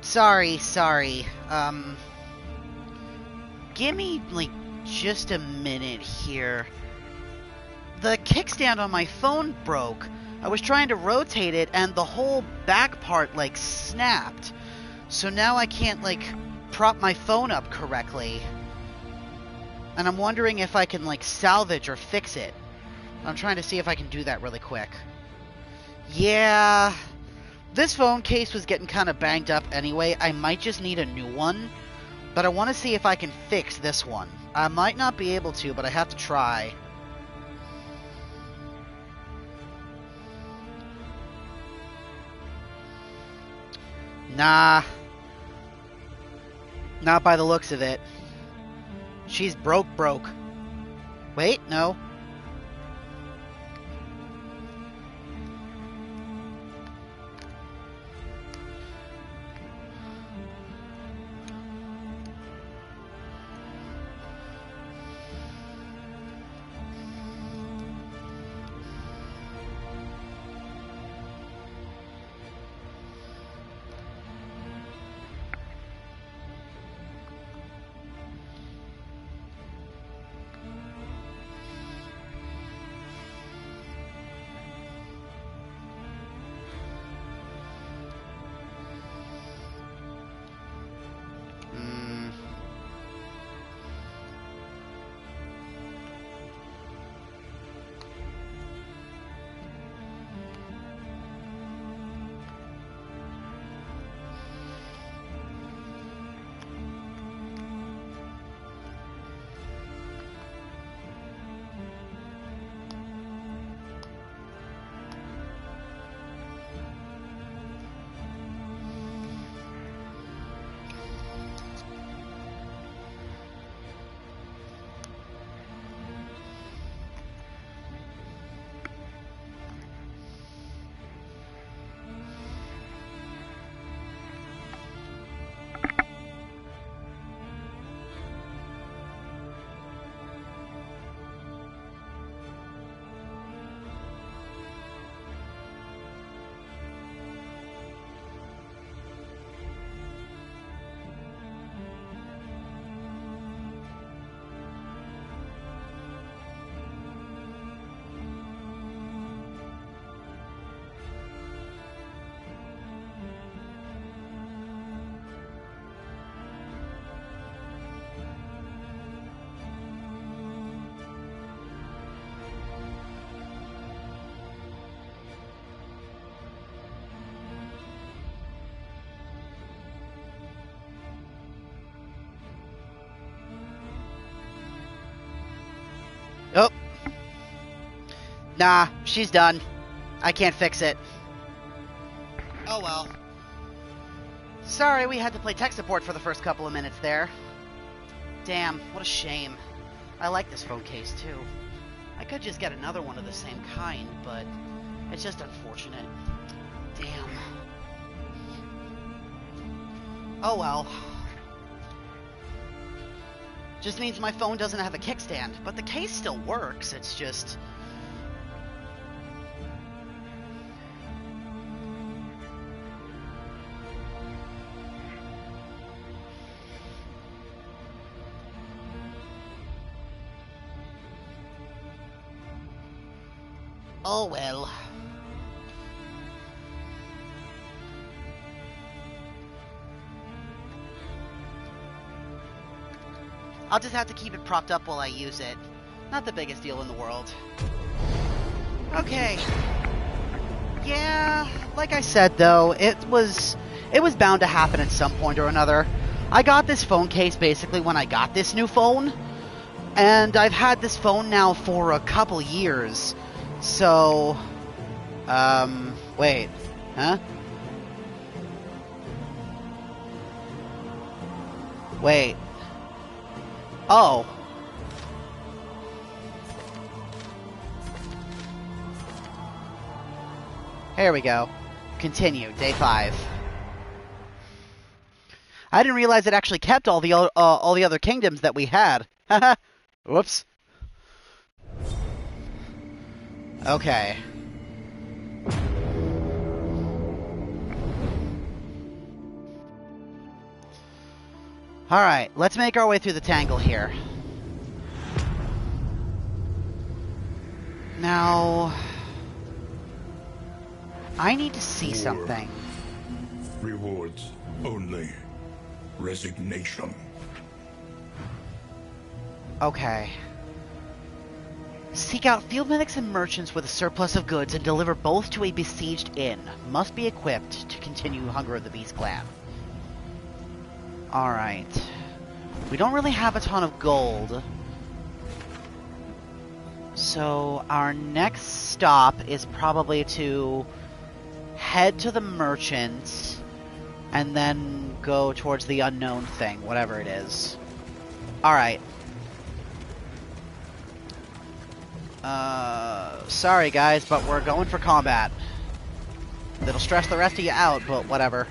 Sorry. Give me, like, just a minute here. The kickstand on my phone broke. I was trying to rotate it, and the whole back part, like, snapped. So now I can't, like, prop my phone up correctly. And I'm wondering if I can, like, salvage or fix it. I'm trying to see if I can do that really quick. Yeah, this phone case was getting kind of banged up anyway. I might just need a new one. But I want to see if I can fix this one. I might not be able to, but I have to try. Nah. Not by the looks of it. She's broke. Wait, no. Oh. Nah, she's done. I can't fix it. Oh well. Sorry we had to play tech support for the first couple of minutes there. Damn, what a shame. I like this phone case too. I could just get another one of the same kind, but it's just unfortunate. Damn. Oh well. Just means my phone doesn't have a kickstand, but the case still works, it's just... Oh well. I'll just have to keep it propped up while I use it. Not the biggest deal in the world. Okay. Yeah, like I said though, it was bound to happen at some point or another. I got this phone case basically when I got this new phone, and I've had this phone now for a couple years. So, wait, huh? Wait. Oh. Here we go. Continue, day 5. I didn't realize it actually kept all the other kingdoms that we had. Haha. Whoops. Okay. Alright, let's make our way through the tangle here. Now... I need to see something. Rewards only. Resignation. Okay. Seek out field medics and merchants with a surplus of goods and deliver both to a besieged inn. Must be equipped to continue Hunger of the Beast clan. Alright. We don't really have a ton of gold. So our next stop is probably to head to the merchants and then go towards the unknown thing, whatever it is. Alright. Sorry guys, but we're going for combat. It'll stress the rest of you out, but whatever.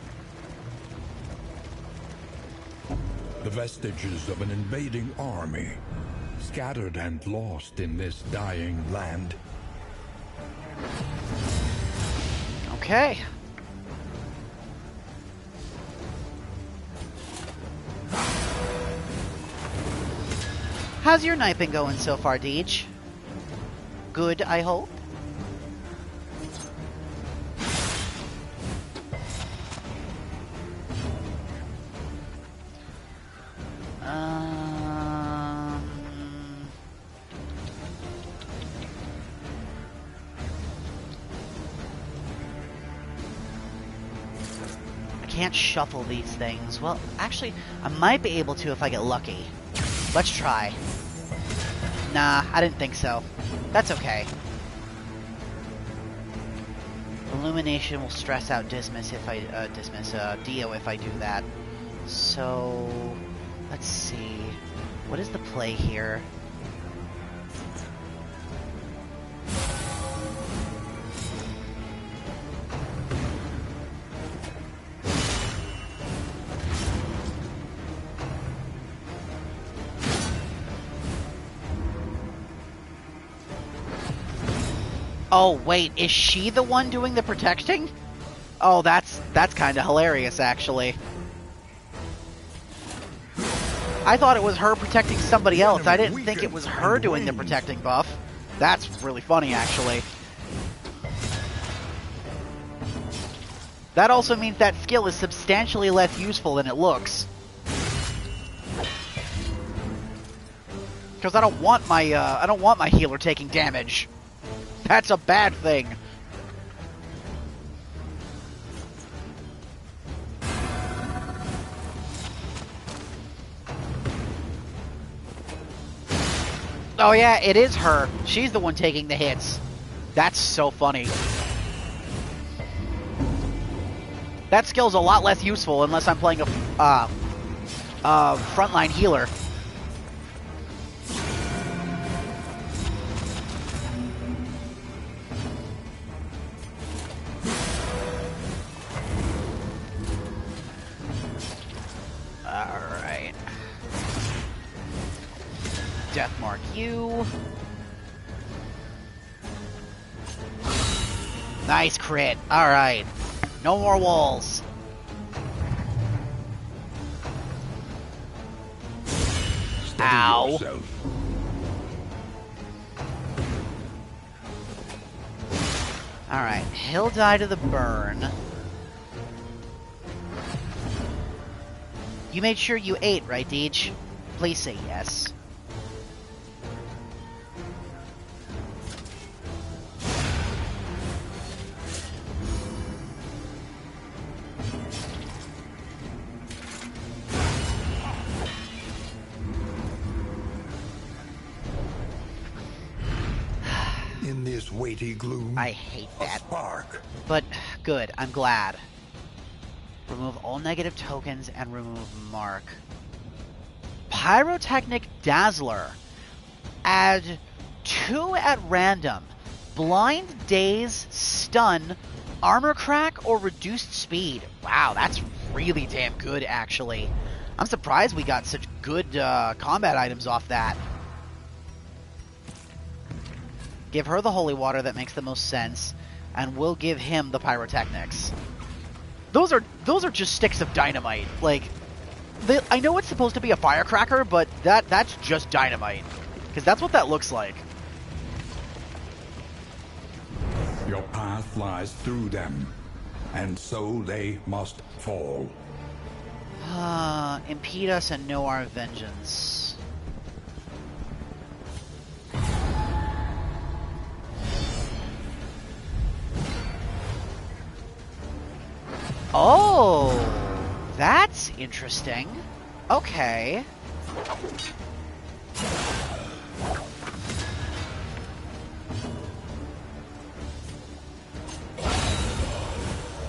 The vestiges of an invading army, scattered and lost in this dying land. Okay. How's your night been going so far, Deej? Good, I hope? I can't shuffle these things. Well, actually, I might be able to if I get lucky. Let's try. Nah, I didn't think so. That's okay. Illumination will stress out Dismas if I, Dio if I do that. So, let's see. What is the play here? Oh, wait, is she the one doing the protecting? Oh, that's kind of hilarious, actually. I thought it was her protecting somebody else. I didn't think it was her doing the protecting buff. That's really funny, actually. That also means that skill is substantially less useful than it looks. Because I don't want my healer taking damage. That's a bad thing. Oh yeah, it is her. She's the one taking the hits. That's so funny. That skill's a lot less useful unless I'm playing a frontline healer. Alright. Deathmark you. Nice crit. Alright. No more walls. Ow. Alright, he'll die to the burn. You made sure you ate, right, Deej? Please say yes. In this weighty gloom, I hate that. Spark. But good, I'm glad. Remove all negative tokens and remove mark. Pyrotechnic Dazzler. Add 2 at random. Blind, Daze, Stun, Armor Crack, or Reduced Speed. Wow, that's really damn good, actually. I'm surprised we got such good combat items off that. Give her the Holy Water, that makes the most sense. And we'll give him the Pyrotechnics. Those are just sticks of dynamite. Like, I know it's supposed to be a firecracker, but that's just dynamite. Because that's what that looks like. Your path lies through them, and so they must fall. Impede us and know our vengeance. Oh, that's interesting. Okay.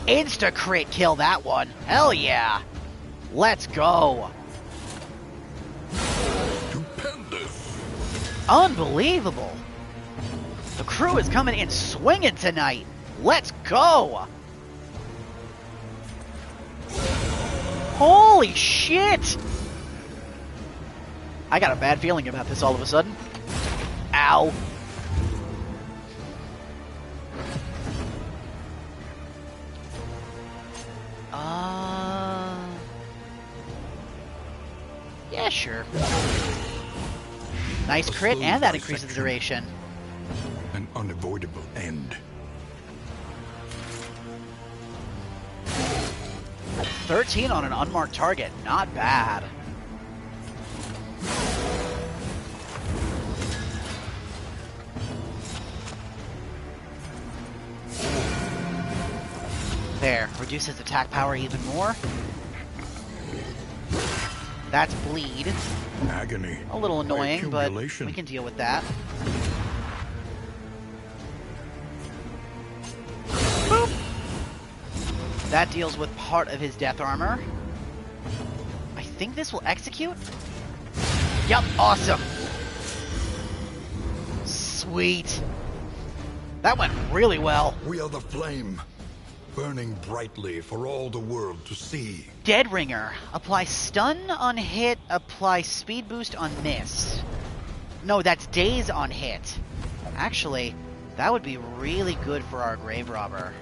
Insta-crit kill that one. Hell yeah. Let's go. Stupendous. Unbelievable. The crew is coming in swinging tonight. Let's go. Holy shit. I got a bad feeling about this all of a sudden. Ow. Yeah, sure. Nice crit, and that increases the duration. An unavoidable end. 13 on an unmarked target, not bad. There, reduces attack power even more. That's bleed. Agony. A little annoying, but we can deal with that. Boop. That deals with part of his death armor. I think this will execute. Yep, awesome. Sweet. That went really well. We are the flame, burning brightly for all the world to see. Dead Ringer. Apply stun on hit, apply speed boost on miss. No, that's daze on hit. Actually, that would be really good for our Grave Robber.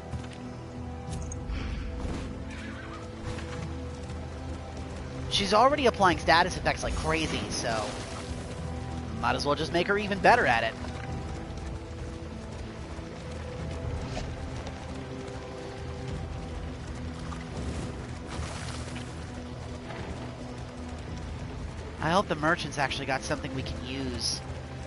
She's already applying status effects like crazy, so might as well just make her even better at it. I hope the merchants actually got something we can use.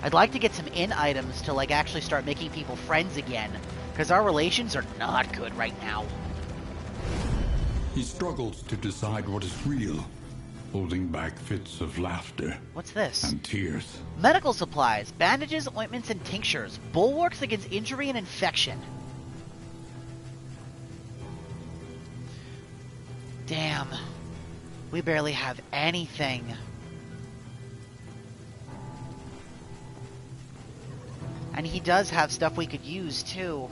I'd like to get some in items to like actually start making people friends again, because our relations are not good right now. He struggles to decide what is real, holding back fits of laughter. What's this? And tears. Medical supplies, bandages, ointments, and tinctures. Bulwarks against injury and infection. Damn. We barely have anything. And he does have stuff we could use, too.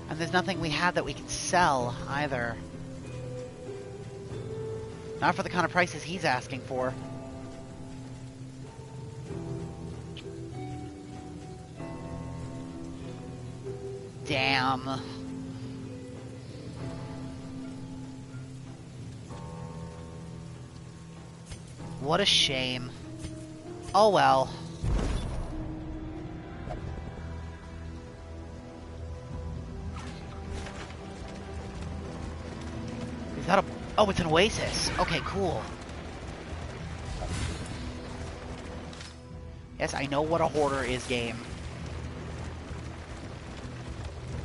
And there's nothing we have that we can sell, either. Not for the kind of prices he's asking for. Damn. What a shame. Oh well. Is that a... Oh, it's an oasis. Okay, cool. Yes, I know what a hoarder is, game.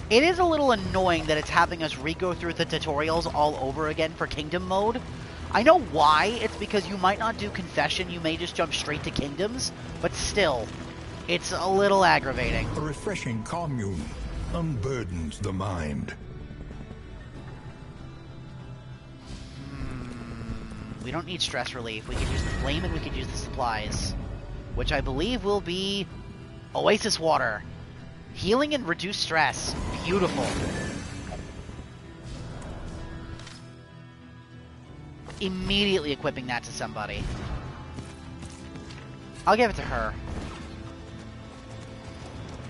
It is a little annoying that it's having us re-go through the tutorials all over again for Kingdom mode. I know why. It's because you might not do Confession, you may just jump straight to Kingdoms, but still, it's a little aggravating. A refreshing commune unburdens the mind. We don't need stress relief. We could use the flame and we could use the supplies, which I believe will be Oasis Water. Healing and reduce stress. Beautiful. Immediately equipping that to somebody. I'll give it to her.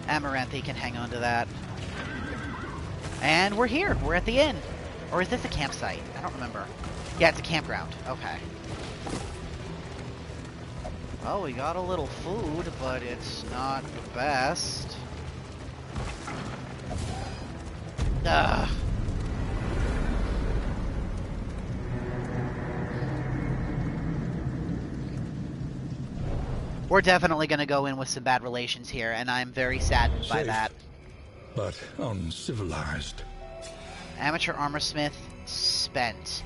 Amaranthi can hang on to that. And we're here. We're at the inn. Or is this a campsite? I don't remember. Yeah, it's a campground. Okay. Well, we got a little food, but it's not the best. Ugh. We're definitely going to go in with some bad relations here, and I'm very saddened by that. But uncivilized. Amateur armor smith spent.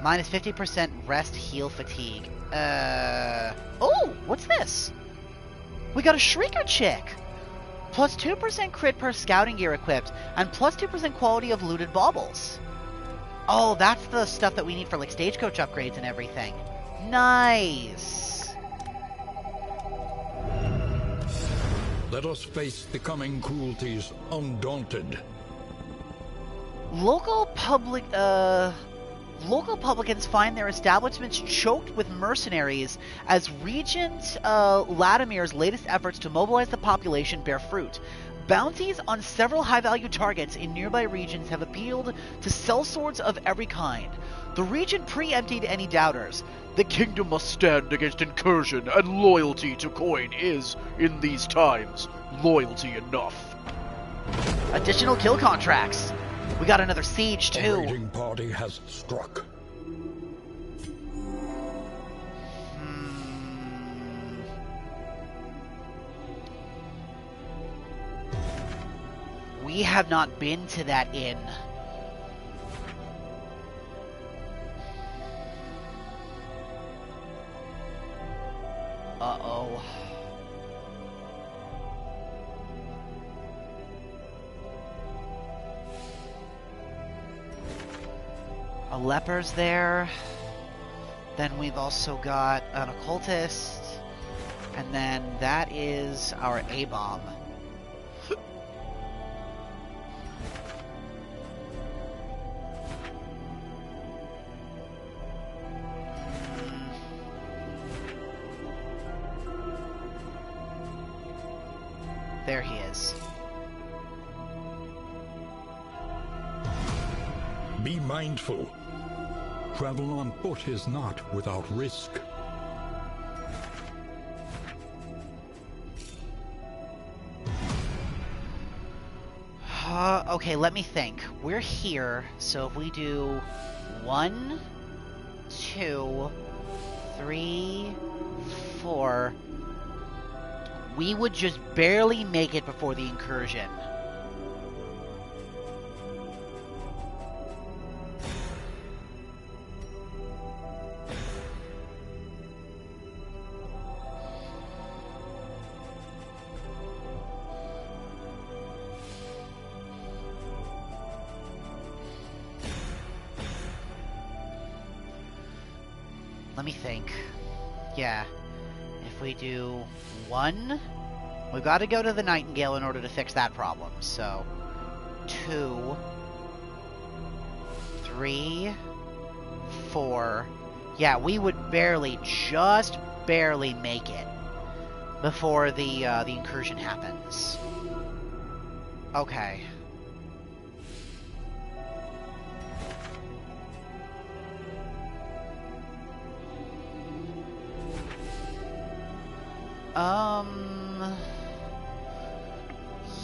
Minus 50% rest, heal, fatigue. Oh, what's this? We got a Shrieker chick! Plus 2% crit per scouting gear equipped, and plus 2% quality of looted baubles. Oh, that's the stuff that we need for like stagecoach upgrades and everything. Nice! Let us face the coming cruelties undaunted. Local publicans find their establishments choked with mercenaries as Regent Latimer's latest efforts to mobilize the population bear fruit. Bounties on several high-value targets in nearby regions have appealed to sellswords of every kind. The Regent preempted any doubters. The kingdom must stand against incursion, and loyalty to coin is, in these times, loyalty enough. Additional kill contracts. We got another siege, too. The raiding party has struck. We have not been to that inn. Uh-oh. A leper's there. Then we've also got an occultist. And then that is our A-bomb. There he is. Be mindful. Travel on foot is not without risk. Okay, let me think. We're here, so if we do 1, 2, 3, 4, we would just barely make it before the incursion. Let me think. Yeah. If we do 1, we've got to go to the Nightingale in order to fix that problem. So, 2, 3, 4. Yeah, we would barely, just barely make it before the incursion happens. Okay.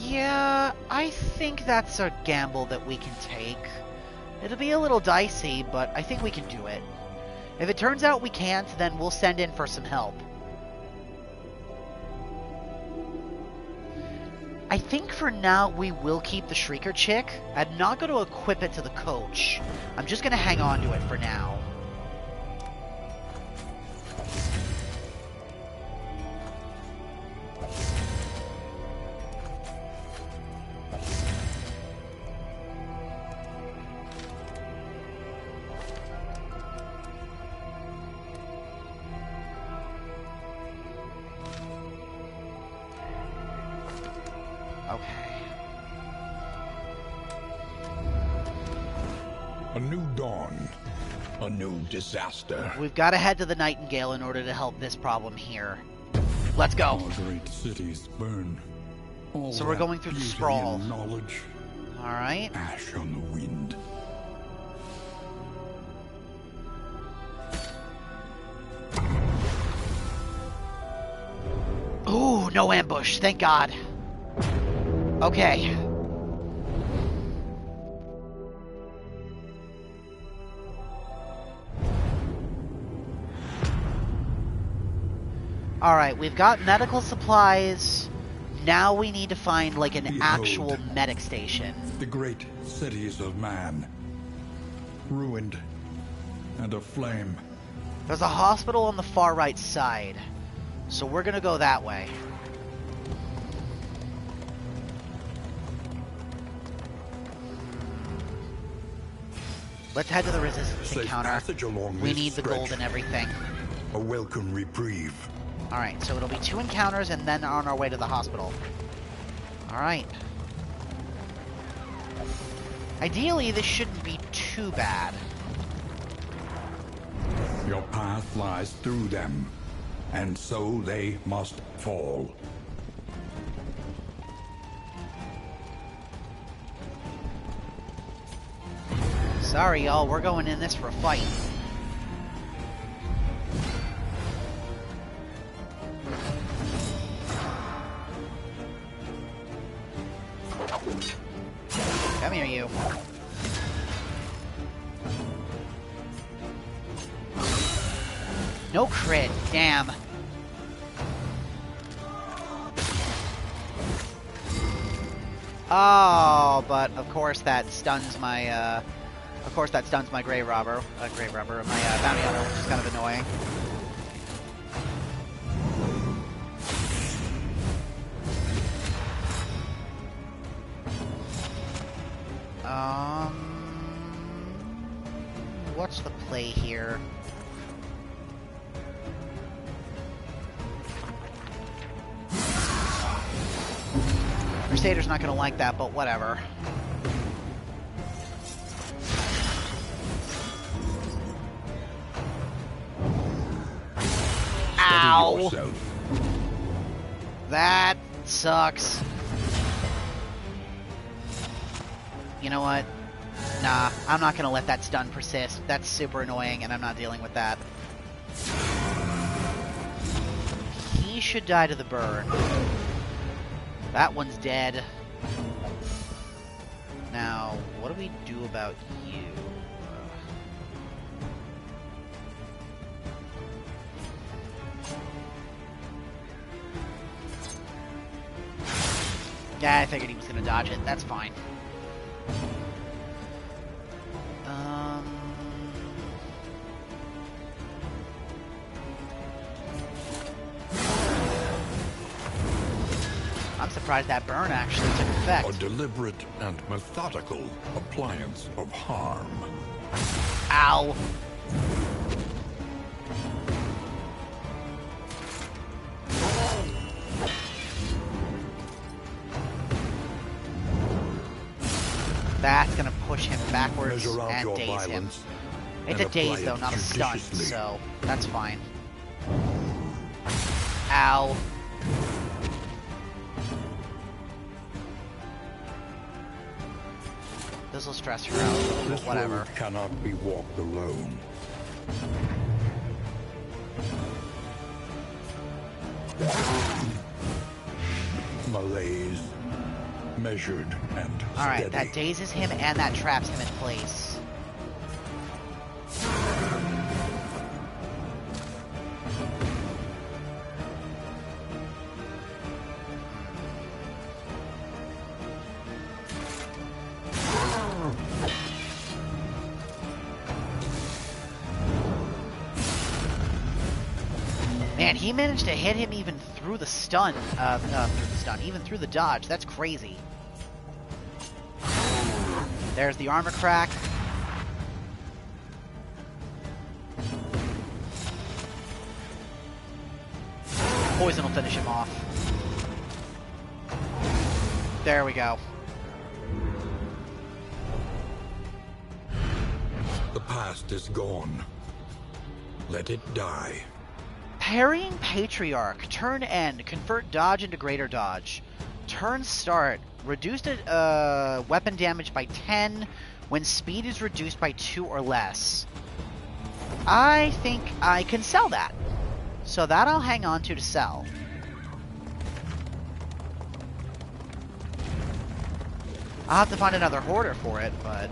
Yeah, I think that's a gamble that we can take. It'll be a little dicey, but I think we can do it. If it turns out we can't, then we'll send in for some help. I think for now we will keep the Shrieker chick. I'm not going to equip it to the coach. I'm just going to hang on to it for now. A new dawn. A new disaster. We've got to head to the Nightingale in order to help this problem here. Let's go. Our great cities burn. All So we're that going through the beauty sprawl. and knowledge, Alright. ash on the wind. Ooh, no ambush, thank God. Okay. Alright, we've got medical supplies. Now we need to find, like, an Behold. actual medic station. The great cities of man, ruined and aflame. There's a hospital on the far right side. So we're gonna go that way. Let's head to the resistance Safe encounter. passage along We this need the gold stretch. and everything. A welcome reprieve. Alright, so it'll be 2 encounters and then on our way to the hospital. Alright. Ideally, this shouldn't be too bad. Your path lies through them, and so they must fall. Sorry, y'all, we're going in this for a fight. Come here, you. No crit, damn. Oh, but of course that stuns my, grave robber, my bounty hunter, which is kind of annoying. What's the play here? Crusader's not gonna like that, but whatever. Ow! Yourself. That sucks. You know what? Nah, I'm not gonna let that stun persist. That's super annoying, and I'm not dealing with that. He should die to the burn. That one's dead. Now, what do we do about you? Yeah, I figured he was gonna dodge it. That's fine. I'm surprised that burn actually took effect. A deliberate and methodical appliance of harm. Ow. That's gonna push him backwards Measure out and your daze him. violence. It's and a daze apply though, it not a stun, judiciously. so that's fine. Ow. This will stress her out, but This whatever. road cannot be walked alone. Malaise, measured and Alright, steady. that dazes him and that traps him in place. Man, he managed to hit him even through the stun, even through the dodge. That's crazy. There's the armor crack. Poison will finish him off. There we go. The past is gone. Let it die. Parrying Patriarch. Turn end. Convert dodge into greater dodge. Turn start. Reduced weapon damage by 10 when speed is reduced by 2 or less. I think I can sell that. So that I'll hang on to sell. I'll have to find another hoarder for it, but...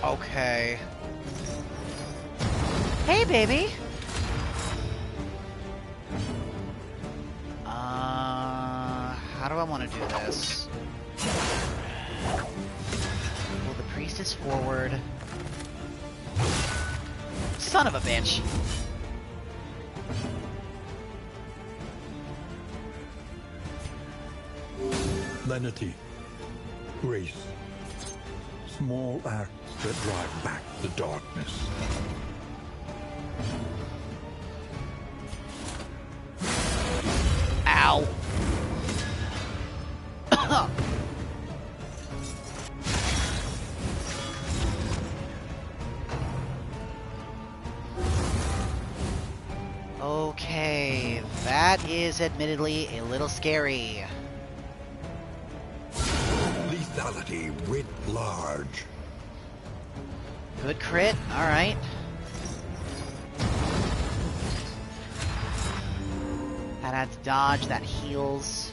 Okay. Hey, baby! How do I want to do this? Pull the priestess forward. Son of a bitch! Lenity. Grace. Small acts that drive back the darkness. Ow! Okay, that is admittedly a little scary. Lethality writ large. Good crit, alright. That adds dodge, that heals.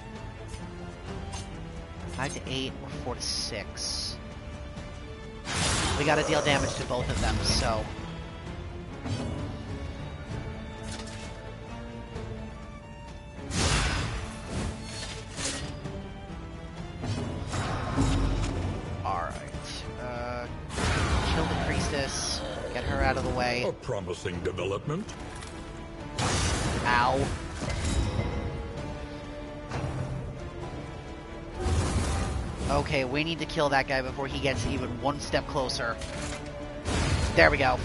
5 to 8 or 4 to 6. We gotta deal damage to both of them, so... Get her out of the way. A promising development. Ow. Okay, we need to kill that guy before he gets even one step closer. There we go.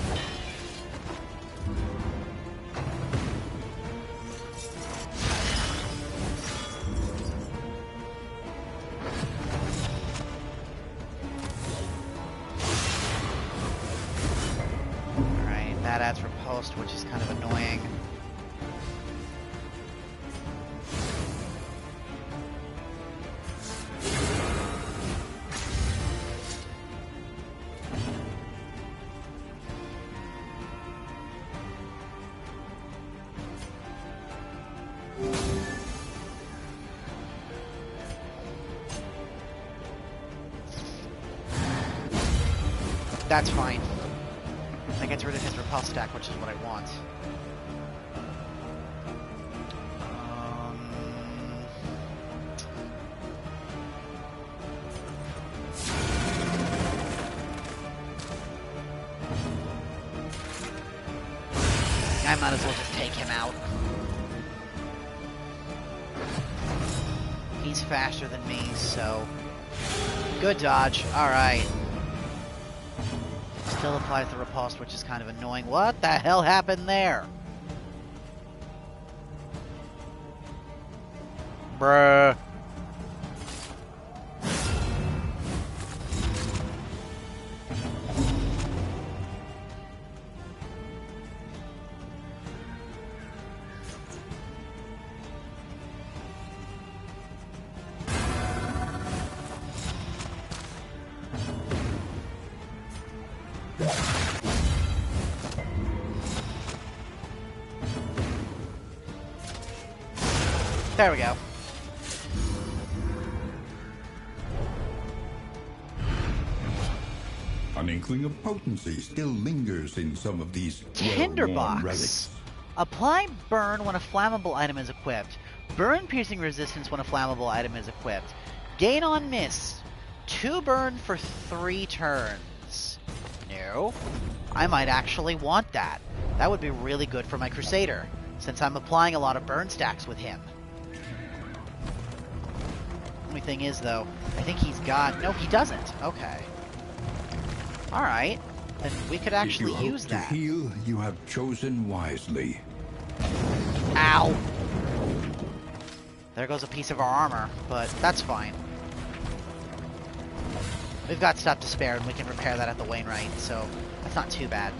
That adds riposte, which is kind of annoying. That's fine. That gets rid of his repulse stack, which is what I want. I might as well just take him out. He's faster than me, so... Good dodge. Alright. Still applies the riposte, which is kind of annoying. What the hell happened there? Bruh. There we go. An inkling of potency still lingers in some of these Tinderbox. relics. Apply burn when a flammable item is equipped. Burn piercing resistance when a flammable item is equipped. Gain on miss. 2 burn for 3 turns. No. I might actually want that. That would be really good for my Crusader, since I'm applying a lot of burn stacks with him. Only thing is, though, I think he's got... No, he doesn't. Okay. Alright. Then we could actually use that. If you hope to heal, you have chosen wisely. Ow! There goes a piece of our armor, but that's fine. We've got stuff to spare, and we can repair that at the Wainwright, so that's not too bad.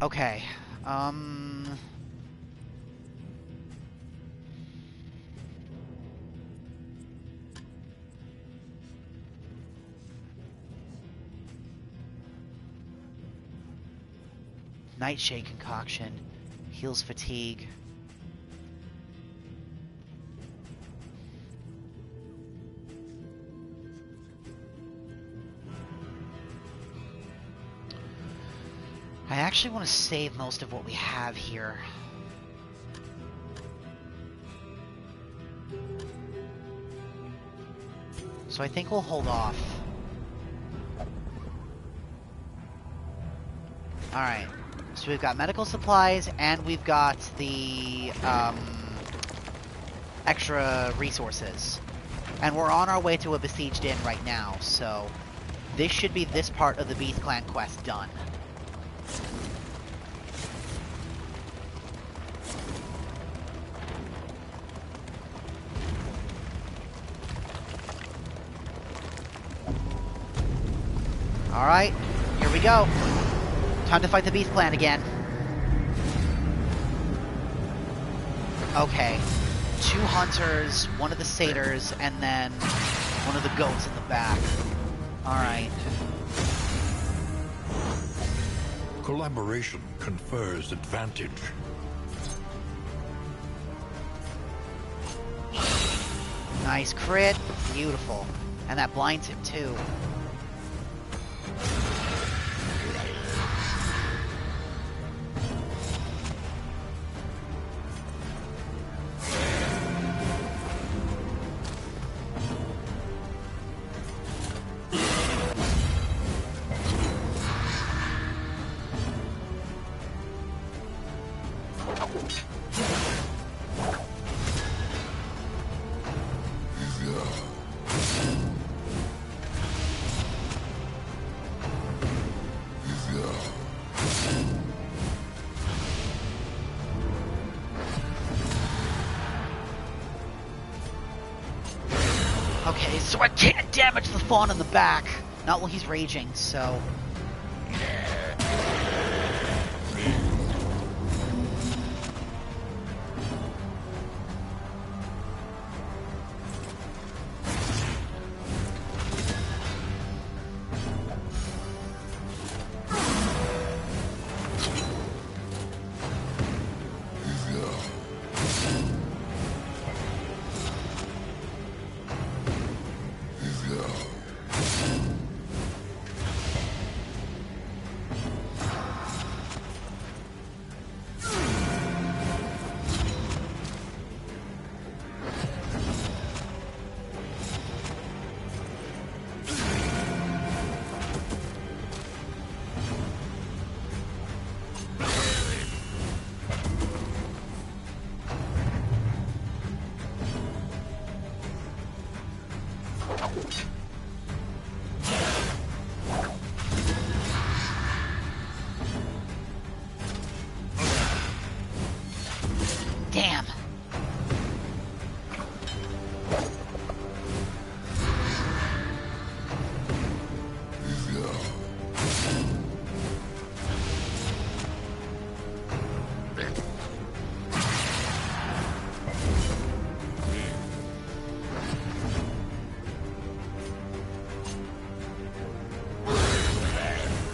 Okay, Nightshade concoction heals fatigue. I actually want to save most of what we have here. So I think we'll hold off. Alright. So we've got medical supplies, and we've got the extra resources. And we're on our way to a besieged inn right now, so this should be this part of the Beast Clan quest done. Alright, here we go. Time to fight the Beast Clan again. Okay. 2 hunters, 1 of the satyrs, and then 1 of the goats in the back. Alright. Collaboration confers advantage. Nice crit. Beautiful. And that blinds him too. Okay, so I can't damage the fawn in the back. Not while he's raging, so... Damn.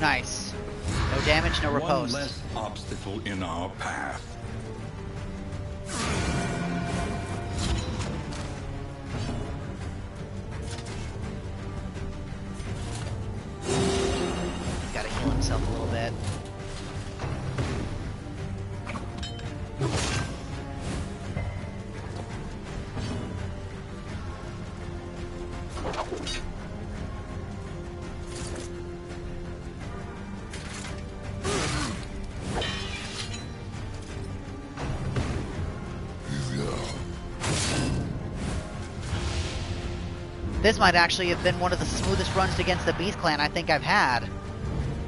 Nice. No damage, no riposte. One less obstacle in our path. Gotta heal himself a little bit. This might actually have been one of the smoothest runs against the Beast Clan I think I've had.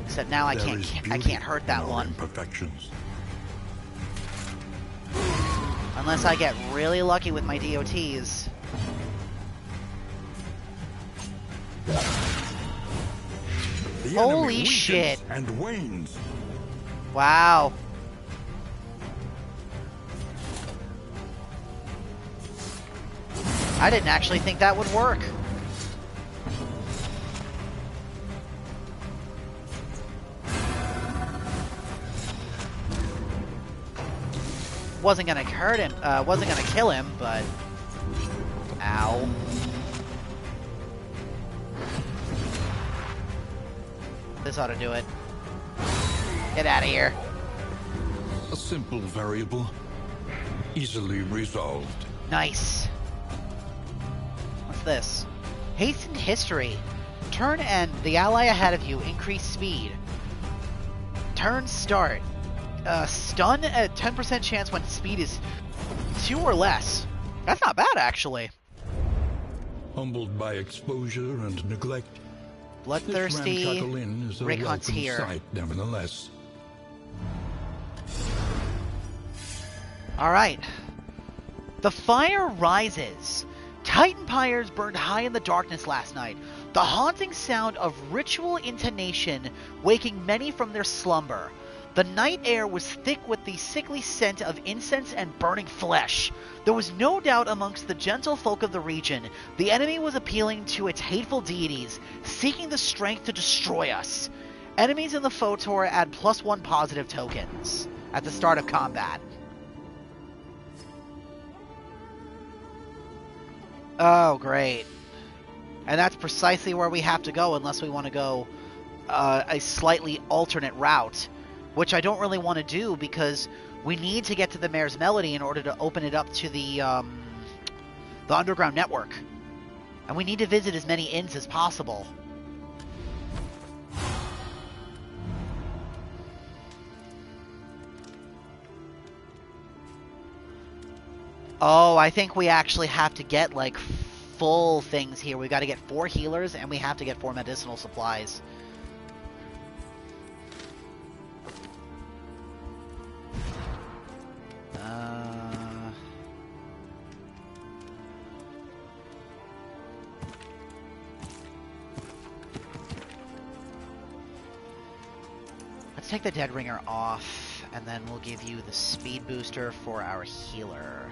Except now I can't hurt that one. Imperfections. Unless I get really lucky with my DOTs. The Holy enemy shit. weakens and wanes. Wow. I didn't actually think that would work. Wasn't gonna hurt him, wasn't gonna kill him, but... Ow. This ought to do it. Get out of here. A simple variable, easily resolved. Nice. What's this? Hastened history. Turn and the ally ahead of you increase speed. Turn start. Stun at 10% chance when speed is 2 or less. That's not bad, actually. Humbled by exposure and neglect, Bloodthirsty. this ramshackle inn is a Rick welcome Huntier. sight, nevertheless. Alright. The fire rises. Titan pyres burned high in the darkness last night. The haunting sound of ritual intonation waking many from their slumber. The night air was thick with the sickly scent of incense and burning flesh. There was no doubt amongst the gentle folk of the region, the enemy was appealing to its hateful deities, seeking the strength to destroy us. Enemies in the Photor add +1 positive tokens at the start of combat. Oh, great. And that's precisely where we have to go unless we want to go a slightly alternate route. Which I don't really want to do because we need to get to the Mayor's Melody in order to open it up to the underground network. And we need to visit as many inns as possible. Oh, I think we actually have to get, like, full things here. We got to get 4 healers and we have to get 4 medicinal supplies. Let's take the Dead Ringer off, and then we'll give you the speed booster for our healer.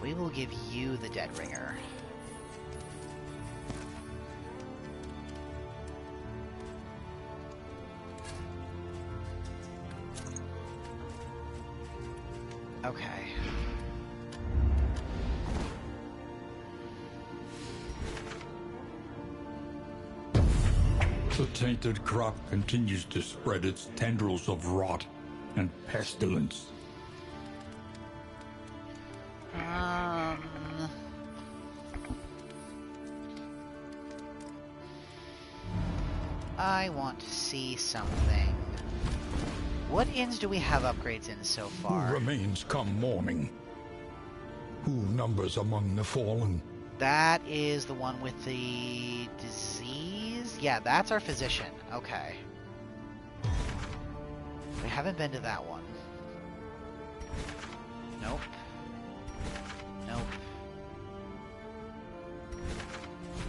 We will give you the Dead Ringer. Okay. The tainted crop continues to spread its tendrils of rot and pestilence. I want to see something. What inns do we have upgrades in so far? Who remains come morning? Who numbers among the fallen? That is the one with the disease? Yeah, that's our physician. Okay. We haven't been to that one. Nope. Nope.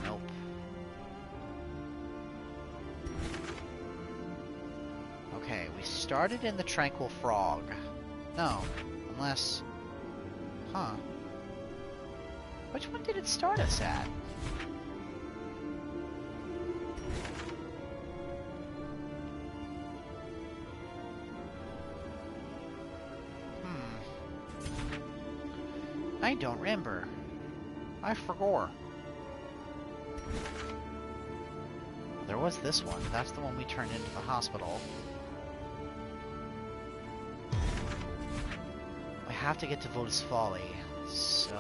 Nope. Okay, we started in the Tranquil Frog. No, unless... Huh. Which one did it start us at? I don't remember. I forgot. There was this one. That's the one we turned into the hospital. We have to get to Votus Folly, so...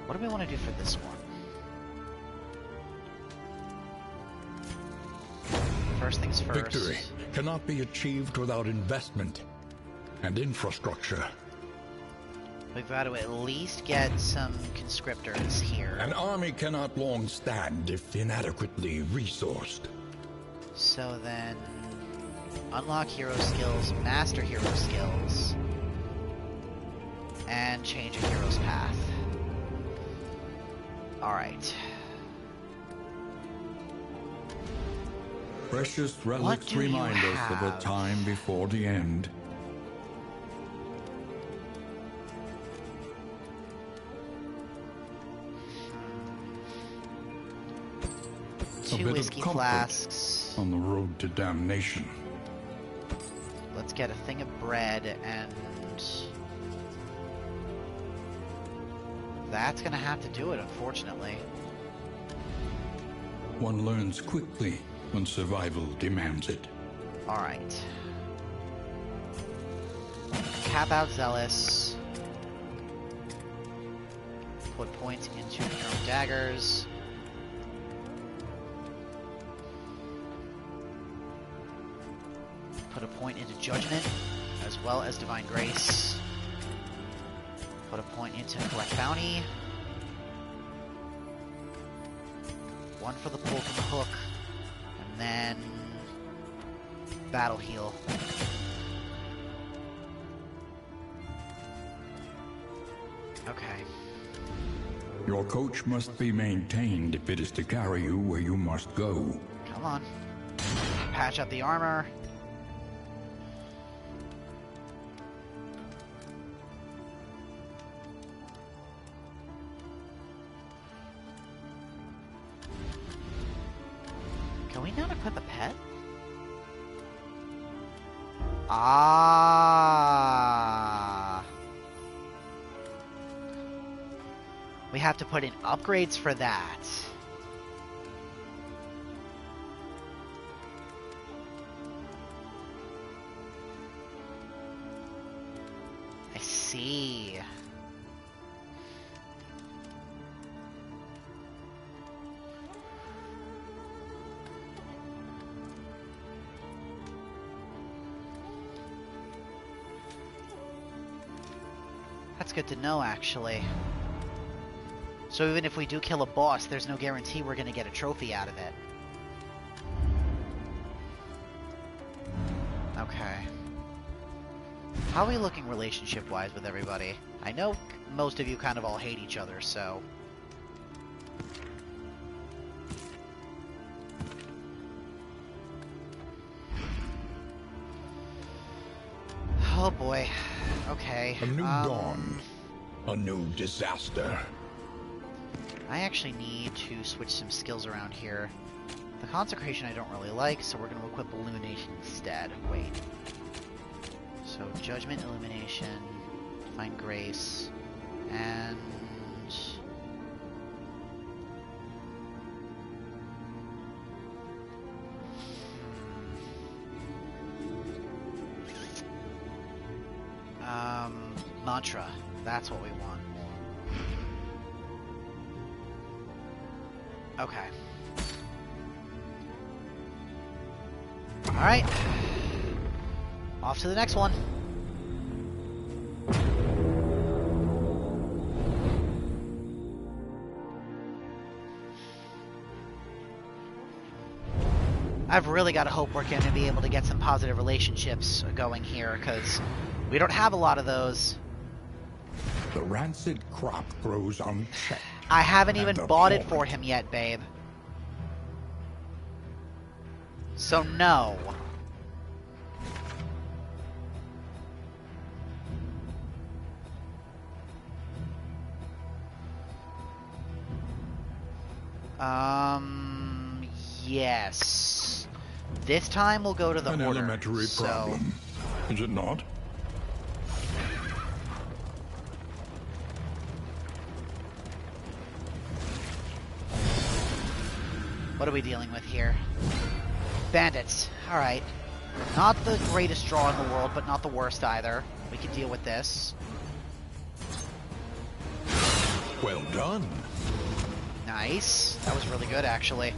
What do we want to do for this one? first things first. Victory cannot be achieved without investment and infrastructure. We've got to at least get some conscriptors here. An army cannot long stand if inadequately resourced. So then, unlock hero skills, master hero skills, and change a hero's path. Alright. Precious relics remind us of a time before the end. Two whiskey flasks. On the road to damnation. Let's get a thing of bread, and that's gonna have to do it, unfortunately. One learns quickly when survival demands it. Alright. Cap out Zealous. Put points into your own daggers. Put a point into Judgment, as well as Divine Grace. Put a point into Collect Bounty. One for the pull from the hook. And then Battle Heal. Okay. Your coach must be maintained if it is to carry you where you must go. Come on. Patch up the armor. Can we not equip a pet? Ah. We have to put in upgrades for that. I see. That's good to know, actually. So even if we do kill a boss, there's no guarantee we're going to get a trophy out of it. Okay. How are we looking relationship-wise with everybody? I know most of you kind of all hate each other, so... Oh boy. Okay. A new dawn. A new disaster. I actually need to switch some skills around here. The Consecration I don't really like, so we're going to equip Illumination instead. Wait. So, Judgment, Illumination, Divine Grace, and... Mantra. That's what we want. Okay. Alright. Off to the next one. I've really got to hope we're going to be able to get some positive relationships going here, because we don't have a lot of those. The rancid crop grows unchecked. I haven't even bought it for him yet, babe. So no. Yes. This time we'll go to the Order. An elementary problem, is it not? What are we dealing with here? Bandits. Alright. Not the greatest draw in the world, but not the worst either. We can deal with this. Well done. Nice. That was really good, actually.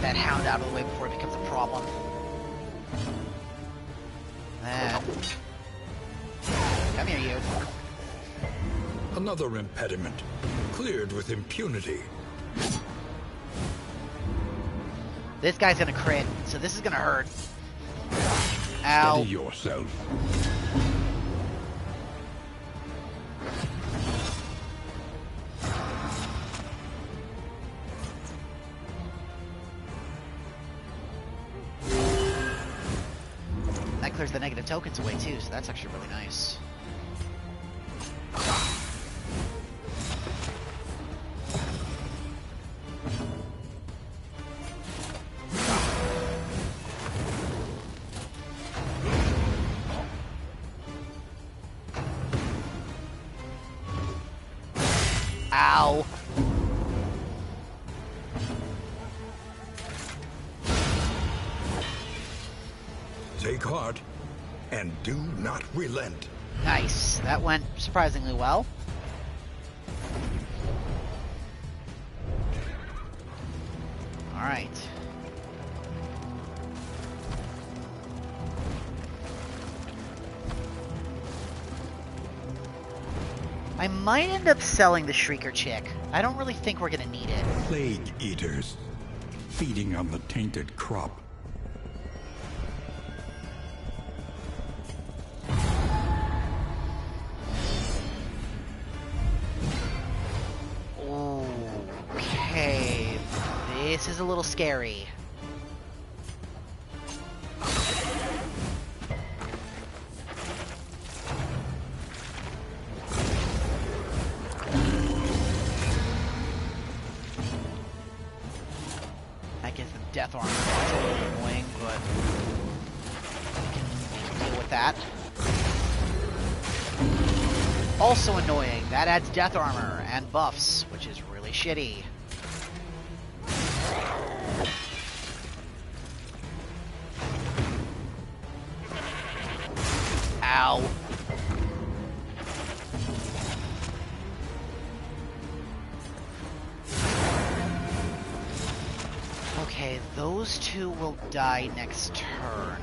get that hound out of the way before it becomes a problem. Come here, you. Another impediment, cleared with impunity. This guy's gonna crit, so this is gonna hurt. Ow. Steady yourself. That clears the negative tokens away too, so that's actually really nice. Ow. Take heart, and do not relent. Nice. That went surprisingly well. Alright. I might end up selling the Shrieker chick. I don't really think we're gonna need it. Plague eaters, feeding on the tainted crop. Okay, this is a little scary. That gives them death armor. That's a little annoying, but we can deal with that. Also annoying, that adds death armor and buffs, which is really shitty. Ow. Okay, those two will die next turn.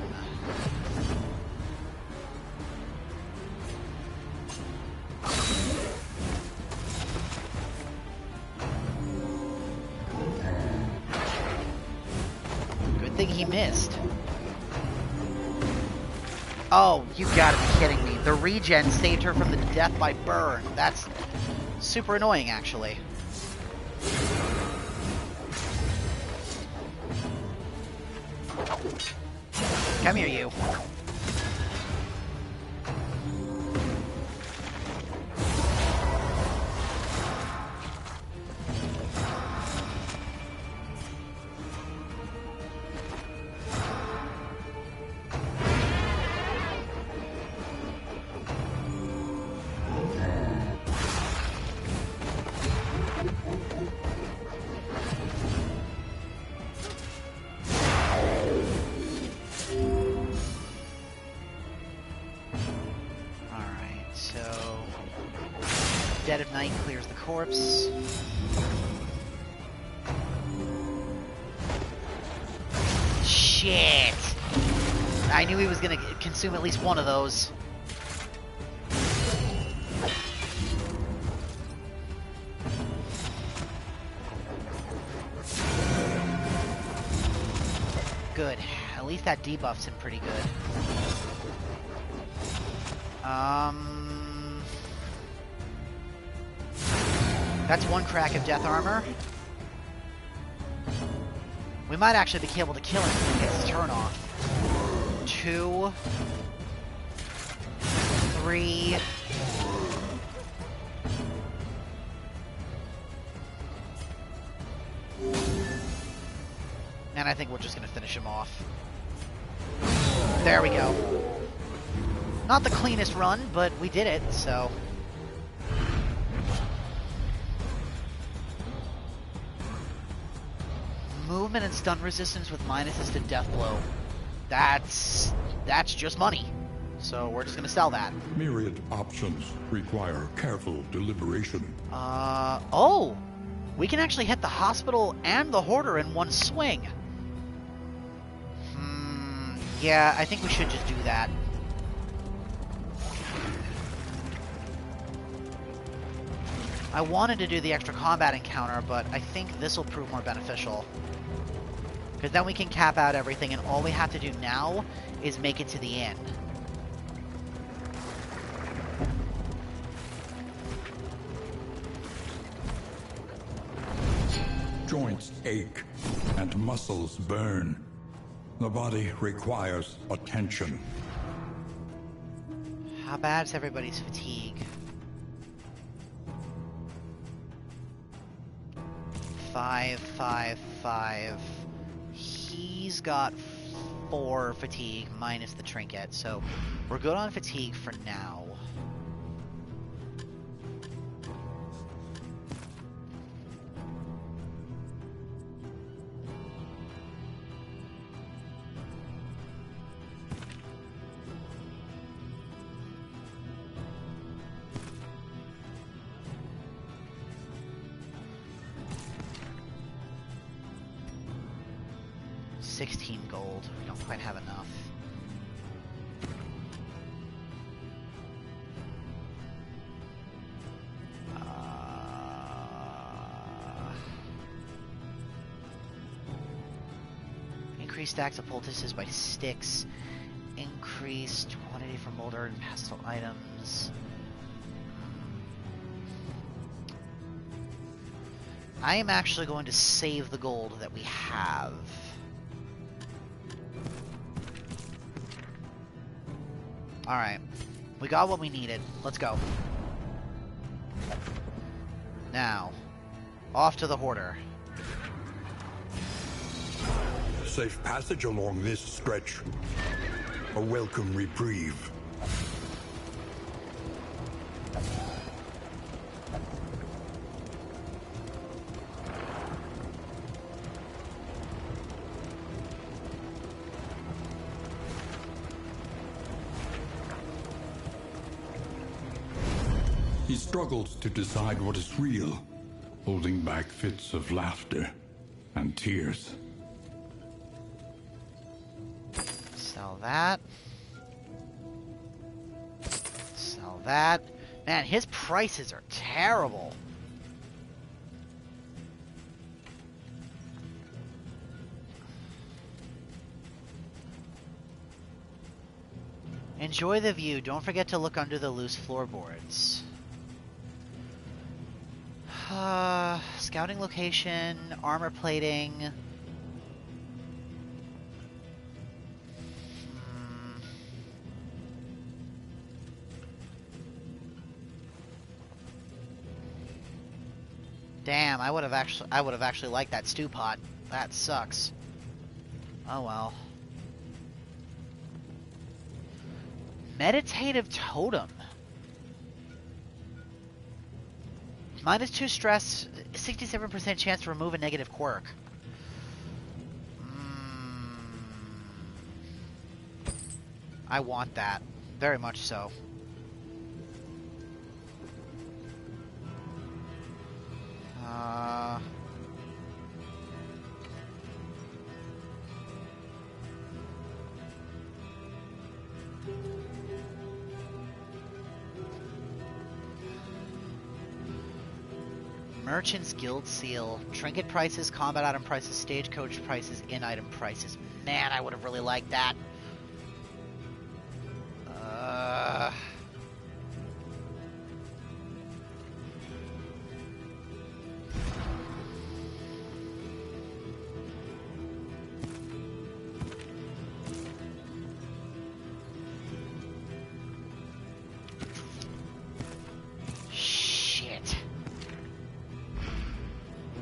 Good thing he missed. Oh, you gotta be kidding me. The regen saved her from the death by burn. That's super annoying, actually. Come here, you. Dead of Night clears the corpse. Shit! I knew he was gonna consume at least one of those. Good. At least that debuffs him pretty good. That's one crack of death armor. We might actually be able to kill him if he gets his turn off. 2, 3. And I think we're just gonna finish him off. There we go. Not the cleanest run, but we did it, so... Movement and stun resistance with minuses to death blow. That's just money. So we're just gonna sell that. Myriad options require careful deliberation. Oh! We can actually hit the hospital and the hoarder in one swing. Yeah, I think we should just do that. I wanted to do the extra combat encounter, but I think this will prove more beneficial. Because then we can cap out everything, and all we have to do now is make it to the inn. Joints ache and muscles burn. The body requires attention. How bad is everybody's fatigue? 5, 5, 5. He's got 4 fatigue minus the trinket, so we're good on fatigue for now. Gold. We don't quite have enough. Increased stacks of poultices by sticks. Increased quantity for molder and pestle items. I am actually going to save the gold that we have. Alright. We got what we needed. Let's go. Now, off to the Hoarder. Safe passage along this stretch. A welcome reprieve. He struggles to decide what is real, holding back fits of laughter and tears. Sell that. Sell that. Man, his prices are terrible. Enjoy the view. Don't forget to look under the loose floorboards. Scouting location, armor plating. Damn, I would have actually liked that stew pot. That sucks. Oh well. Meditative totem. -2 stress, 67% chance to remove a negative quirk. I want that. Very much so. Merchant's Guild Seal. Trinket prices, combat item prices, stagecoach prices, in-item prices. Man, I would have really liked that.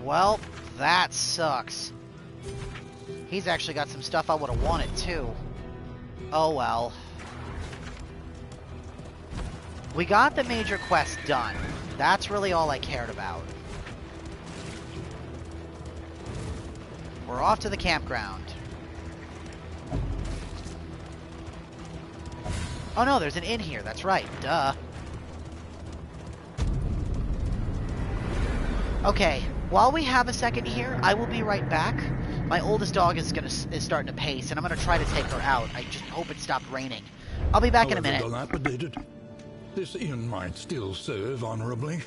Well, that sucks. He's actually got some stuff I would have wanted, too. Oh well. We got the major quest done. That's really all I cared about. We're off to the campground. Oh no, there's an inn here. That's right. Duh. Okay. While we have a second here, I will be right back. My oldest dog is starting to pace, and I'm gonna try to take her out. I just hope it stopped raining. I'll be back in a minute. Dilapidated, this inn might still serve honorably.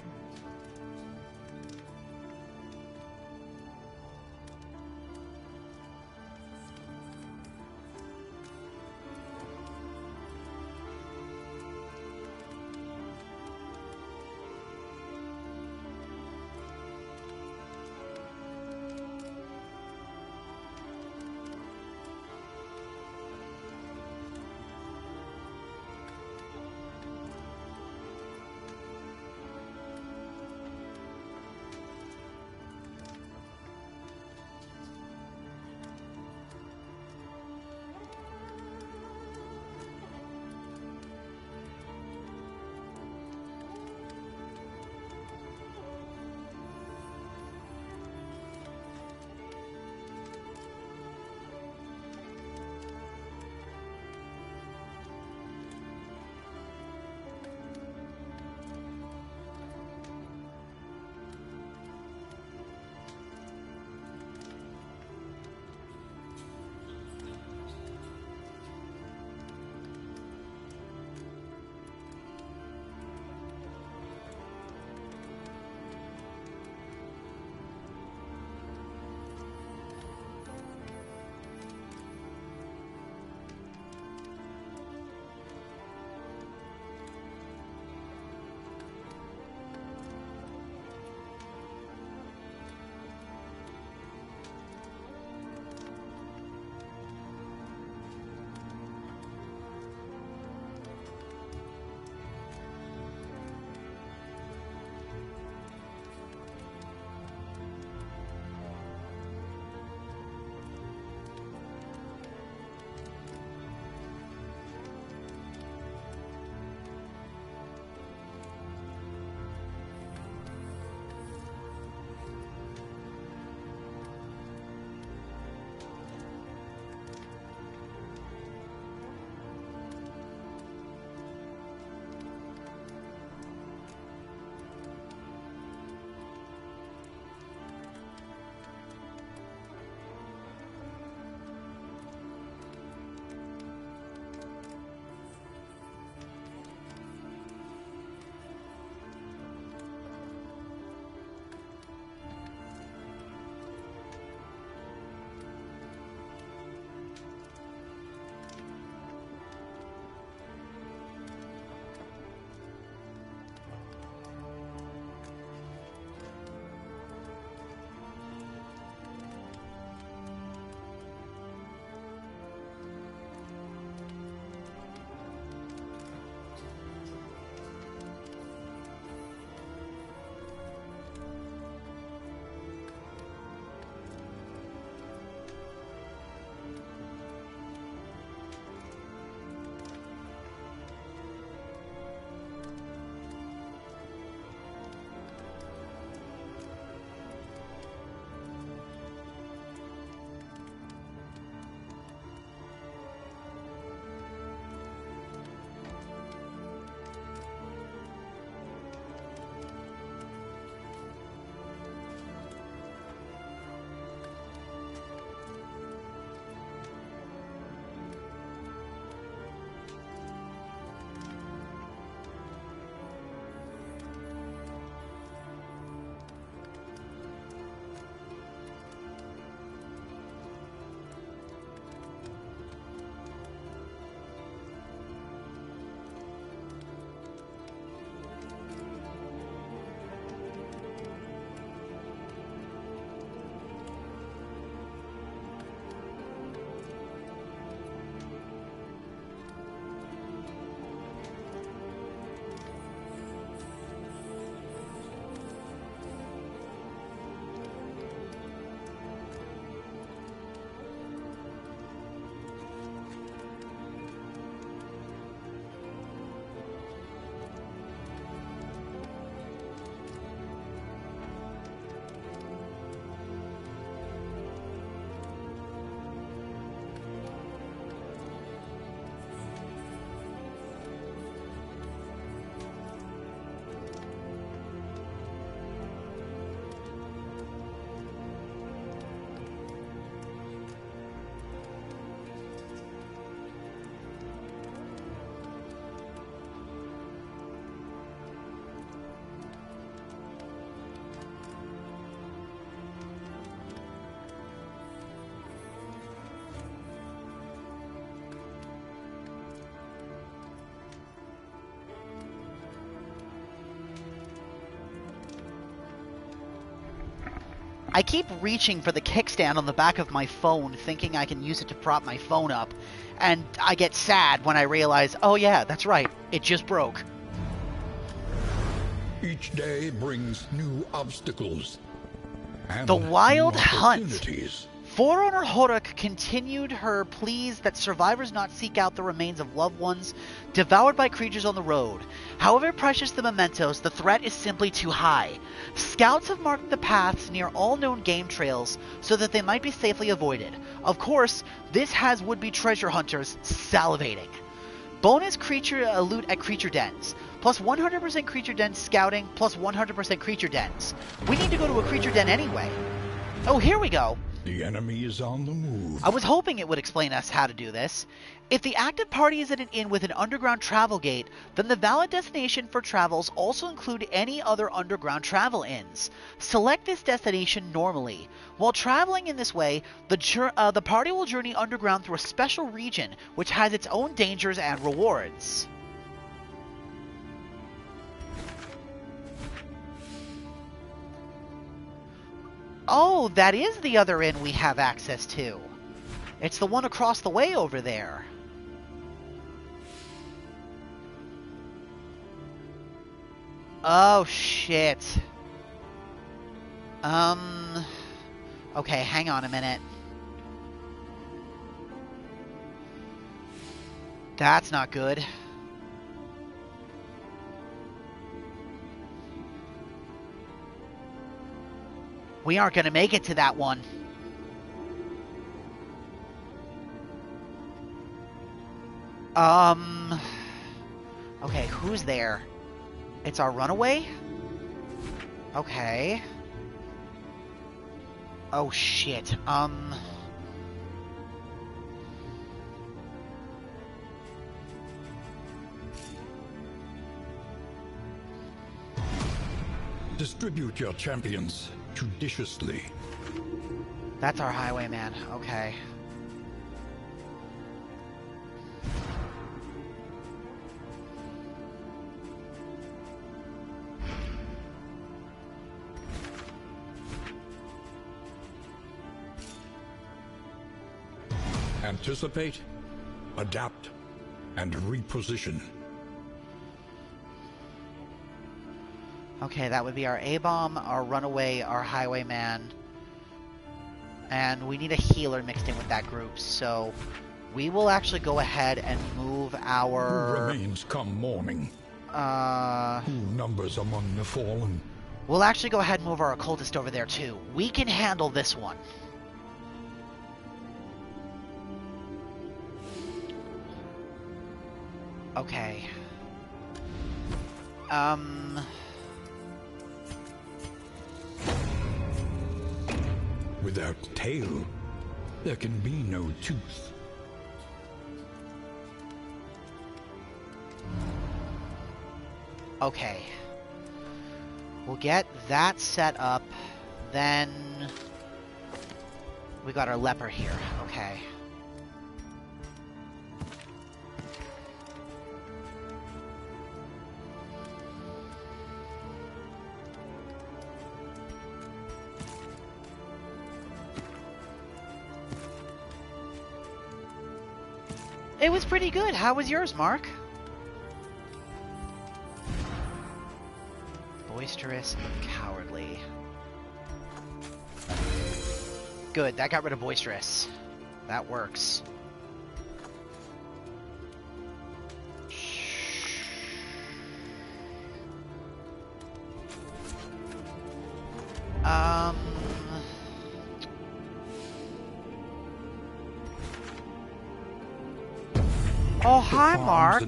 I keep reaching for the kickstand on the back of my phone, thinking I can use it to prop my phone up, and I get sad when I realize, oh yeah, that's right, it just broke. Each day brings new obstacles and The Wild new Hunt. opportunities. Forerunner Horuk continued her pleas that survivors not seek out the remains of loved ones devoured by creatures on the road. However precious the mementos, the threat is simply too high. Scouts have marked the paths near all known game trails so that they might be safely avoided. Of course, this has would-be treasure hunters salivating. Bonus creature loot at creature dens. Plus 100% creature den scouting, plus 100% creature dens. We need to go to a creature den anyway. Oh, here we go. The enemy is on the move. I was hoping it would explain us how to do this. If the active party is at an inn with an underground travel gate, then the valid destination for travels also include any other underground travel inns. Select this destination normally. While traveling in this way, the party will journey underground through a special region, which has its own dangers and rewards. Oh, that is the other inn we have access to. It's the one across the way over there. Oh, shit. Okay, hang on a minute. That's not good. We aren't going to make it to that one. Okay, who's there? It's our runaway? Okay. Oh, shit. Distribute your champions judiciously. That's our highwayman. Okay. Anticipate, adapt, and reposition. Okay, that would be our A-bomb, our runaway, our highwayman. And we need a healer mixed in with that group, so we will actually go ahead and move our... Who remains come morning? Who numbers among the fallen? We'll actually go ahead and move our occultist over there too. We can handle this one. Okay. Without tail, there can be no tooth. Okay. We'll get that set up. Then we got our leper here. Okay. It was pretty good. How was yours, Mark? Boisterous and cowardly. Good, that got rid of boisterous. That works. Oh, hi, Mark.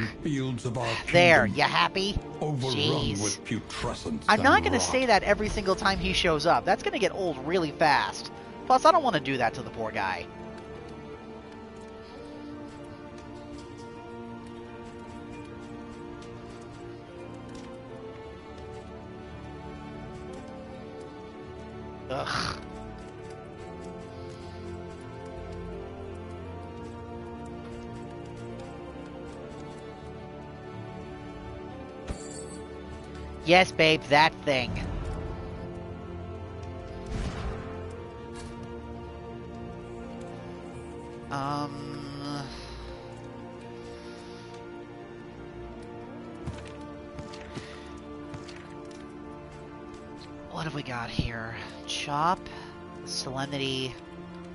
There, you happy? Jeez. I'm not going to say that every single time he shows up. That's going to get old really fast. Plus, I don't want to do that to the poor guy. Ugh. Yes, babe, that thing. What have we got here? Chop, Solemnity,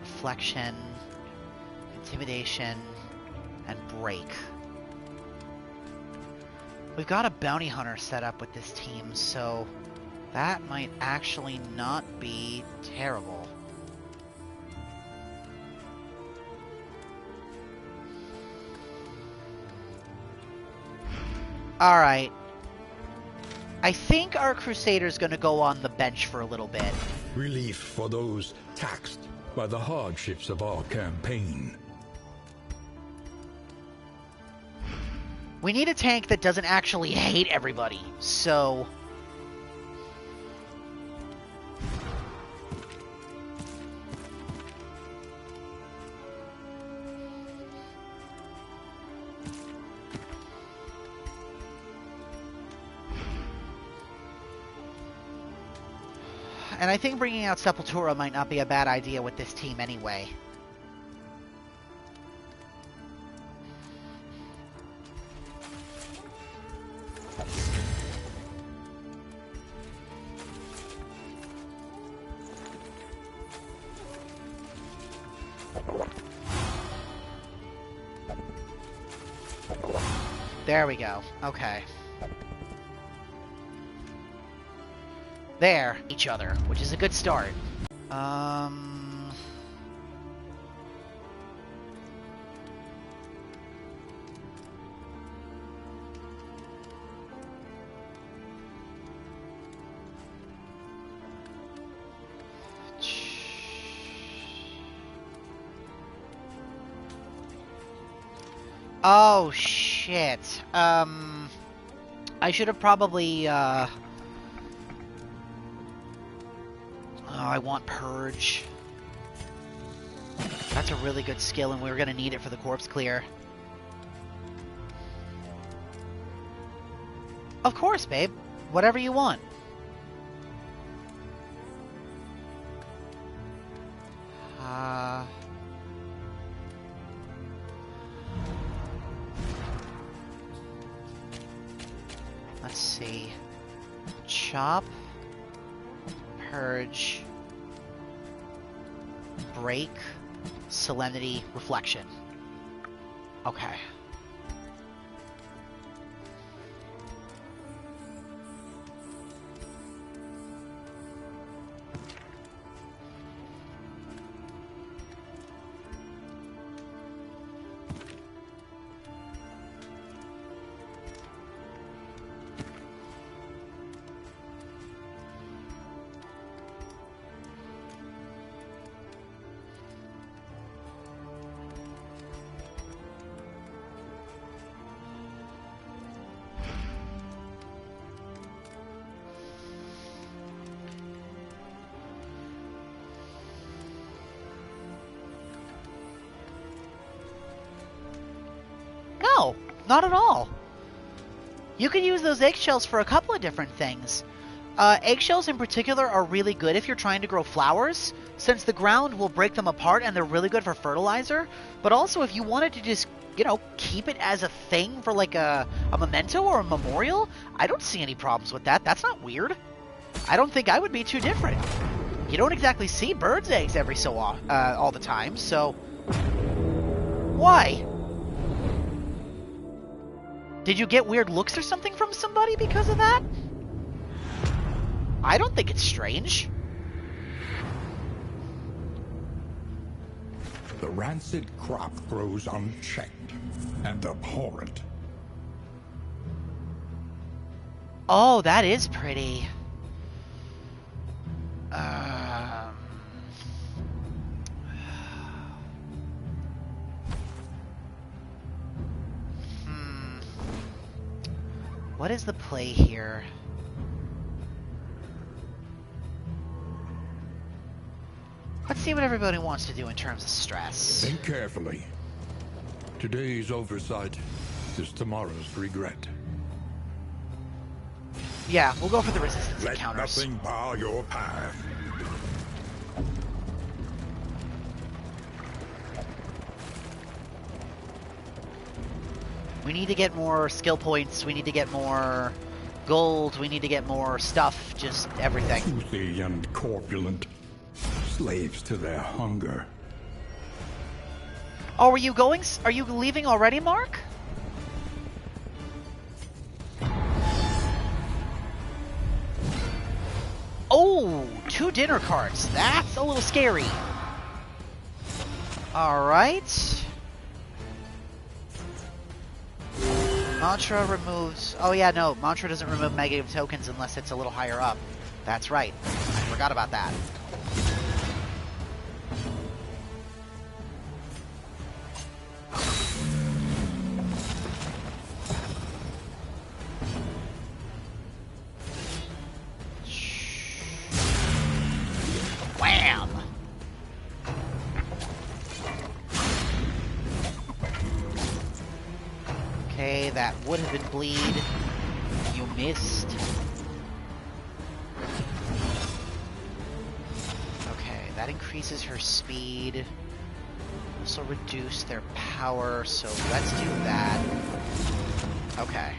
Reflection, Intimidation, and Break. We've got a bounty hunter set up with this team, so that might actually not be terrible. Alright. I think our Crusader's gonna go on the bench for a little bit. Relief for those taxed by the hardships of our campaign. We need a tank that doesn't actually hate everybody, so... And I think bringing out Sepultura might not be a bad idea with this team anyway. There we go. Okay. There, each other, which is a good start. Oh, shit. I should have probably, Oh, I want Purge. That's a really good skill, and we're gonna need it for the corpse clear. Of course, babe. Whatever you want. Let's see. Chop. Purge. Break. Solemnity. Reflection. Okay. No, not at all. You can use those eggshells for a couple of different things. Eggshells in particular are really good if you're trying to grow flowers, since the ground will break them apart and they're really good for fertilizer. But also if you wanted to just, you know, keep it as a thing for like a memento or a memorial, I don't see any problems with that. That's not weird. I don't think I would be too different. You don't exactly see birds' eggs every so often, all the time, so... Why? Did you get weird looks or something from somebody because of that? I don't think it's strange. The rancid crop grows unchecked and abhorrent. Oh, that is pretty. What is the play here? Let's see what everybody wants to do in terms of stress. Think carefully. Today's oversight is tomorrow's regret. Yeah, we'll go for the resistance Let encounters. nothing bar your path. We need to get more skill points. We need to get more gold. We need to get more stuff. Just everything. Toothy and corpulent. Slaves to their hunger. Oh, are you going? Are you leaving already, Mark? Oh, 2 dinner carts. That's a little scary. Alright. Mantra removes... Oh yeah, no. Mantra doesn't remove negative tokens unless it's a little higher up. That's right. I forgot about that. Wham! Okay, that would have been bleed. You missed. Okay, that increases her speed. Also reduce their power, so let's do that. Okay.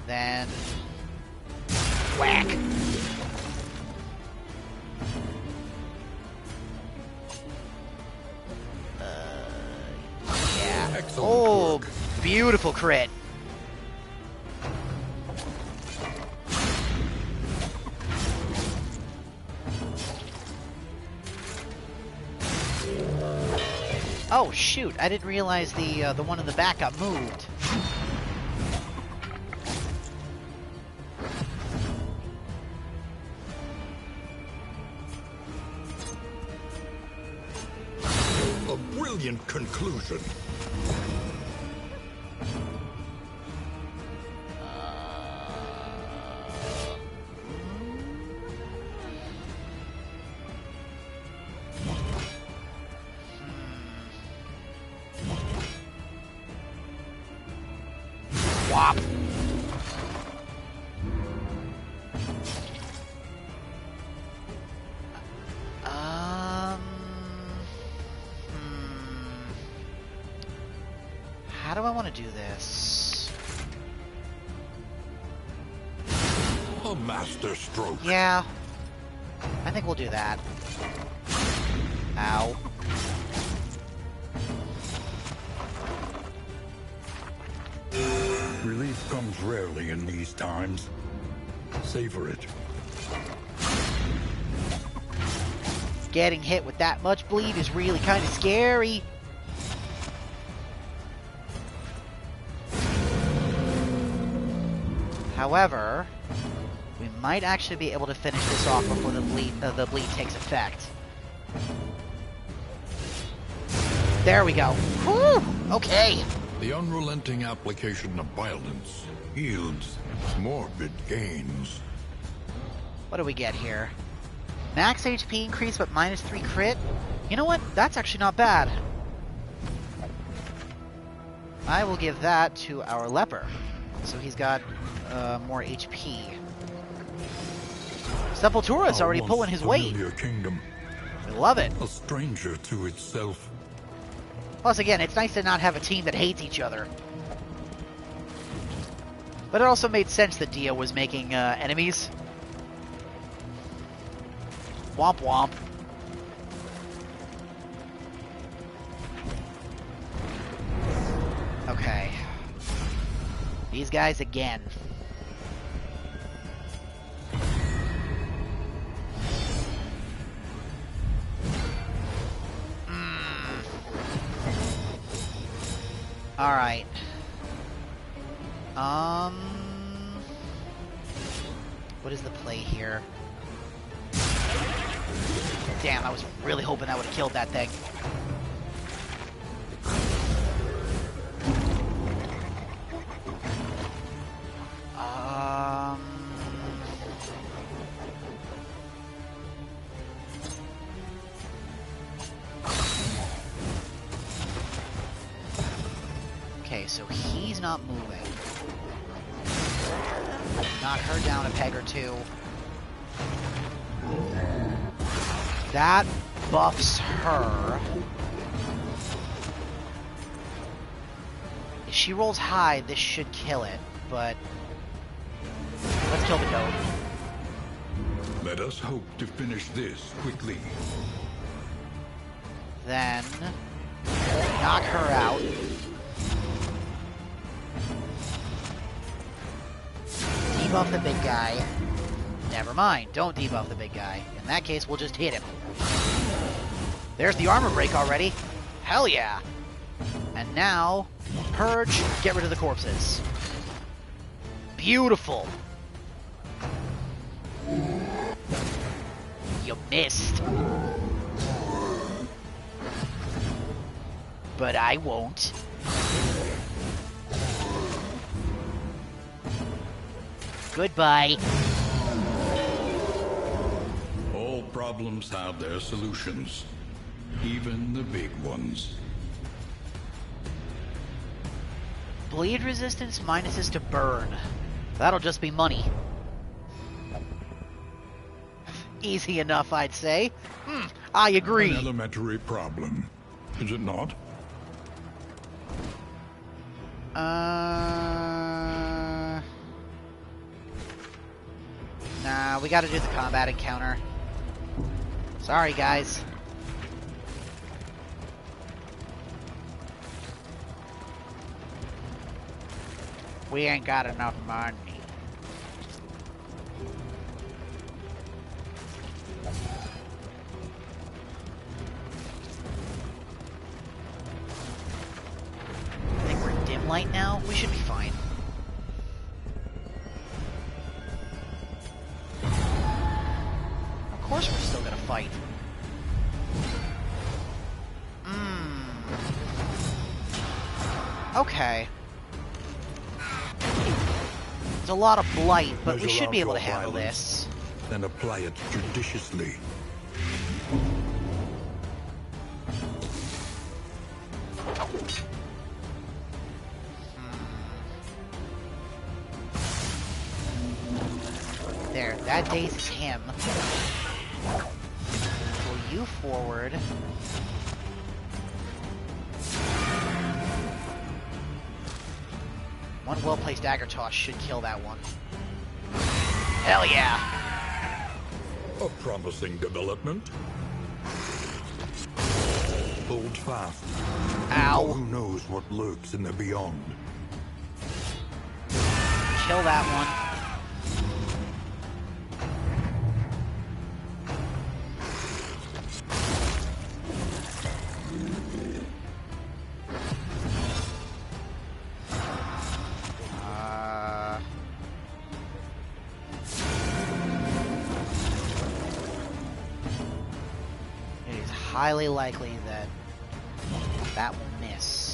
Then... whack! Yeah. Excellent Oh, work. beautiful crit. Oh shoot! I didn't realize the one in the back got moved. A brilliant conclusion. Wop. How do I want to do this? A master stroke. Yeah. I think we'll do that. Ow. Relief comes rarely in these times. Savor it. Getting hit with that much bleed is really kind of scary. However, we might actually be able to finish this off before the bleed takes effect. There we go. Whew! Okay. The unrelenting application of violence yields morbid gains. What do we get here? Max HP increase, but -3 crit? You know what? That's actually not bad. I will give that to our leper. So he's got more HP. Sepultura's already pulling his weight. Familiar kingdom, I love it. a stranger to itself. Plus, again, it's nice to not have a team that hates each other. But it also made sense that Dio was making enemies. Womp womp. Okay. These guys again. Alright. What is the play here? Damn, I was really hoping that would have killed that thing. Okay, so he's not moving. Knock her down a peg or two. That buffs her. Is she rolls high, this should kill it, but let's kill the goat. Let us hope to finish this quickly. Then knock her out. Debuff the big guy. Never mind, don't debuff the big guy. In that case, we'll just hit him. There's the armor break already. Hell yeah! And now, purge, get rid of the corpses. Beautiful! You missed. But I won't. Goodbye. All problems have their solutions, even the big ones. Bleed resistance minuses to burn. That'll just be money. Easy enough, I'd say. I agree. An elementary problem, is it not? Nah, we gotta do the combat encounter. Sorry, guys. We ain't got enough money. I think we're in dim light now. We should be fine. Of course we're still gonna fight. Okay. There's a lot of blight, but we should be able to handle this. Then apply it judiciously. There, that dazes him. Pull you forward. One well-placed dagger toss should kill that one. Hell yeah! A promising development. Hold fast. Ow. Who knows what lurks in the beyond? Kill that one. Highly likely that that will miss.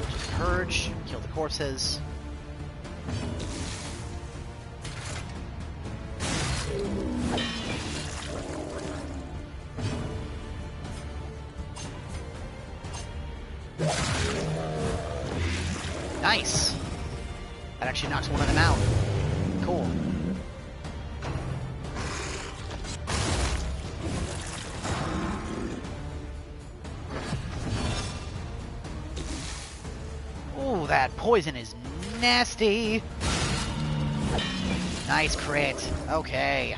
Just purge, kill the corpses. Nice! That actually knocks one of them out. Cool. That poison is nasty. Nice crit. Okay.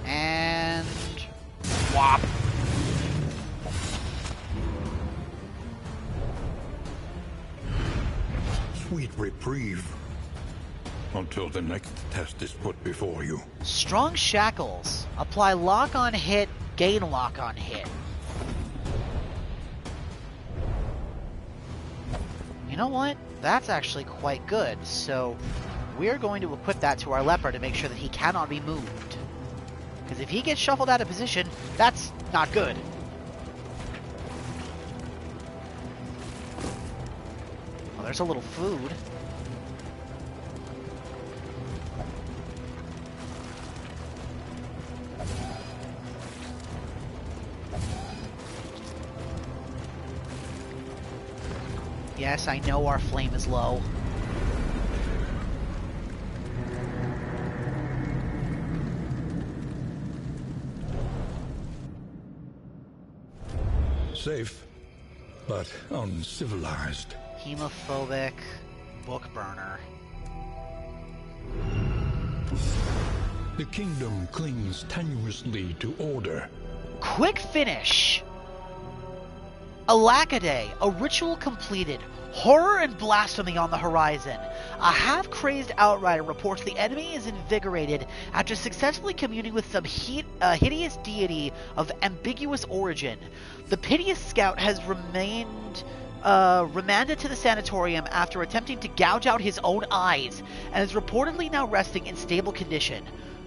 And whop. Sweet reprieve. Until the next test is put before you. Strong shackles. Apply lock on hit, gain lock on hit. You know what? That's actually quite good. So we're going to equip that to our leper to make sure that he cannot be moved. Because if he gets shuffled out of position, that's not good. Well, there's a little food. Yes, I know our flame is low. Safe, but uncivilized. Hemophobic. Book burner. The kingdom clings tenuously to order. Quick finish! Alakaday, a ritual completed. Horror and blasphemy on the horizon. A half-crazed outrider reports the enemy is invigorated after successfully communing with some hideous deity of ambiguous origin. The piteous scout has remanded to the sanatorium after attempting to gouge out his own eyes, and is reportedly now resting in stable condition.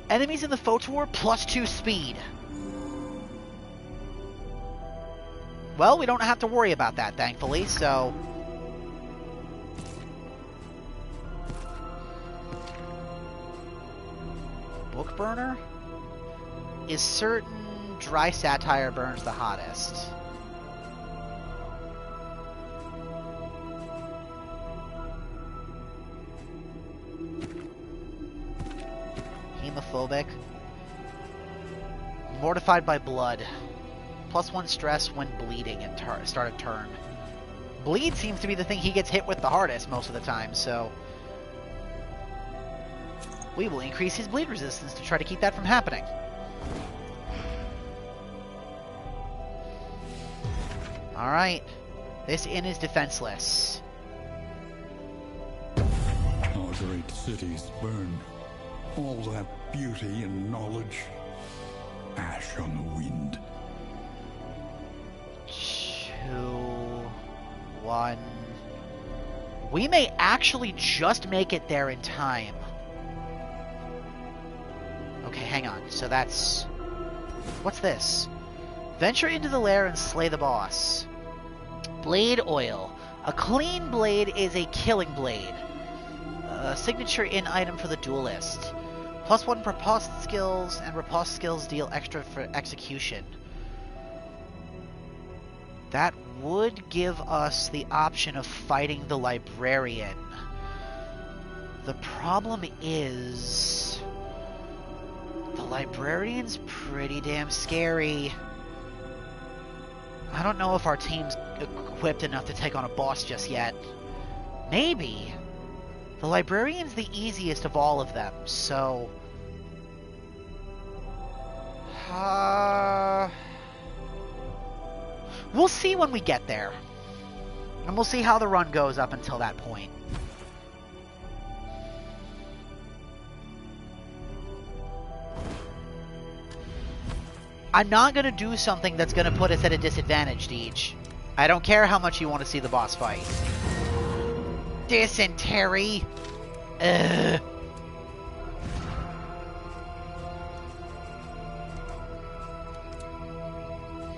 Enemies in the Photor +2 speed. Well, we don't have to worry about that, thankfully, so... Book burner? Is certain dry satire burns the hottest. Hemophobic. Mortified by blood. +1 stress when bleeding at start of turn. Bleed seems to be the thing he gets hit with the hardest most of the time, so... we will increase his bleed resistance to try to keep that from happening. Alright. This inn is defenseless. Our great cities burn. All that beauty and knowledge. Ash on the wind. 2, 1. We may actually just make it there in time. Okay, hang on. So that's... what's this? Venture into the lair and slay the boss. Blade oil. A clean blade is a killing blade. A signature in item for the duelist. +1 riposte skills, and riposte skills deal extra for execution. That would give us the option of fighting the librarian. The problem is... the librarian's pretty damn scary. I don't know if our team's equipped enough to take on a boss just yet. Maybe. The librarian's the easiest of all of them, so... we'll see when we get there. And we'll see how the run goes up until that point. I'm not going to do something that's going to put us at a disadvantage, Deej. I don't care how much you want to see the boss fight. Dysentery! Ugh.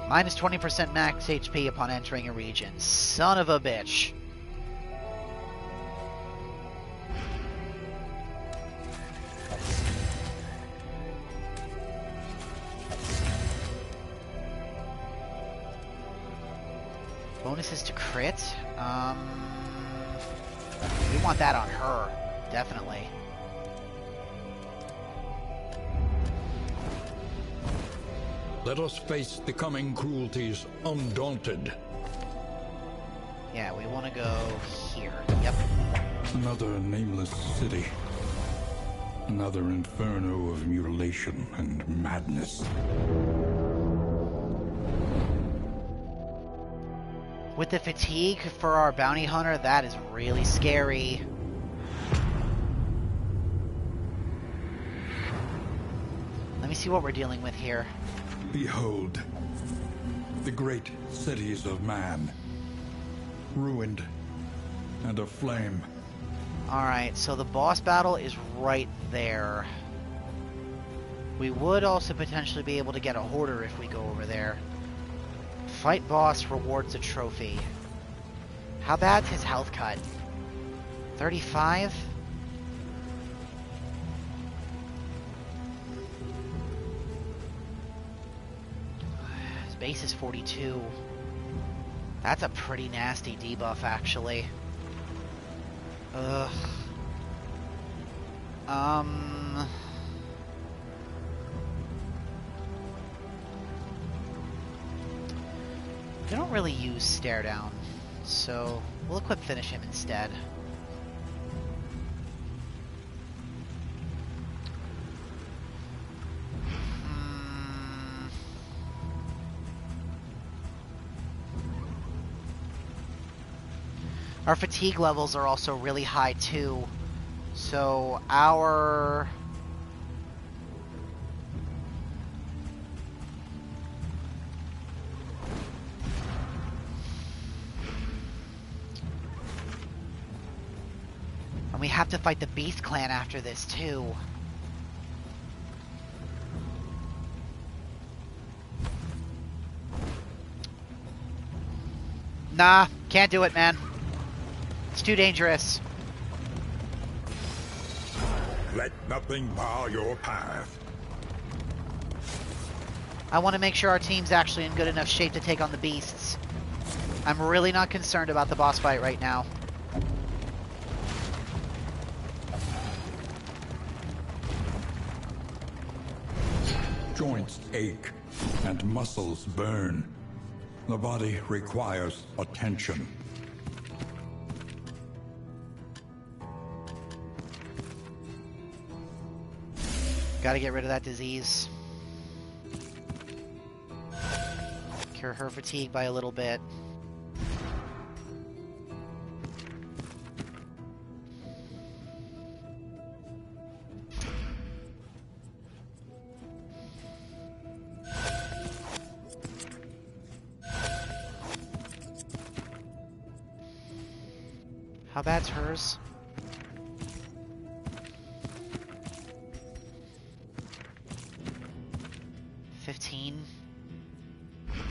Minus 20% max HP upon entering a region. Son of a bitch. Bonuses to crit? We want that on her. Definitely. Let us face the coming cruelties undaunted. Yeah, we want to go here. Yep. Another nameless city. Another inferno of mutilation and madness. With the fatigue for our bounty hunter, that is really scary. Let me see what we're dealing with here. Behold, the great cities of man, ruined and aflame. Alright, so the boss battle is right there. We would also potentially be able to get a hoarder if we go over there. Fight boss rewards a trophy. How bad's his health cut? 35? His base is 42. That's a pretty nasty debuff, actually. Ugh. They don't really use stare down. So we'll equip Finish Him instead. Our fatigue levels are also really high too. So our... And we have to fight the Beast Clan after this too. Nah, can't do it, man. It's too dangerous. Let nothing bar your path. I want to make sure our team's actually in good enough shape to take on the beasts. I'm really not concerned about the boss fight right now. Joints ache and muscles burn. The body requires attention. Gotta get rid of that disease. Cure her fatigue by a little bit. How bad's hers?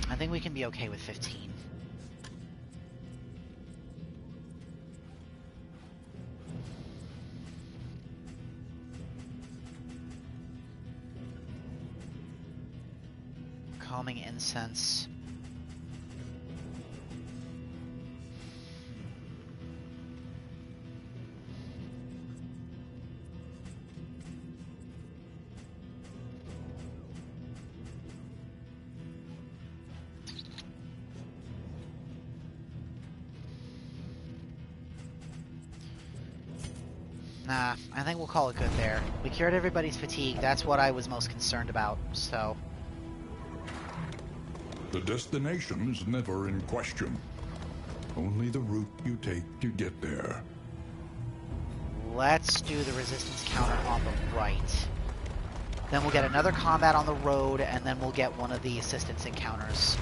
I think we can be okay with 15. Calming incense. Nah, I think we'll call it good there. We cured everybody's fatigue. That's what I was most concerned about, so... The destination is never in question. Only the route you take to get there. Let's do the resistance counter on the right. Then we'll get another combat on the road, and then we'll get one of the assistance encounters.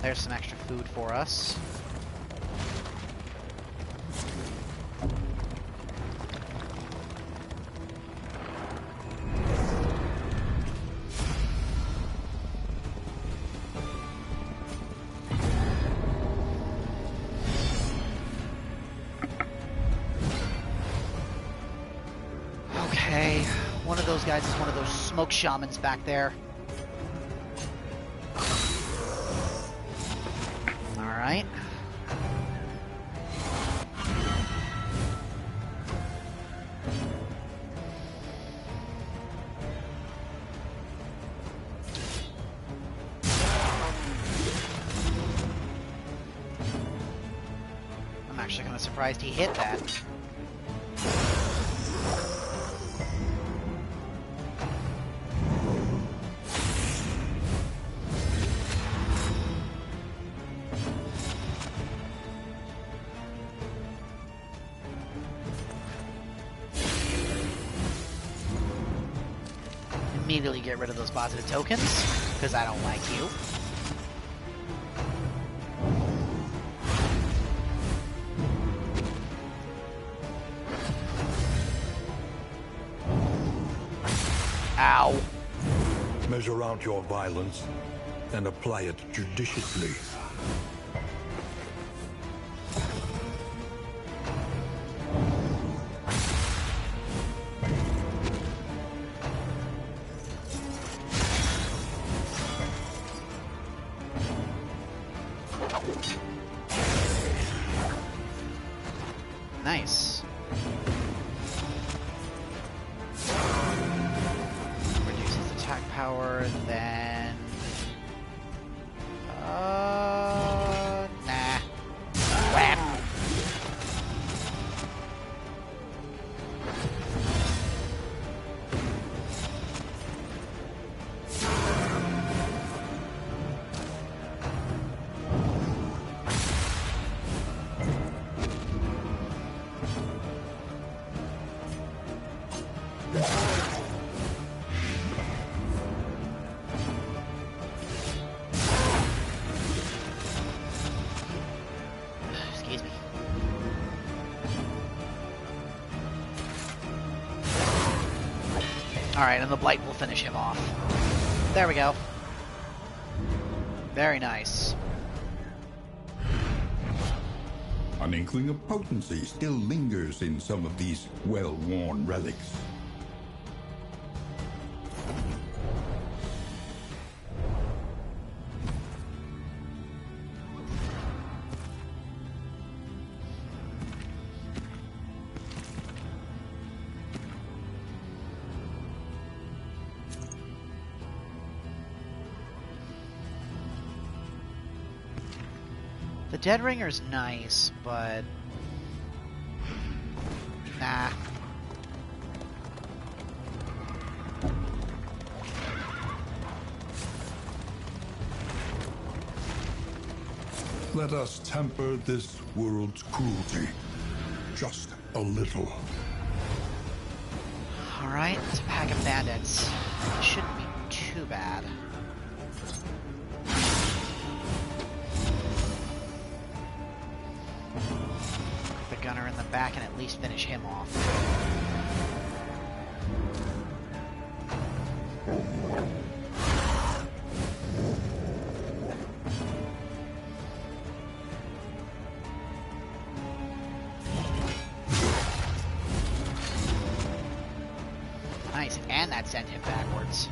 There's some extra food for us. Okay, one of those guys is one of those smoke shamans back there. Alright. I'm actually kind of surprised he hit that. Immediately get rid of those positive tokens, because I don't like you. Ow. Measure out your violence and apply it judiciously. Nice. Reduces attack Alright, and the Blight will finish him off. There we go. Very nice. An inkling of potency still lingers in some of these well-worn relics. The Dead Ringer's nice, but... nah. Let us temper this world's cruelty. Just a little. Alright, it's a pack of bandits. Shouldn't be too bad. Put the gunner in the back and at least finish him off. Nice, and that sent him backwards.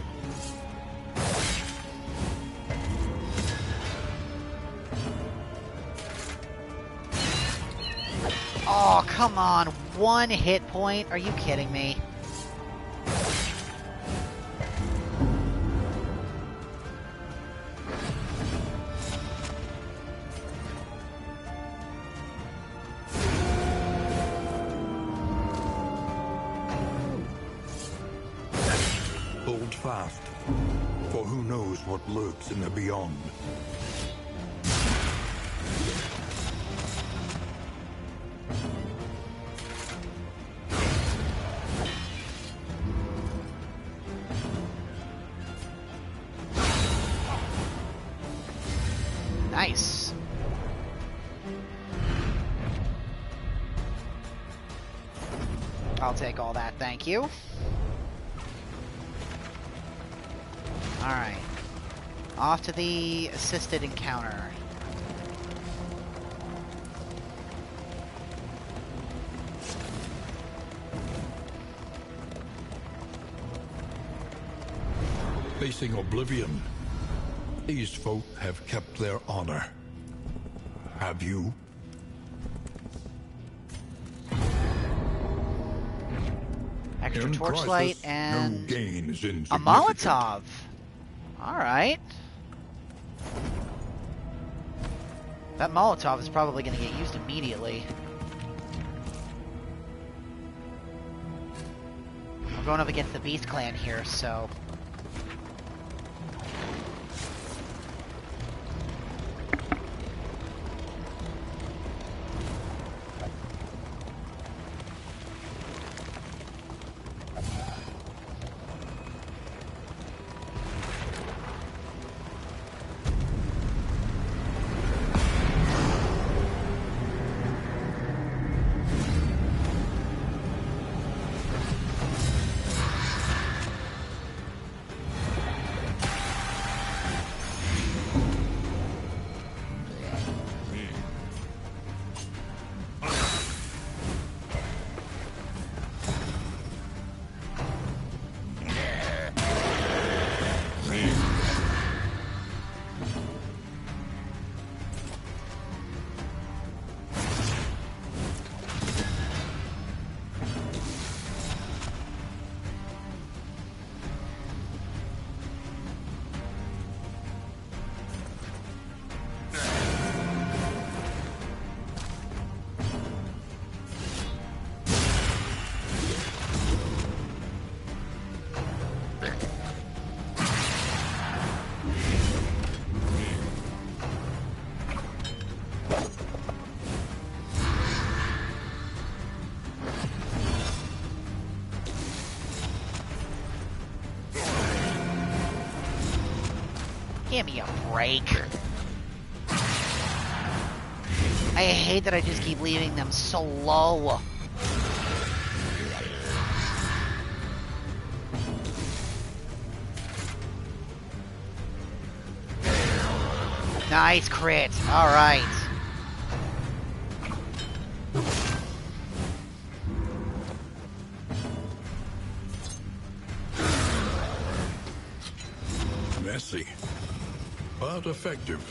Oh, come on. 1 hit point? Are you kidding me? Hold fast, for who knows what lurks in the beyond. Nice. I'll take all that, thank you. Alright. Off to the assisted encounter. Facing oblivion, these folk have kept their honor. Have you? Extra In torchlight crisis, and no gain is a insignificant. Molotov. Alright. That Molotov is probably going to get used immediately. I'm going up against the Beast Clan here, so... Give me a break. I hate that I just keep leaving them so low. Nice crit. Alright. Messy, but effective.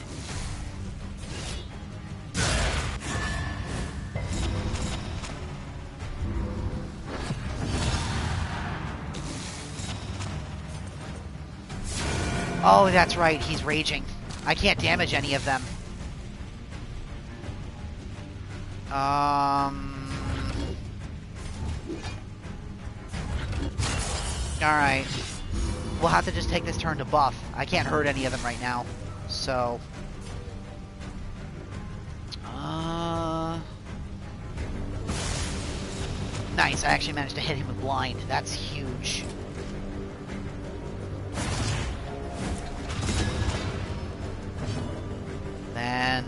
Oh, that's right. He's raging. I can't damage any of them. Alright. We'll have to just take this turn to buff. I can't hurt any of them right now. So... Nice, I actually managed to hit him with blind. That's huge. Then...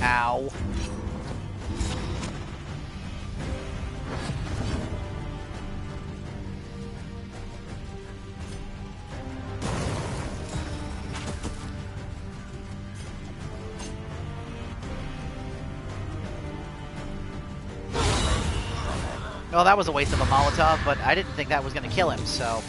Ow. Well, that was a waste of a Molotov, but I didn't think that was going to kill him, so...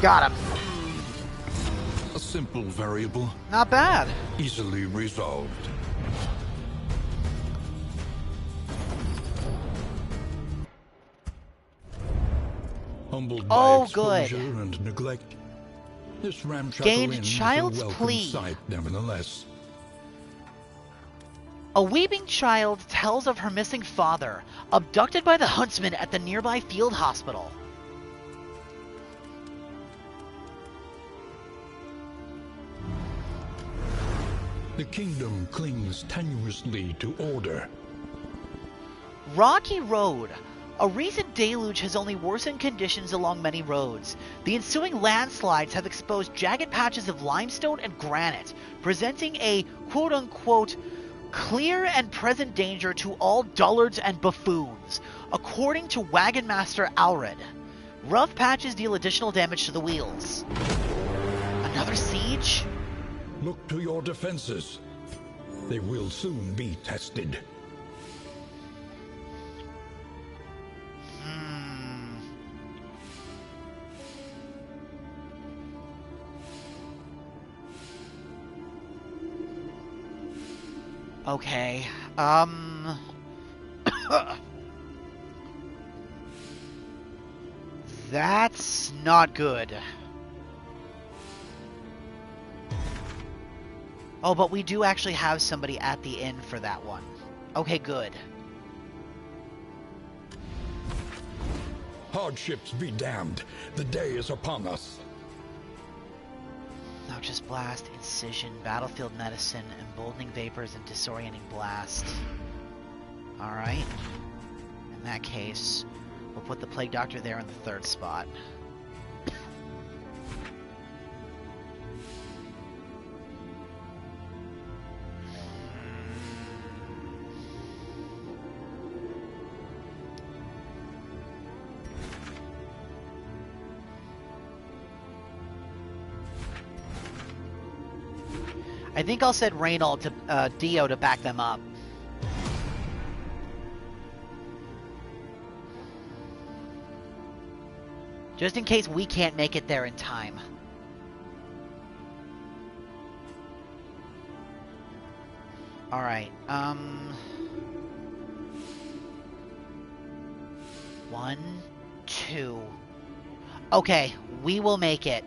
Got him. A simple variable, Not bad. easily resolved. Humbled by exposure and neglect, this ramshackle Gained inn is a child's welcome plea. sight, nevertheless. A weeping child tells of her missing father, abducted by the huntsman at the nearby field hospital. The kingdom clings tenuously to order. Rocky Road. A recent deluge has only worsened conditions along many roads. The ensuing landslides have exposed jagged patches of limestone and granite, presenting a quote-unquote clear and present danger to all dullards and buffoons, according to Wagon Master Alred. Rough patches deal additional damage to the wheels. Another siege? Look to your defenses. They will soon be tested. Okay, that's not good. Oh, but we do actually have somebody at the inn for that one. Okay, good. Hardships be damned. The day is upon us. Noxious Blast, Incision, Battlefield Medicine, Emboldening Vapors, and Disorienting Blast. Alright. In that case, we'll put the Plague Doctor there in the third spot. I think I'll send Reynold to Dio to back them up. Just in case we can't make it there in time. Alright, 1, 2. Okay, we will make it.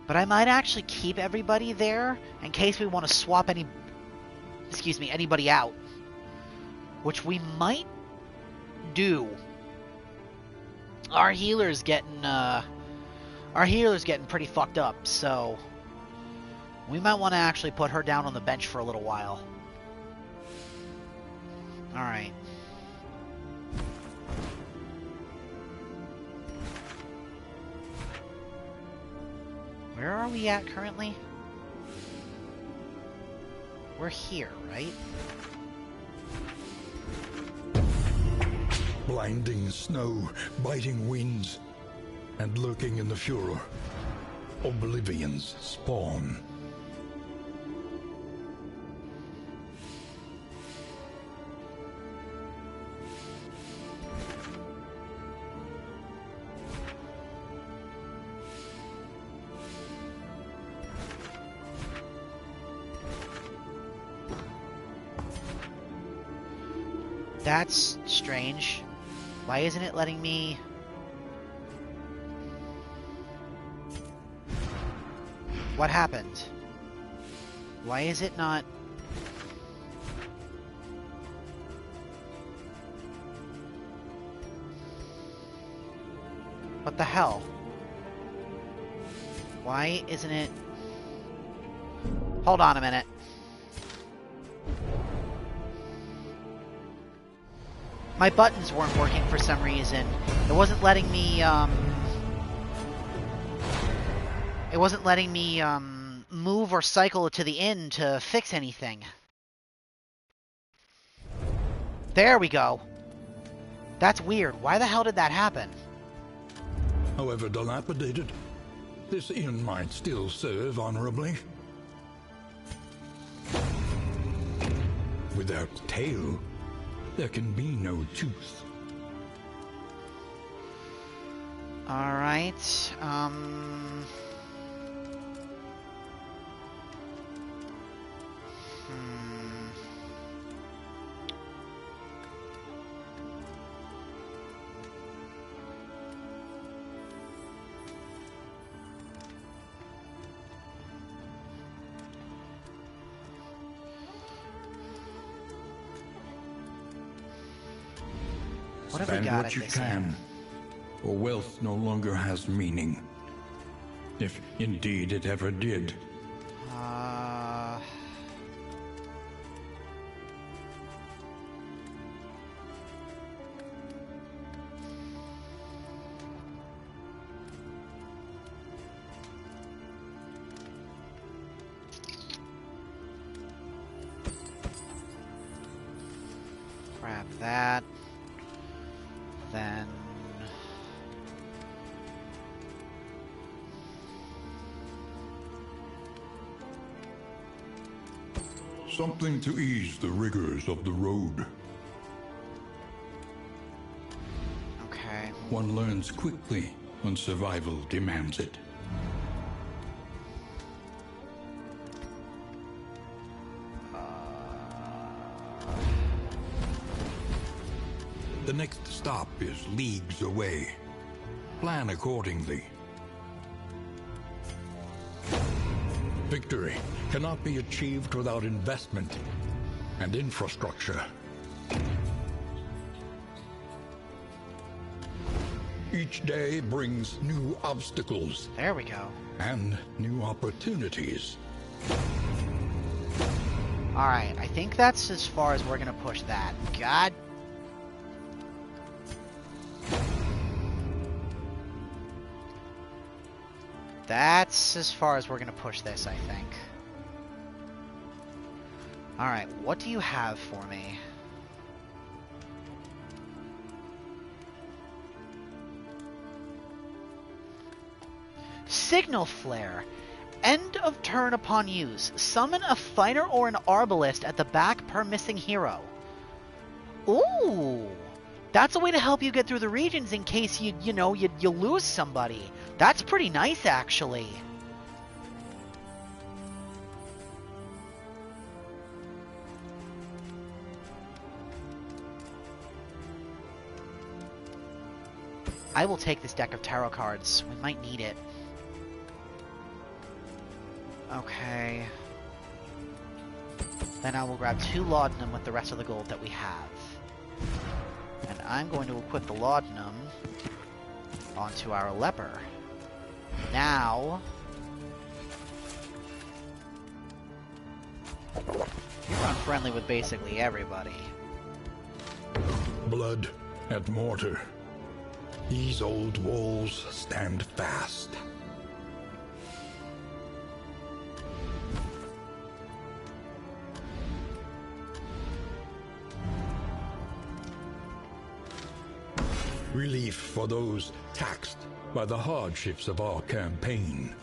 But I might actually keep everybody there in case we want to swap anybody out. Which we might do. Our healer's getting pretty fucked up, so we might want to actually put her down on the bench for a little while. Alright. Where are we at currently? We're here, right? Blinding snow, biting winds, and lurking in the furor, Oblivion's spawn. That's strange. Why isn't it letting me... What happened? Why is it not... What the hell? Why isn't it... Hold on a minute. My buttons weren't working for some reason. It wasn't letting me, move or cycle to the inn to fix anything. There we go. That's weird. Why the hell did that happen? However dilapidated, this inn might still serve honorably. Without tail, there can be no tooth. Alright, What have we Spend got what at you this can, inn? or wealth no longer has meaning. If indeed it ever did. Grab that. Then... Something to ease the rigors of the road. Okay. One learns quickly when survival demands it. The next stop is leagues away. Plan accordingly. Victory cannot be achieved without investment and infrastructure. Each day brings new obstacles. There we go. And new opportunities. Alright, I think that's as far as we're gonna push that. God. That's as far as we're gonna push this, I think. Alright, what do you have for me? Signal Flare. End of turn upon use. Summon a fighter or an arbalist at the back per missing hero. Ooh! That's a way to help you get through the regions in case you lose somebody. That's pretty nice, actually. I will take this deck of tarot cards. We might need it. Okay. Then I will grab 2 laudanum with the rest of the gold that we have. And I'm going to equip the laudanum onto our leper. Now... you're unfriendly with basically everybody. Blood and mortar. These old walls stand fast. Relief for those taxed by the hardships of our campaign.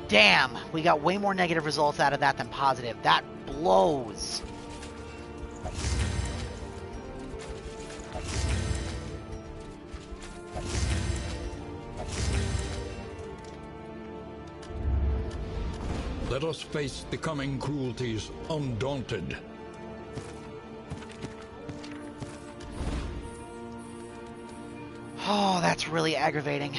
Damn! We got way more negative results out of that than positive. That blows! Let us face the coming cruelties undaunted. Oh, that's really aggravating.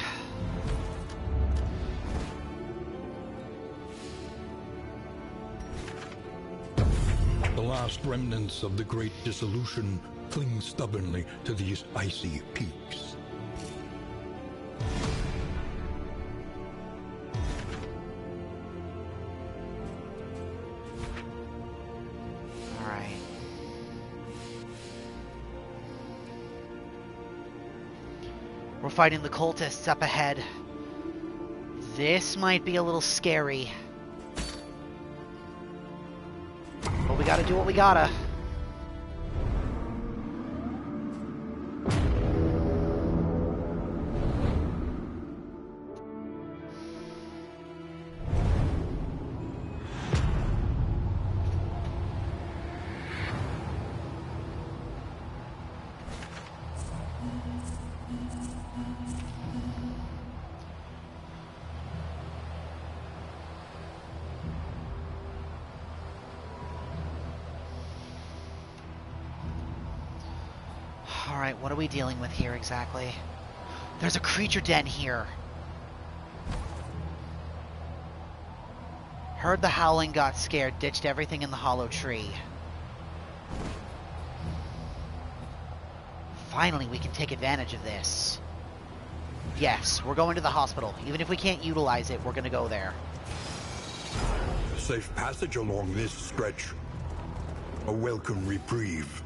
The last remnants of the Great Dissolution cling stubbornly to these icy peaks. Alright. We're fighting the cultists up ahead. This might be a little scary. But we gotta do what we gotta. Alright, what are we dealing with here exactly? There's a creature den here. Heard the howling, got scared, ditched everything in the hollow tree. Finally, we can take advantage of this. Yes, we're going to the hospital. Even if we can't utilize it, we're gonna go there. Safe passage along this stretch. A welcome reprieve.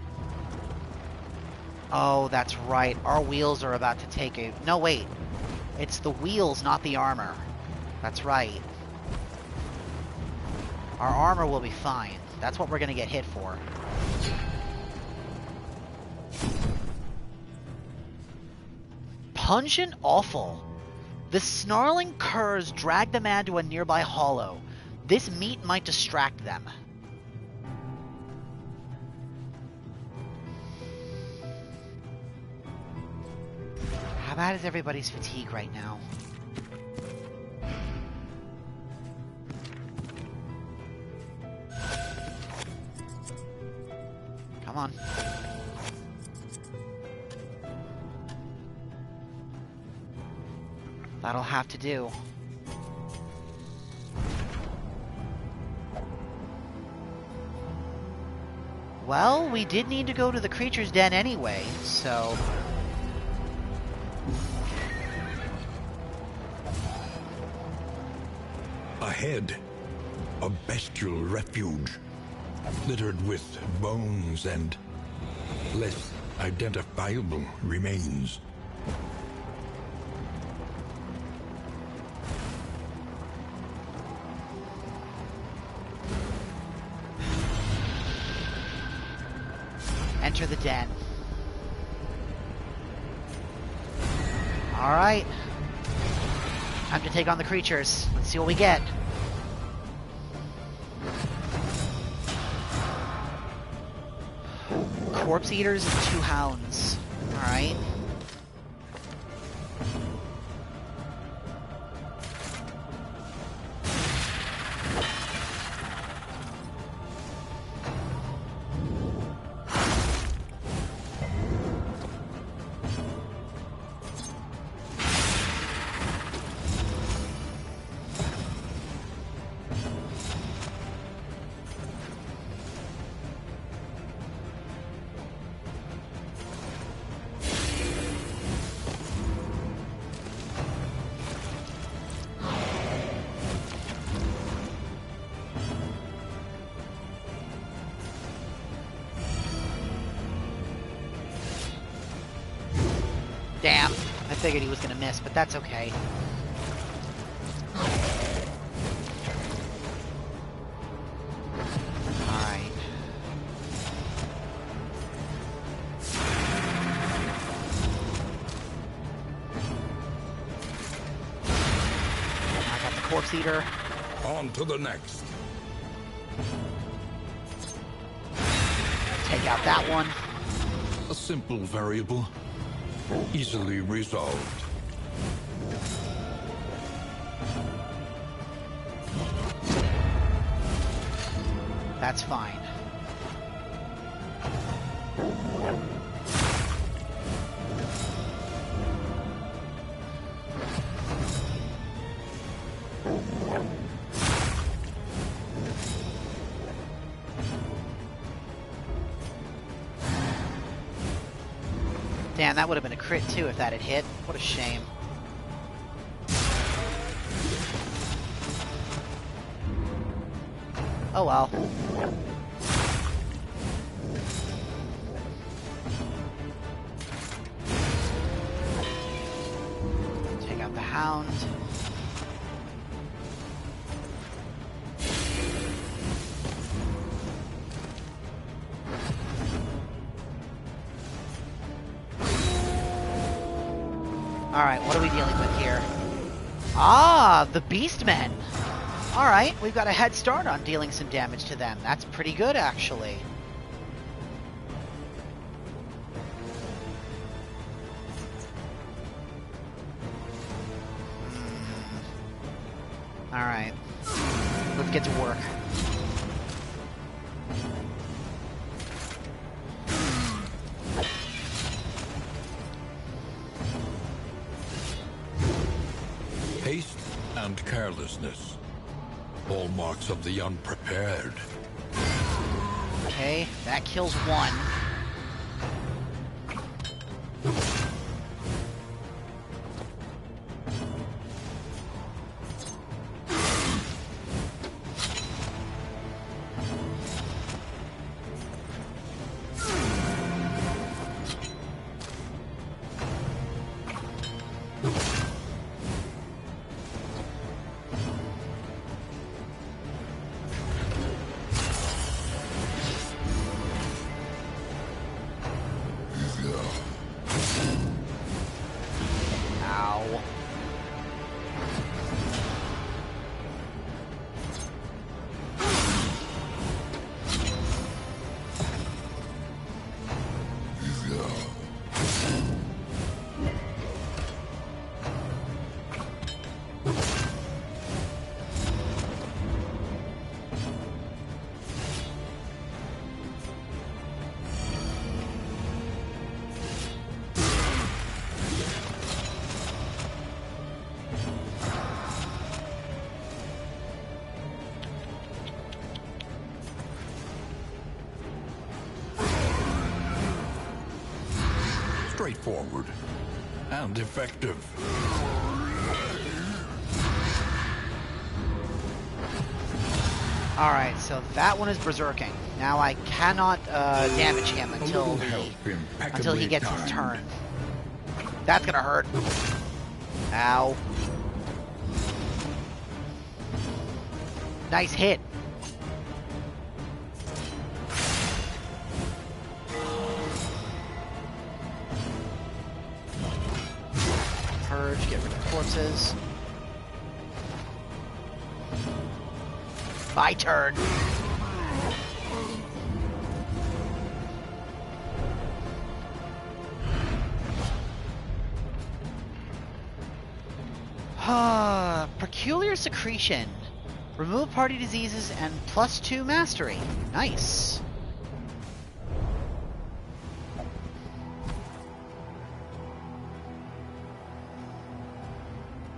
Oh, that's right. Our wheels are about to take a... No, wait. It's the wheels, not the armor. That's right. Our armor will be fine. That's what we're gonna get hit for. Pungent offal. The snarling curs drag the man to a nearby hollow. This meat might distract them. How bad is everybody's fatigue right now? Come on. That'll have to do. Well, we did need to go to the creature's den anyway, so... Ahead, a bestial refuge, littered with bones and less identifiable remains. Enter the den. Alright. Time to take on the creatures. Let's see what we get. Corpse eaters and 2 hounds. Alright. Damn. I figured he was gonna miss, but that's okay. Alright. I got the Corpse Eater. On to the next. Take out that one. A simple variable. Easily resolved. That's fine. Damn, that would have been a crit too if that had hit. What a shame. Oh well. Take out the Hound. Alright, what are we dealing with here? Ah, the Beastmen! Alright, we've got a head start on dealing some damage to them. That's pretty good, actually. Alright. Let's get to work. Haste and carelessness. All marks of the unprepared. Okay, that kills one. Ow. Straightforward and effective. Alright, so that one is berserking. Now I cannot damage him until he gets his turn. That's gonna hurt. Ow. Nice hit. Purge, get rid of corpses. My turn. Peculiar Secretion. Remove party diseases and +2 mastery. Nice.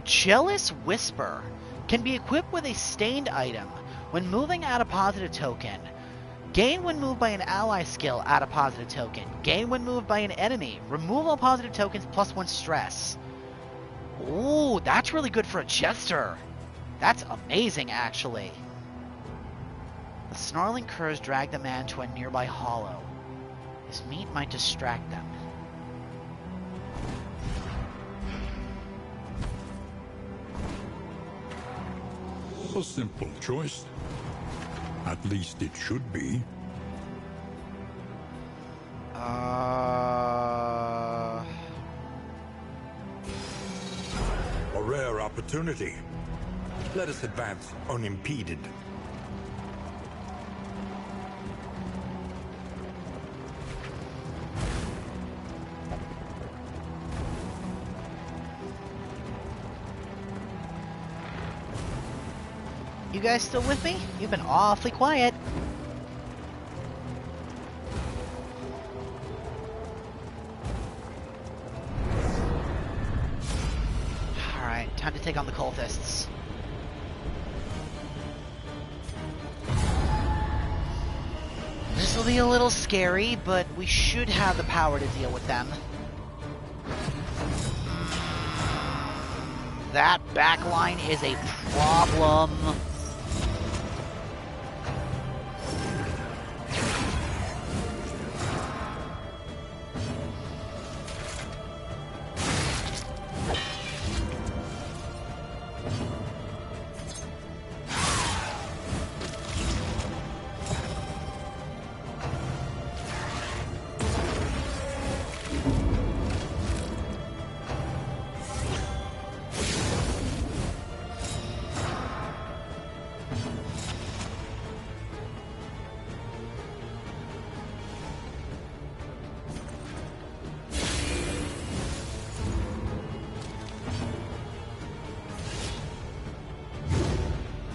Jealous Whisper can be equipped with a stained item. When moving, add a positive token. Gain when moved by an ally skill, add a positive token. Gain when moved by an enemy. Remove all positive tokens +1 stress. Ooh, that's really good for a jester. That's amazing, actually. The snarling curs drag the man to a nearby hollow. This meat might distract them. A simple choice. At least it should be. A rare opportunity. Let us advance unimpeded. You guys still with me? You've been awfully quiet. Alright, time to take on the cultists. This will be a little scary, but we should have the power to deal with them. That backline is a problem.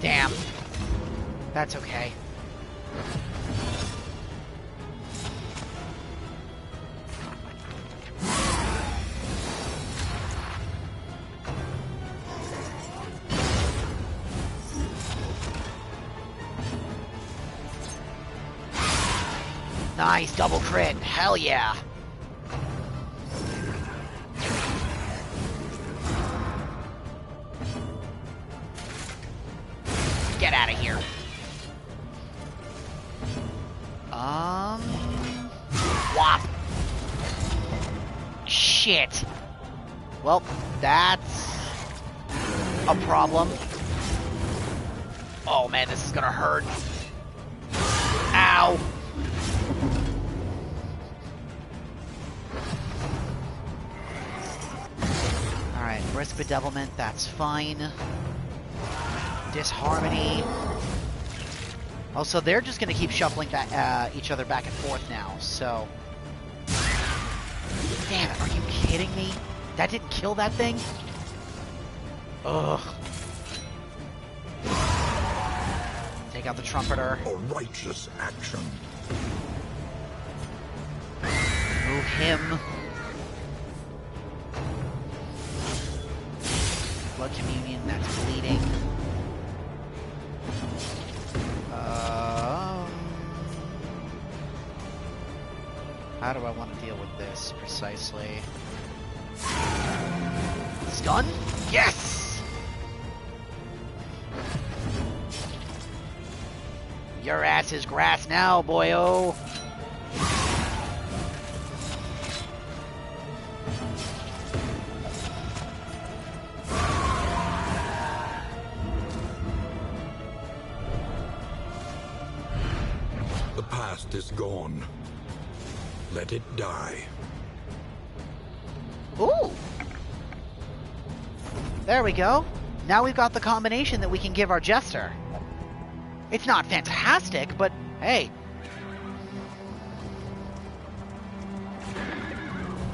Damn. That's okay. Nice, double crit. Hell yeah. Get out of here. Whop. Shit. Well, that's a problem. Oh man, this is gonna hurt. Ow. Alright, brisk bedevilment, that's fine. Disharmony. Oh, so they're just gonna keep shuffling back, each other back and forth now, so... Damn it, are you kidding me? That didn't kill that thing? Ugh. Take out the trumpeter. A righteous action. Move him. Blood communion, that's bleeding. How do I want to deal with this precisely? Stun? Yes! Your ass is grass now, boyo. The past is gone. Let it die. Ooh! There we go. Now we've got the combination that we can give our Jester. It's not fantastic, but hey.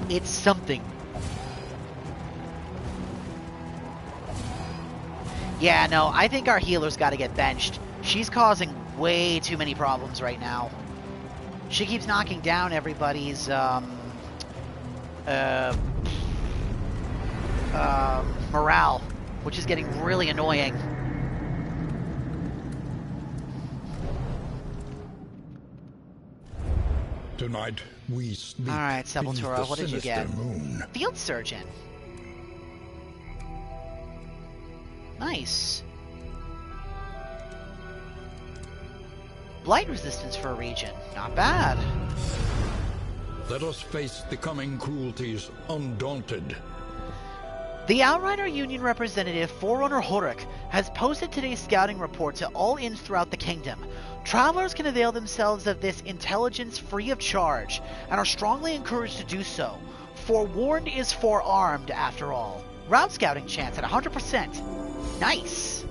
It's something. Yeah, no, I think our healer's got to get benched. She's causing way too many problems right now. She keeps knocking down everybody's, morale, which is getting really annoying. Tonight, we sleep. Alright, Sepultura, what did you get? Moon. Field Surgeon. Nice. Blight resistance for a region. Not bad. Let us face the coming cruelties undaunted. The Outrider Union representative, Forerunner Horik, has posted today's scouting report to all inns throughout the kingdom. Travelers can avail themselves of this intelligence free of charge, and are strongly encouraged to do so. Forewarned is forearmed, after all. Route scouting chance at 100%. Nice!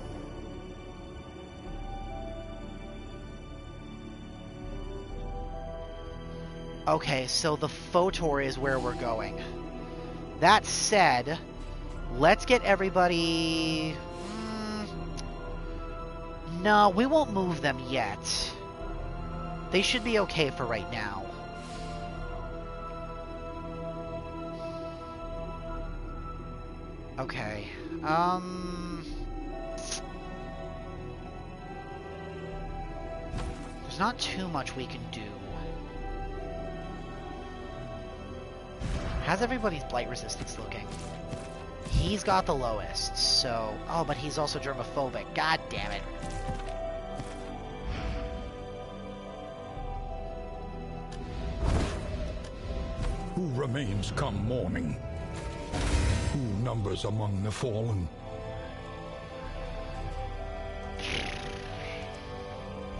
Okay, so the Photor is where we're going. That said, let's get everybody... No, we won't move them yet. They should be okay for right now. Okay. There's not too much we can do. How's everybody's blight resistance looking? He's got the lowest, so... Oh, but he's also germophobic. God damn it. Who remains come morning? Who numbers among the fallen?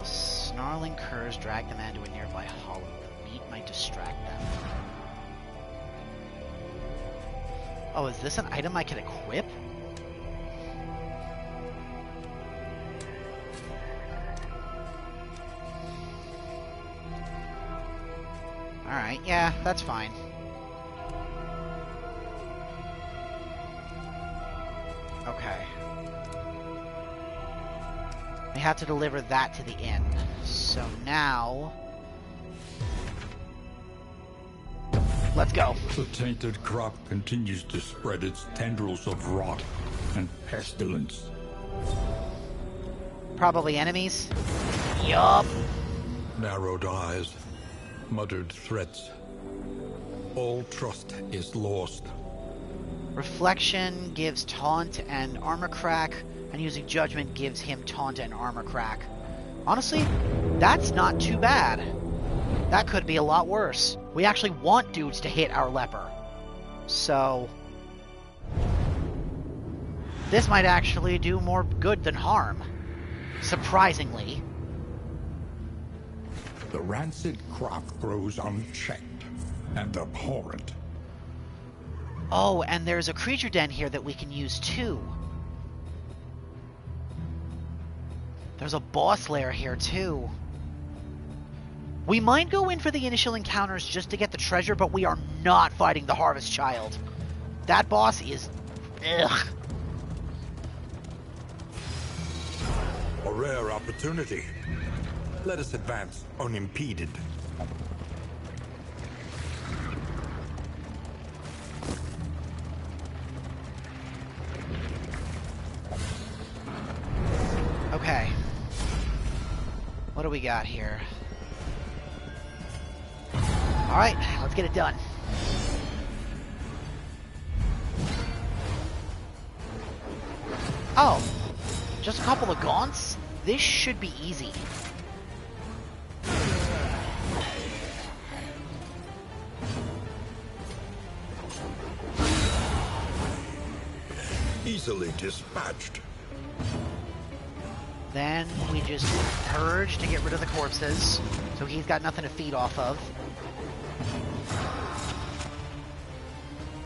Snarling curs drag the man to a nearby hollow. The meat might distract them. Oh, is this an item I can equip? Alright, yeah, that's fine. Okay. We have to deliver that to the inn. So now... let's go. The tainted crop continues to spread its tendrils of rot and pestilence. Probably enemies? Yup. Narrowed eyes, muttered threats. All trust is lost. Reflection gives taunt and armor crack, and using judgment gives him taunt and armor crack. Honestly, that's not too bad. That could be a lot worse. We actually want dudes to hit our leper. So... this might actually do more good than harm. Surprisingly. The rancid crop grows unchecked and abhorrent. Oh, and there's a creature den here that we can use too. There's a boss lair here too. We might go in for the initial encounters just to get the treasure, but we are not fighting the Harvest Child. That boss is... ugh. A rare opportunity. Let us advance unimpeded. Okay. What do we got here? Alright, let's get it done. Oh, just a couple of gaunts? This should be easy. Easily dispatched. Then we just purge to get rid of the corpses, so he's got nothing to feed off of.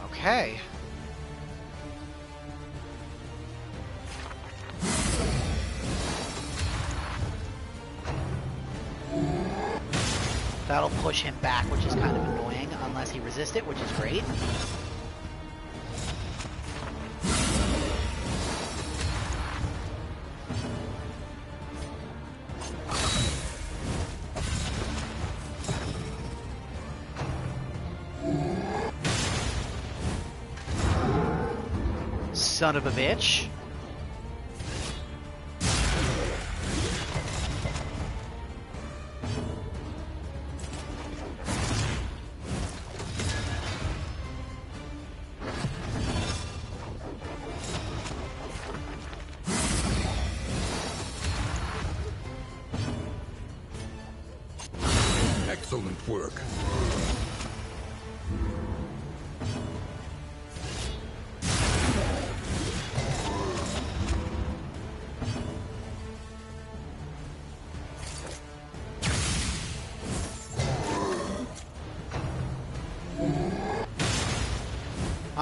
Okay. That'll push him back, which is kind of annoying, unless he resists it, which is great. Son of a bitch. Excellent work.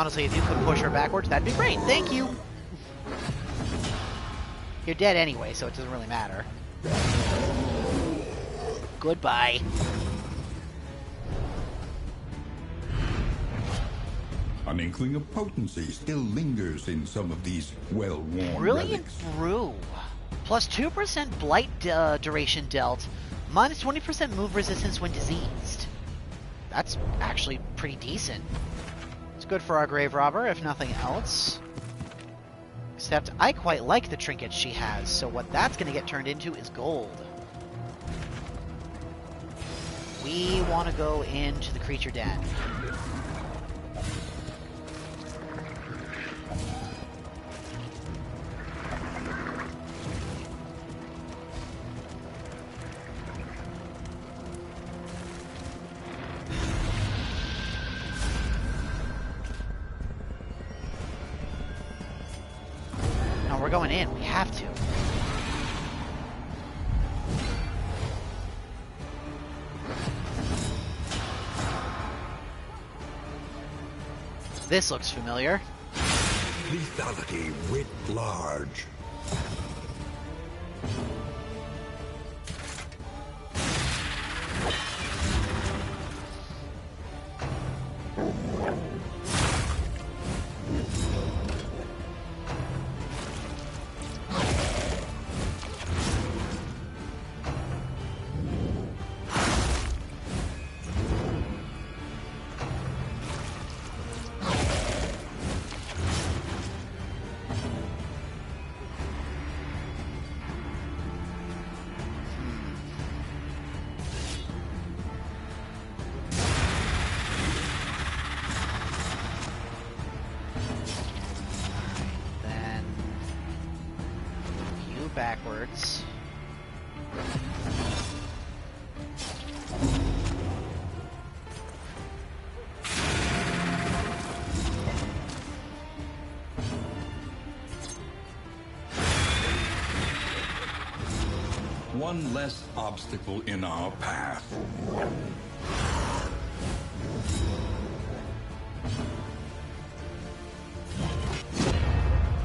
Honestly, if you could push her backwards, that'd be great. Thank you. You're dead anyway, so it doesn't really matter. Goodbye. An inkling of potency still lingers in some of these well-worn Brilliant relics. Brew. Plus 2% blight duration dealt. Minus 20% move resistance when diseased. That's actually pretty decent. It's good for our grave robber, if nothing else. Except I quite like the trinkets she has, so what that's going to get turned into is gold. We want to go into the creature den. No, we're going in. We have to. This looks familiar. Lethality writ large. Backwards. One less obstacle in our path.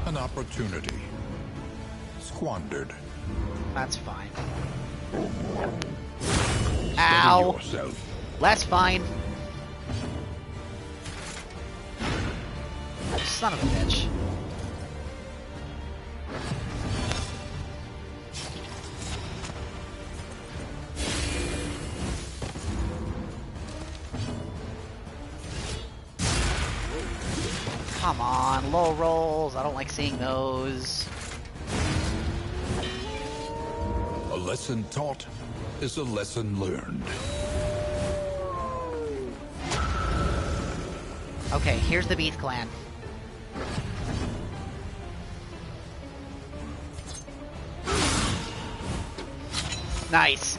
An opportunity. Squandered. That's fine. Steady Ow! yourself. That's fine. Son of a bitch. Come on, low rolls. I don't like seeing those. A lesson taught is a lesson learned. Okay, here's the Beath Clan. Nice.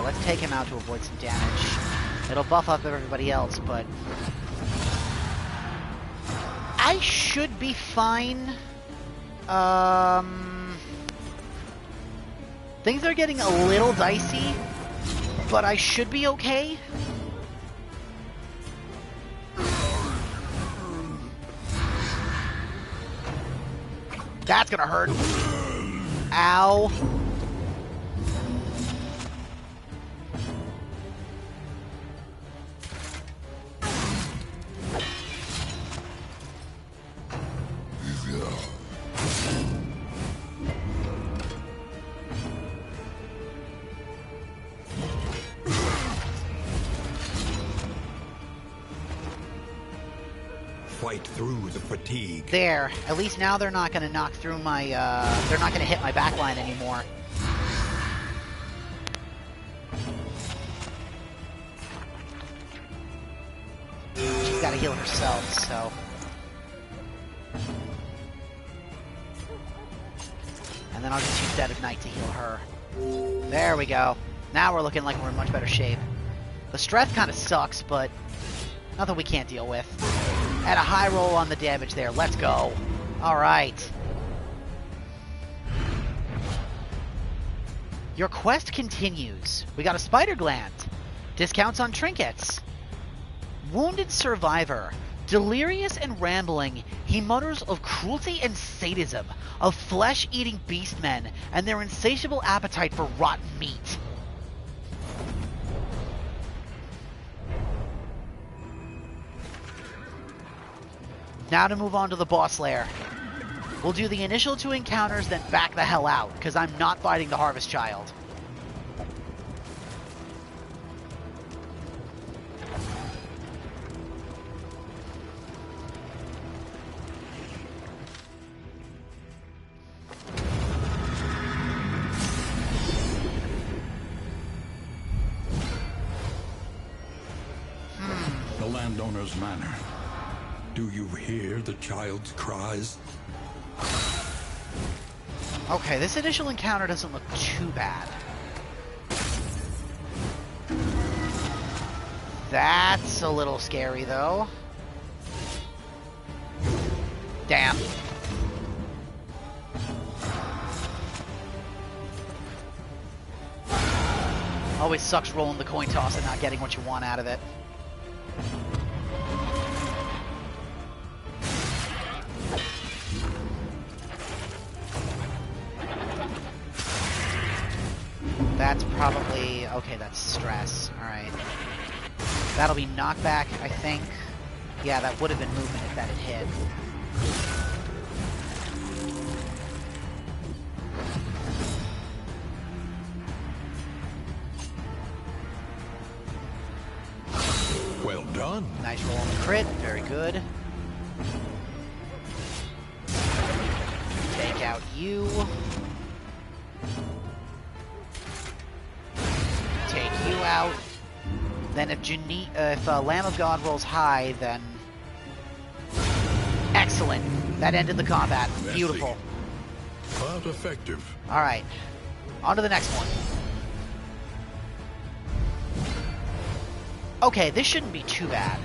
let's take him out to avoid some damage. It'll buff up everybody else, but... I should be fine. Things are getting a little dicey, but I should be okay. That's gonna hurt. Ow. Fight through the fatigue. There. At least now they're not going to knock through my, they're not going to hit my backline anymore. She's got to heal herself, so... And then I'll just use Dead of Night to heal her. There we go. Now we're looking like we're in much better shape. The strength kind of sucks, but nothing we can't deal with. At a high roll on the damage there. Let's go. Alright. Your quest continues. We got a spider gland. Discounts on trinkets. Wounded survivor. Delirious and rambling, he mutters of cruelty and sadism, of flesh-eating beastmen, and their insatiable appetite for rotten meat. Now to move on to the boss lair. We'll do the initial 2 encounters, then back the hell out, because I'm not fighting the Harvest Child. The landowner's manor. Do you hear the child's cries? Okay, this initial encounter doesn't look too bad. That's a little scary, though. Damn. Always sucks rolling the coin toss and not getting what you want out of it. That's probably... okay, that's stress. Alright. That'll be knockback, I think. Yeah, that would have been movement if that had hit. Well done. Nice roll on the crit. Very good. Take out you. Take you out. Then if Lamb of God rolls high, then... excellent. That ended the combat. Messy. Beautiful. But effective. Alright. On to the next one. Okay, this shouldn't be too bad.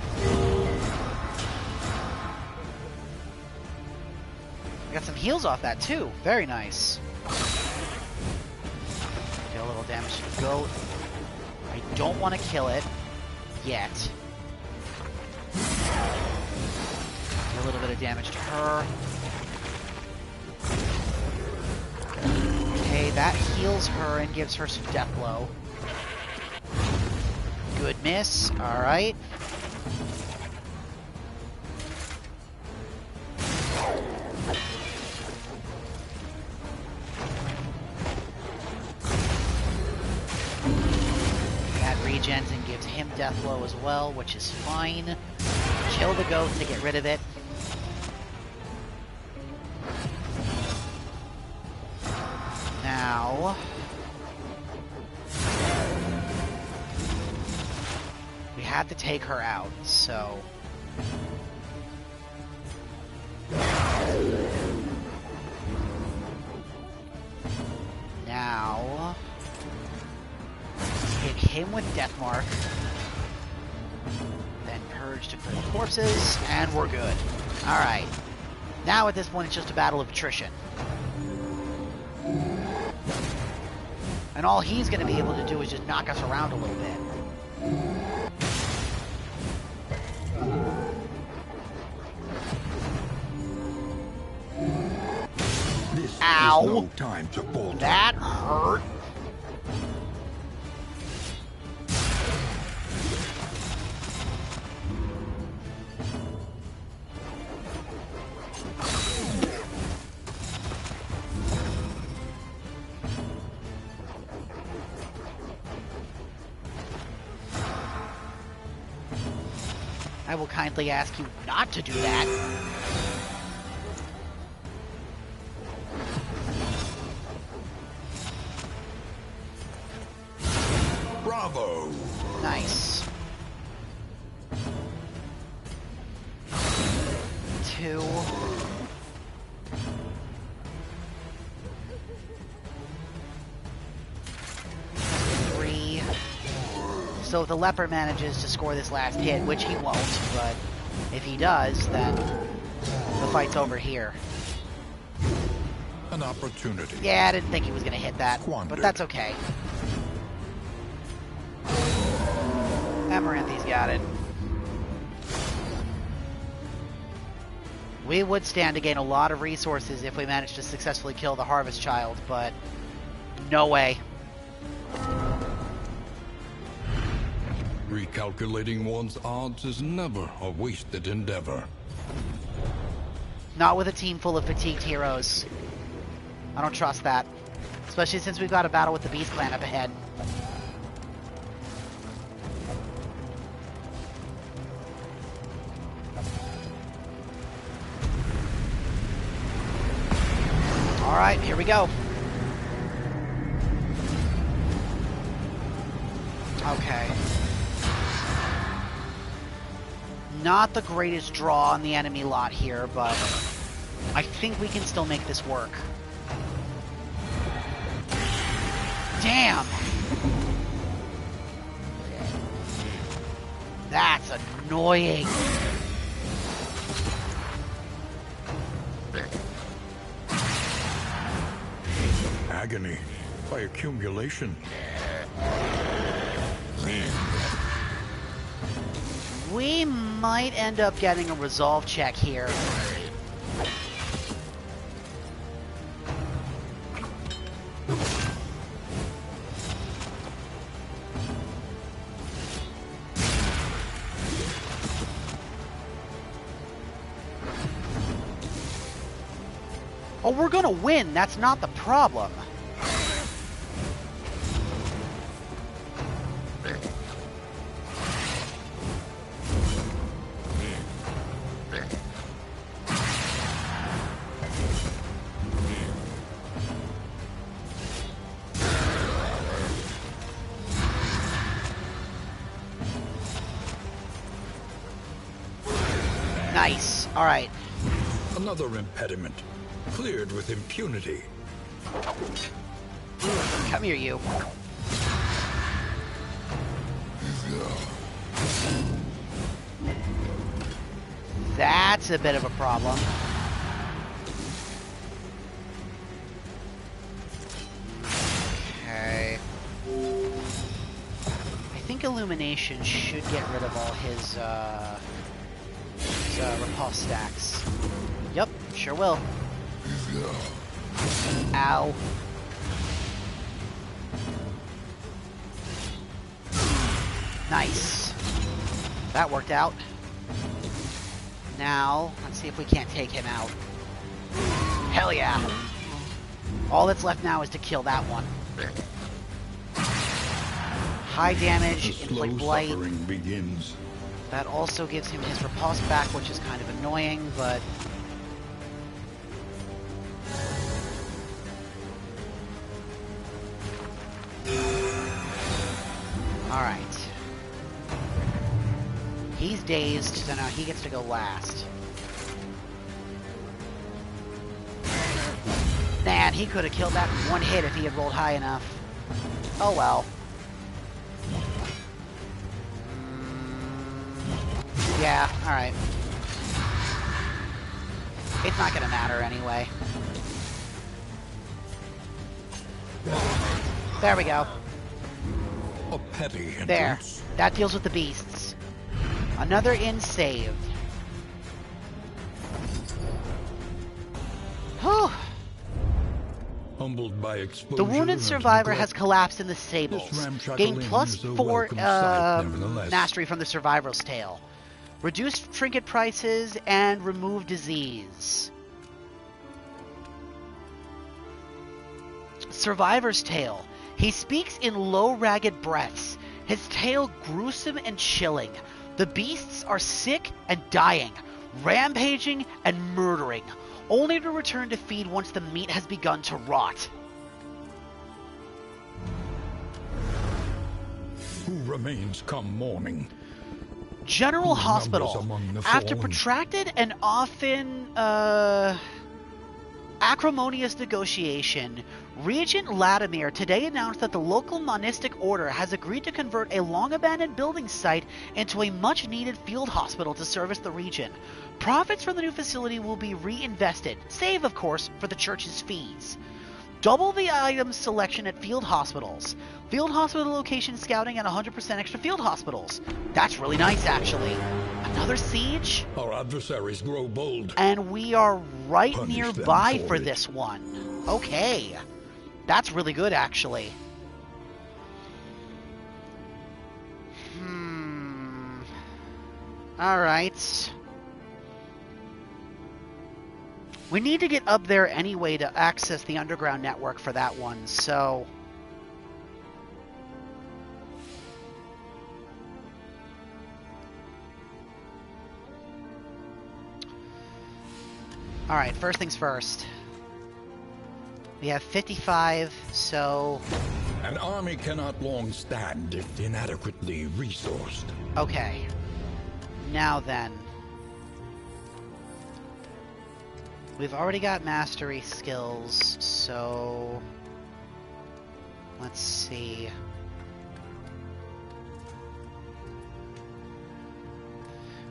Got some heals off that too. Very nice. Get a little damage to the goat. I don't want to kill it yet. Get a little bit of damage to her. Okay, that heals her and gives her some death blow. Good miss. Alright. That regens and gives him death blow as well, which is fine. Kill the goat to get rid of it. Now... we had to take her out, so... now... hit him with Deathmark. Then Purge to clear the corpses, and we're good. Alright. Now at this point it's just a battle of attrition. And all he's going to be able to do is just knock us around a little bit. This Ow! is no time to falter. That hurt. I will kindly ask you not to do that. Bravo! Nice. 2. So if the leper manages to score this last hit, which he won't, but if he does, then the fight's over here. An opportunity. Yeah, I didn't think he was going to hit that, Squandered. but that's okay. Amaranthi's got it. We would stand to gain a lot of resources if we managed to successfully kill the Harvest Child, but no way. Recalculating one's odds is never a wasted endeavor. Not with a team full of fatigued heroes. I don't trust that. Especially since we've got a battle with the Beast Clan up ahead. Alright, here we go. Okay. Not the greatest draw on the enemy lot here, but I think we can still make this work. Damn! That's annoying. Agony by accumulation. We might end up getting a resolve check here. Oh, we're gonna win. That's not the problem. Nice. All right. Another impediment, cleared with impunity. Come here, you. That's a bit of a problem. Okay. I think Illumination should get rid of all his repulse stacks. Yep, sure will. Ow. Nice. That worked out. Now, let's see if we can't take him out. Hell yeah. All that's left now is to kill that one. High damage, The slow inflict blight. suffering begins. That also gives him his repulse back, which is kind of annoying, but... Alright. He's dazed, so now he gets to go last. Man, he could have killed that in one hit if he had rolled high enough. Oh well. Yeah, alright. It's not gonna matter anyway. There we go. A petty hindrance. There. That deals with the beasts. Another inn save. Whew. Humbled by exposure. The wounded and survivor neglect, has collapsed in the stables. This ramshackle Gain inn plus is a 4 welcome sight, nevertheless. mastery from the survivor's tale. Reduced trinket prices and remove disease. Survivor's tale. He speaks in low, ragged breaths. His tale gruesome and chilling. The beasts are sick and dying, rampaging and murdering, only to return to feed once the meat has begun to rot. Who remains come morning? General Who Hospital. numbers among the After fallen? protracted and often acrimonious negotiation, Regent Latimir today announced that the local monistic order has agreed to convert a long-abandoned building site into a much-needed field hospital to service the region. Profits from the new facility will be reinvested, save, of course, for the church's fees. Double the items selection at field hospitals. Field hospital location scouting and 100% extra field hospitals. That's really nice, actually. Another siege? Our adversaries grow bold. And we are right Punish them nearby for for it. this one. Okay. That's really good, actually. Alright. We need to get up there anyway to access the underground network for that one, so... Alright, first things first. We have 55, so... An army cannot long stand if inadequately resourced. Okay. Now then. We've already got mastery skills, so... Let's see.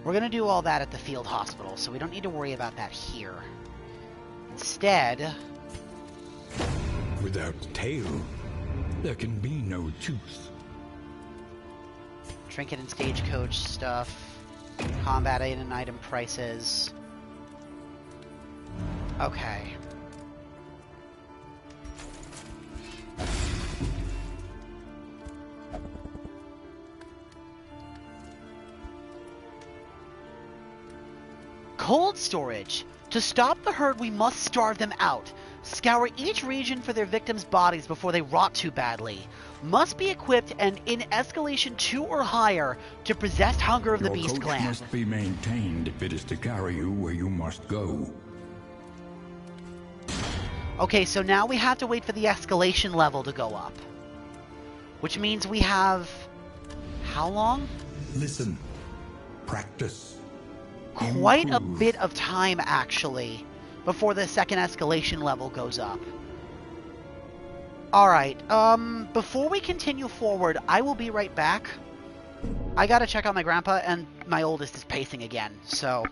We're going to do all that at the field hospital, so we don't need to worry about that here. Instead... Without tail, there can be no tooth. Trinket and stagecoach stuff. Combat and item prices. Okay. Cold storage. To stop the herd, we must starve them out. Scour each region for their victims' bodies before they rot too badly. Must be equipped and in escalation 2 or higher to possessed hunger of the Your Beast coach Clan. must be maintained if it is to carry you where you must go. Okay, so now we have to wait for the escalation level to go up. Which means we have... how long? Listen. Practice. Quite a Improve. bit of time, actually, before the second escalation level goes up. Alright, before we continue forward, I will be right back. I gotta check on my grandpa, and my oldest is pacing again, so...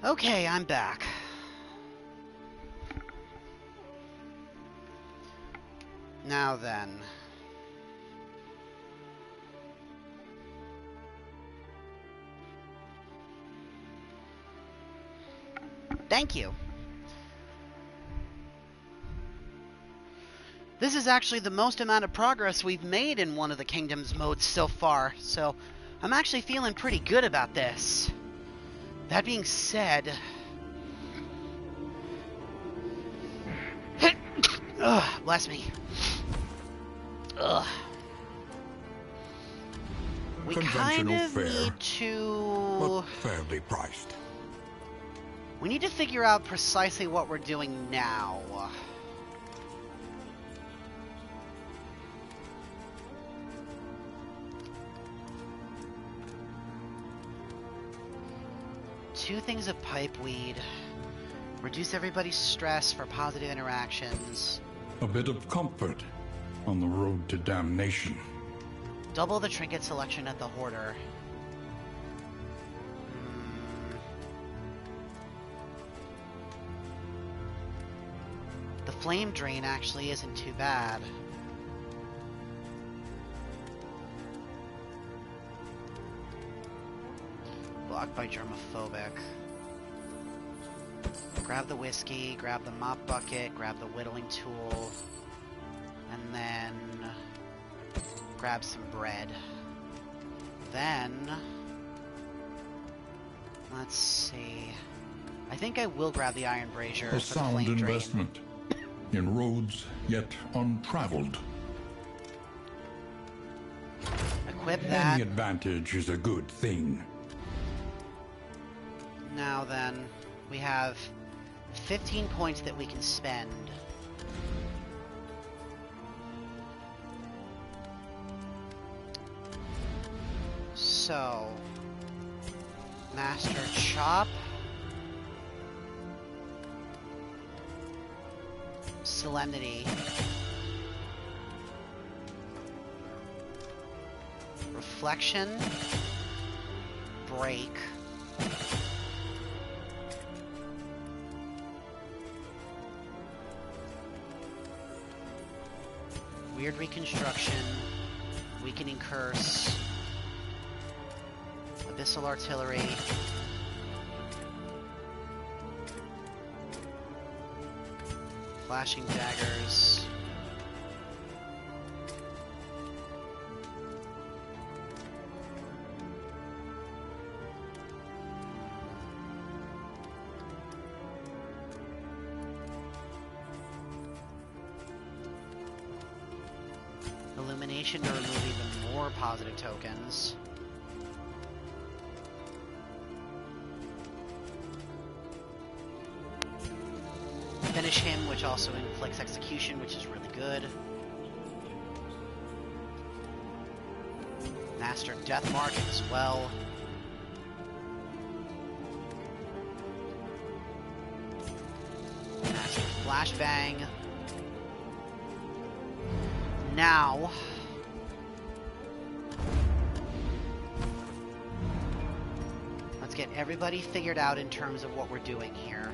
Okay, I'm back. Now then. Thank you. This is actually the most amount of progress we've made in one of the Kingdoms modes so far, so I'm actually feeling pretty good about this. That being said... Ugh, bless me. Ugh. We kind Conventional of fare, need to... but fairly priced. We need to figure out precisely what we're doing now. Two things of pipeweed. Reduce everybody's stress for positive interactions. A bit of comfort on the road to damnation. Double the trinket selection at the Hoarder. The flame drain actually isn't too bad. Blocked by germophobic. Grab the whiskey, grab the mop bucket, grab the whittling tool, and then grab some bread. Then, let's see. I think I will grab the iron brazier for A the sound flame drain. investment in roads yet untraveled. Equip that. Any advantage is a good thing. Now then, we have 15 points that we can spend. So, Master Chop, Solemnity, Reflection, Break, Weird Reconstruction, Weakening Curse, Abyssal Artillery, Flashing Daggers, Illumination to remove even more positive tokens. Finish him, which also inflicts execution, which is really good. Master Deathmark as well. Master Flashbang. Now, let's get everybody figured out in terms of what we're doing here.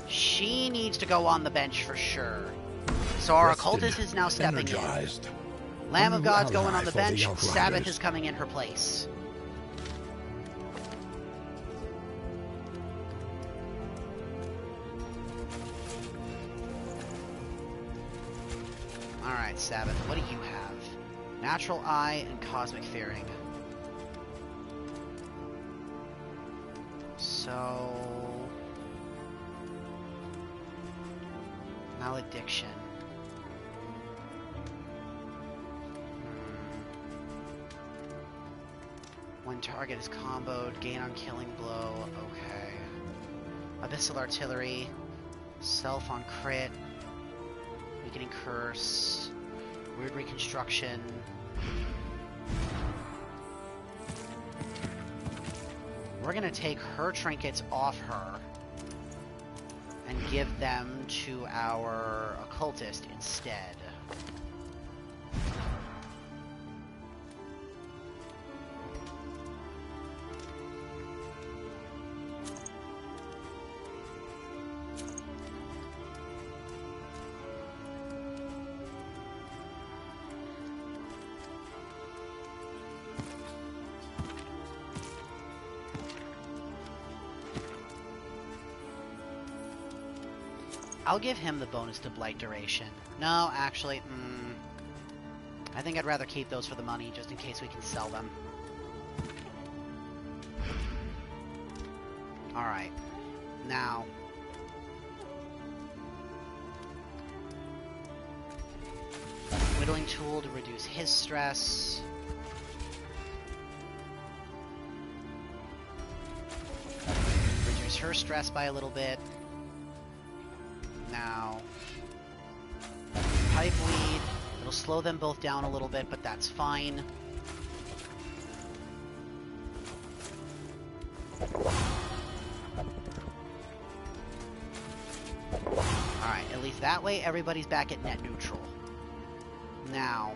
She needs to go on the bench for sure. So our Rested, occultist is now stepping energized. in. Lamb of A new God's going ally on the for the bench. Outriders. Sabbath is coming in her place. Alright, Sabbath, what do you have? Natural Eye and Cosmic Fearing. So... Malediction. When target is comboed, gain on killing blow. Okay. Abyssal Artillery. Self on crit. Weakening Curse. Weird Reconstruction. We're gonna take her trinkets off her and give them to our occultist instead. I'll give him the bonus to Blight Duration. No, actually, I think I'd rather keep those for the money, just in case we can sell them. Alright. Now... Whittling tool to reduce his stress. Reduce her stress by a little bit. Now... Pipe weed. It'll slow them both down a little bit, but that's fine. Alright, at least that way everybody's back at net neutral. Now...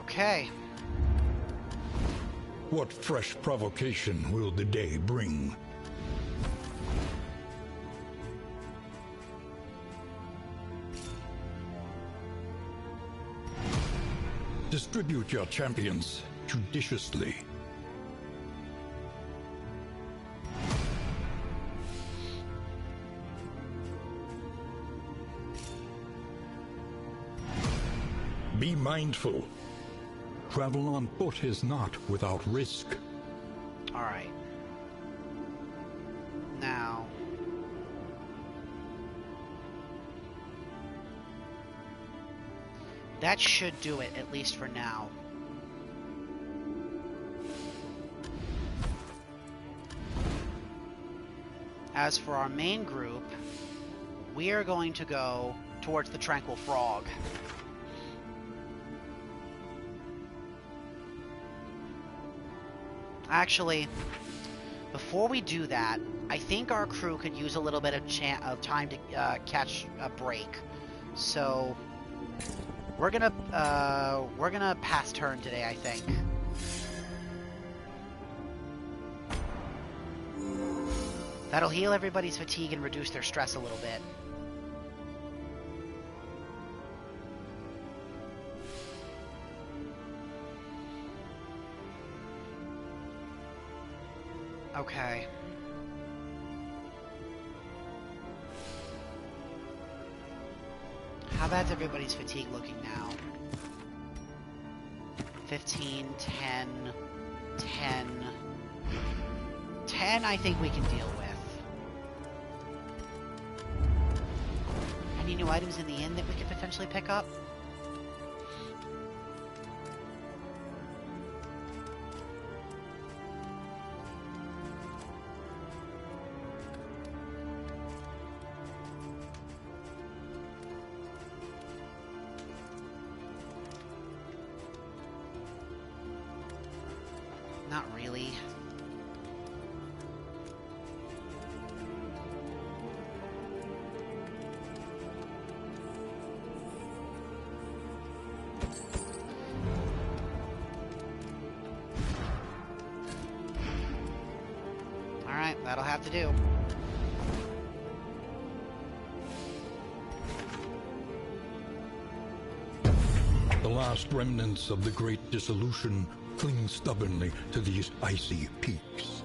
Okay. What fresh provocation will the day bring? Distribute your champions judiciously. Be mindful. Travel on foot is not without risk. Alright. Now... That should do it, at least for now. As for our main group, we are going to go towards the Tranquil Frog. Actually, before we do that, I think our crew could use a little bit of time to catch a break. So... We're gonna pass turn today, I think. That'll heal everybody's fatigue and reduce their stress a little bit. Okay. How bad's everybody's fatigue looking now? 15, 10, 10... 10 I think we can deal with. Any new items in the inn that we could potentially pick up? Not really. Alright, that'll have to do. The last remnants of the Great Dissolution cling stubbornly to these icy peaks.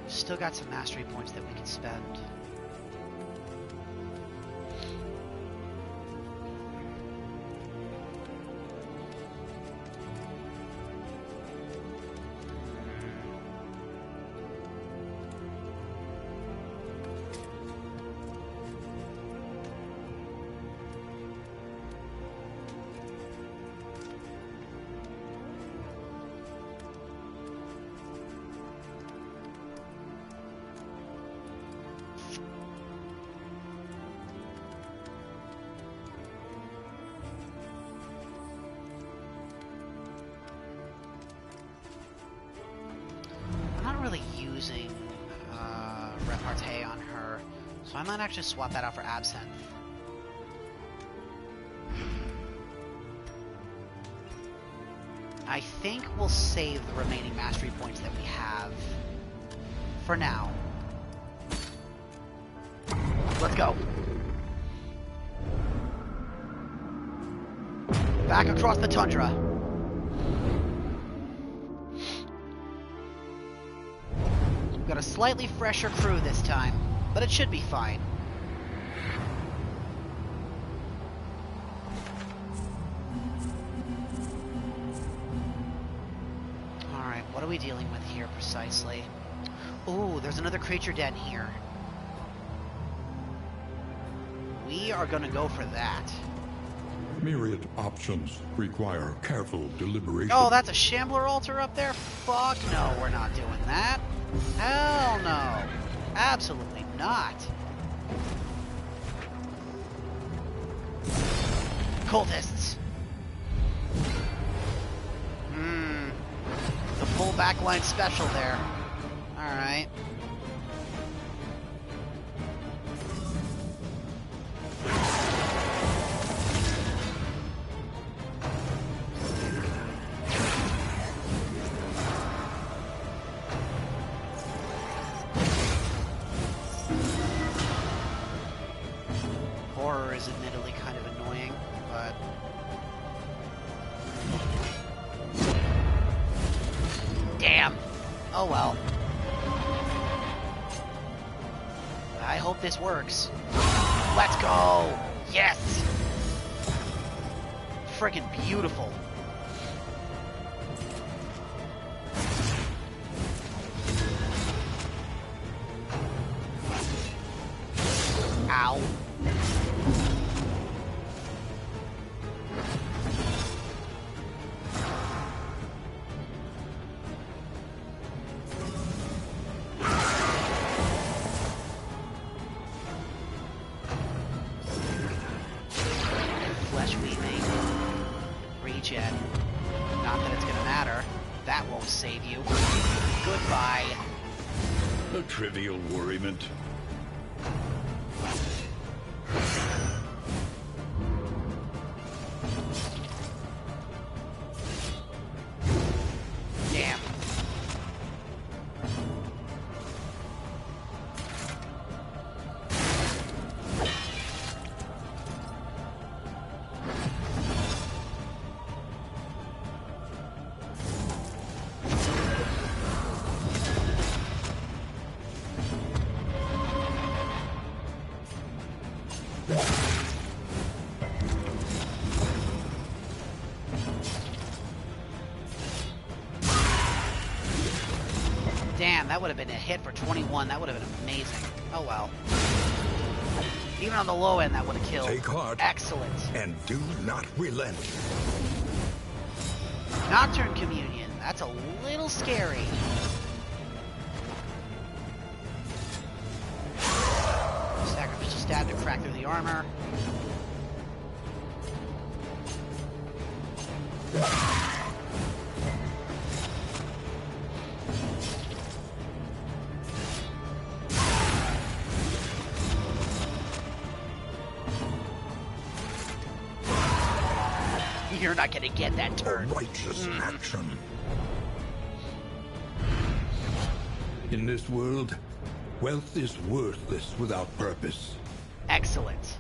Still got some mastery points that we can spend. Really using repartee on her, so I might actually swap that out for Absinthe. I think we'll save the remaining mastery points that we have for now. Let's go. Back across the tundra. We've got a slightly fresher crew this time, but it should be fine. Alright, what are we dealing with here precisely? Ooh, there's another creature den here. We are gonna go for that. Myriad options require careful deliberation. Oh, that's a Shambler altar up there? Fuck no, we're not doing that. Hell no. Absolutely not. Cultists. The full backline special there. Alright. Horror is admittedly kind of annoying, but... Damn! Oh well. I hope this works. Let's go! Yes! Friggin' beautiful. Ow. Flesh weaving. Regen. Not that it's gonna matter. That won't save you. Goodbye. A trivial worriment. Damn. Damn, that would have been a hit for 21. That would have been amazing. Oh well. Even on the low end, that would have killed. Take heart. Excellent. And do not relent. Nocturne Communion. That's a little scary. Sacrificial stab to crack through the armor. You're not gonna get that turn. A righteous action. In this world, wealth is worthless without purpose. Excellent.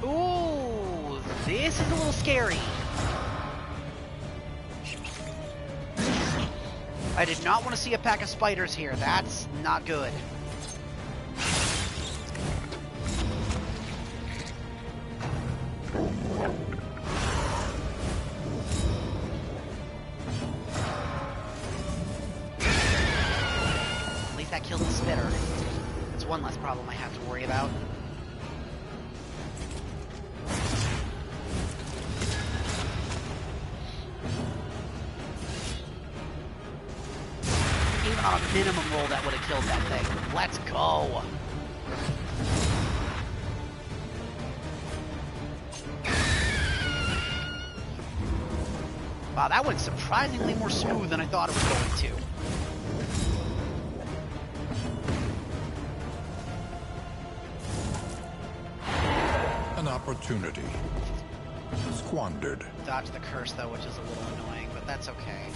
Ooh, this is a little scary. I did not want to see a pack of spiders here. That's not good. At least that killed the spitter. That's one less problem I have to worry about. Even on a minimum roll, that would have killed that thing. Let's go! Wow, that went surprisingly more smooth than I thought it was going to. An opportunity. Squandered. Dodge the curse, though, which is a little annoying, but that's okay.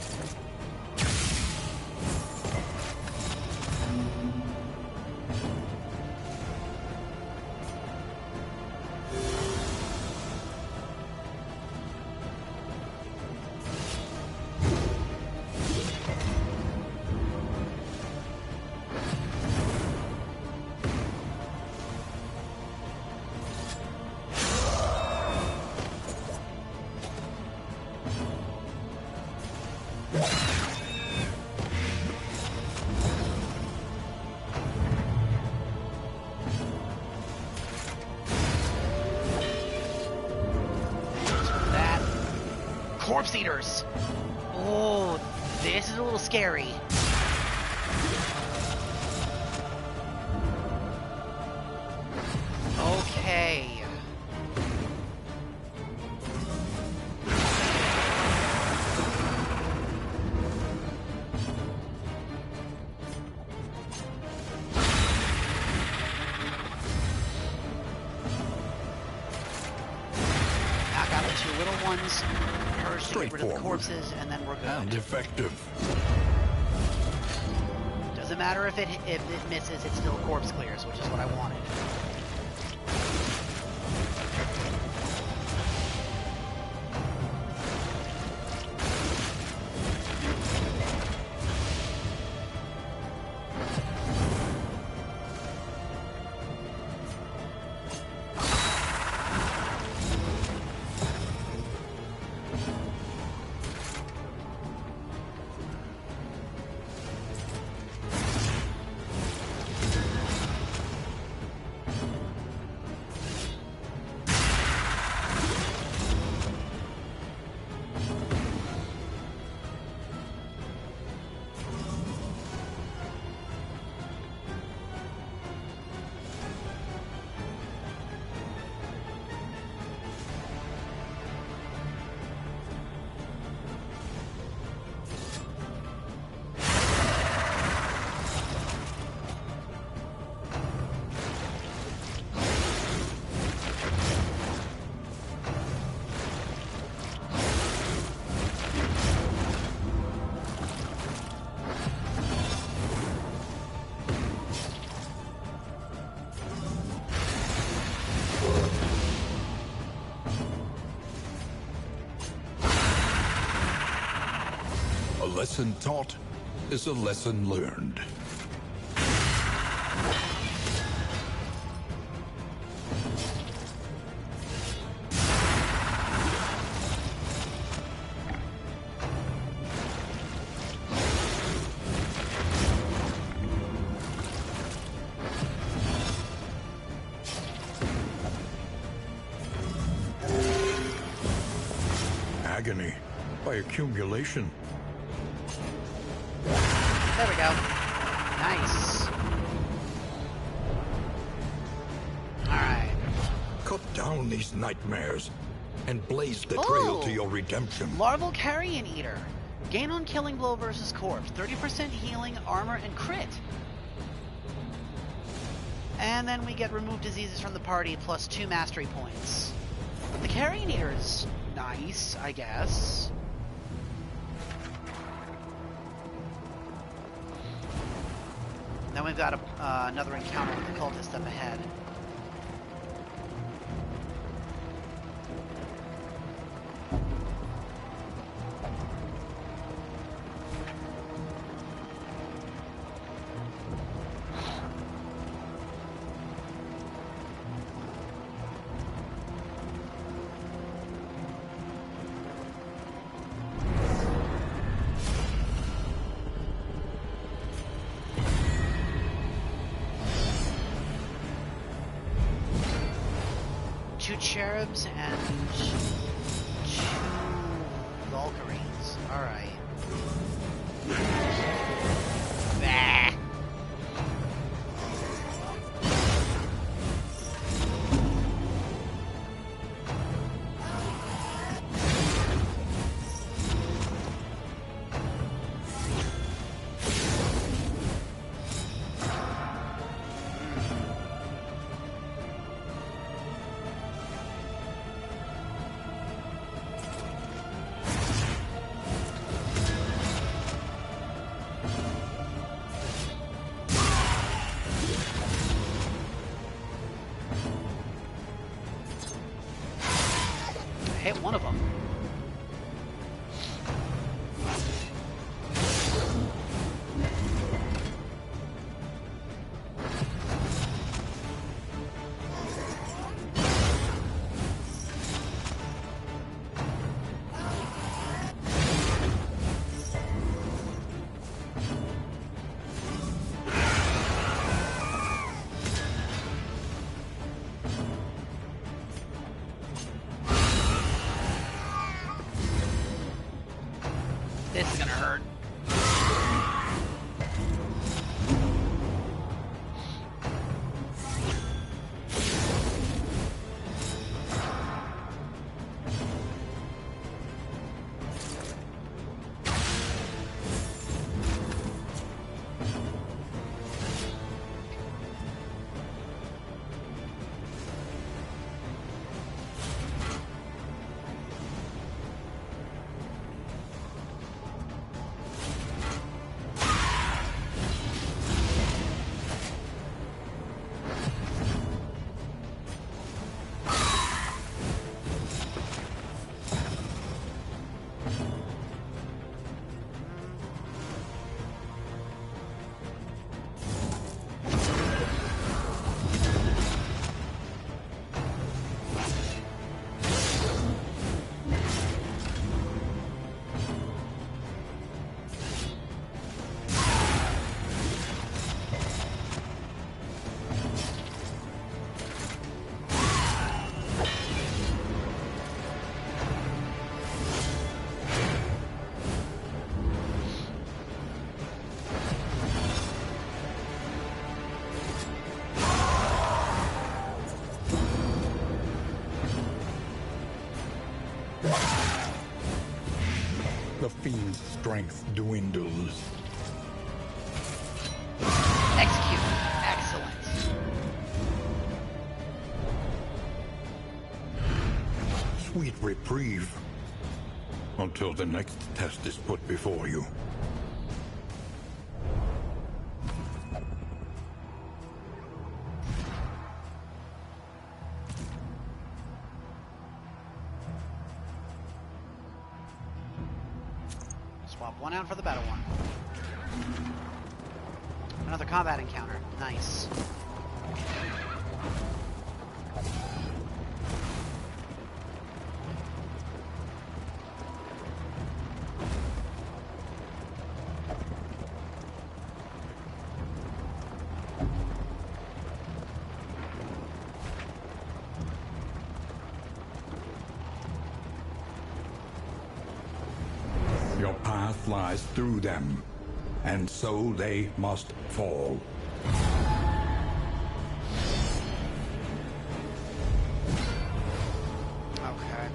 Corpse eaters! Oh, this is a little scary. Okay. Knock out the two little ones. To get rid of the corpses, and then we're good. And effective. Doesn't matter if it misses, it still corpse clears, which is what I wanted. A lesson taught is a lesson learned. Agony by accumulation. There we go. Nice. Alright. Cut down these nightmares and blaze the trail to your redemption. Larval Carrion Eater. Gain on Killing Blow versus Corpse. 30% healing, armor, and crit. And then we get Remove Diseases from the party plus 2 mastery points. The Carrion Eater is nice, I guess. Then we've got another encounter with the cultist up ahead. Two cherubs and 2 Valkyries. Alright. Bah. hit one of them. This is gonna hurt. The fiend's strength dwindles. Execute. Excellent. Sweet reprieve. Until the next test is put before you. Swap one out for the better one. Another combat encounter. Nice. Your path lies through them, and so they must fall. Okay.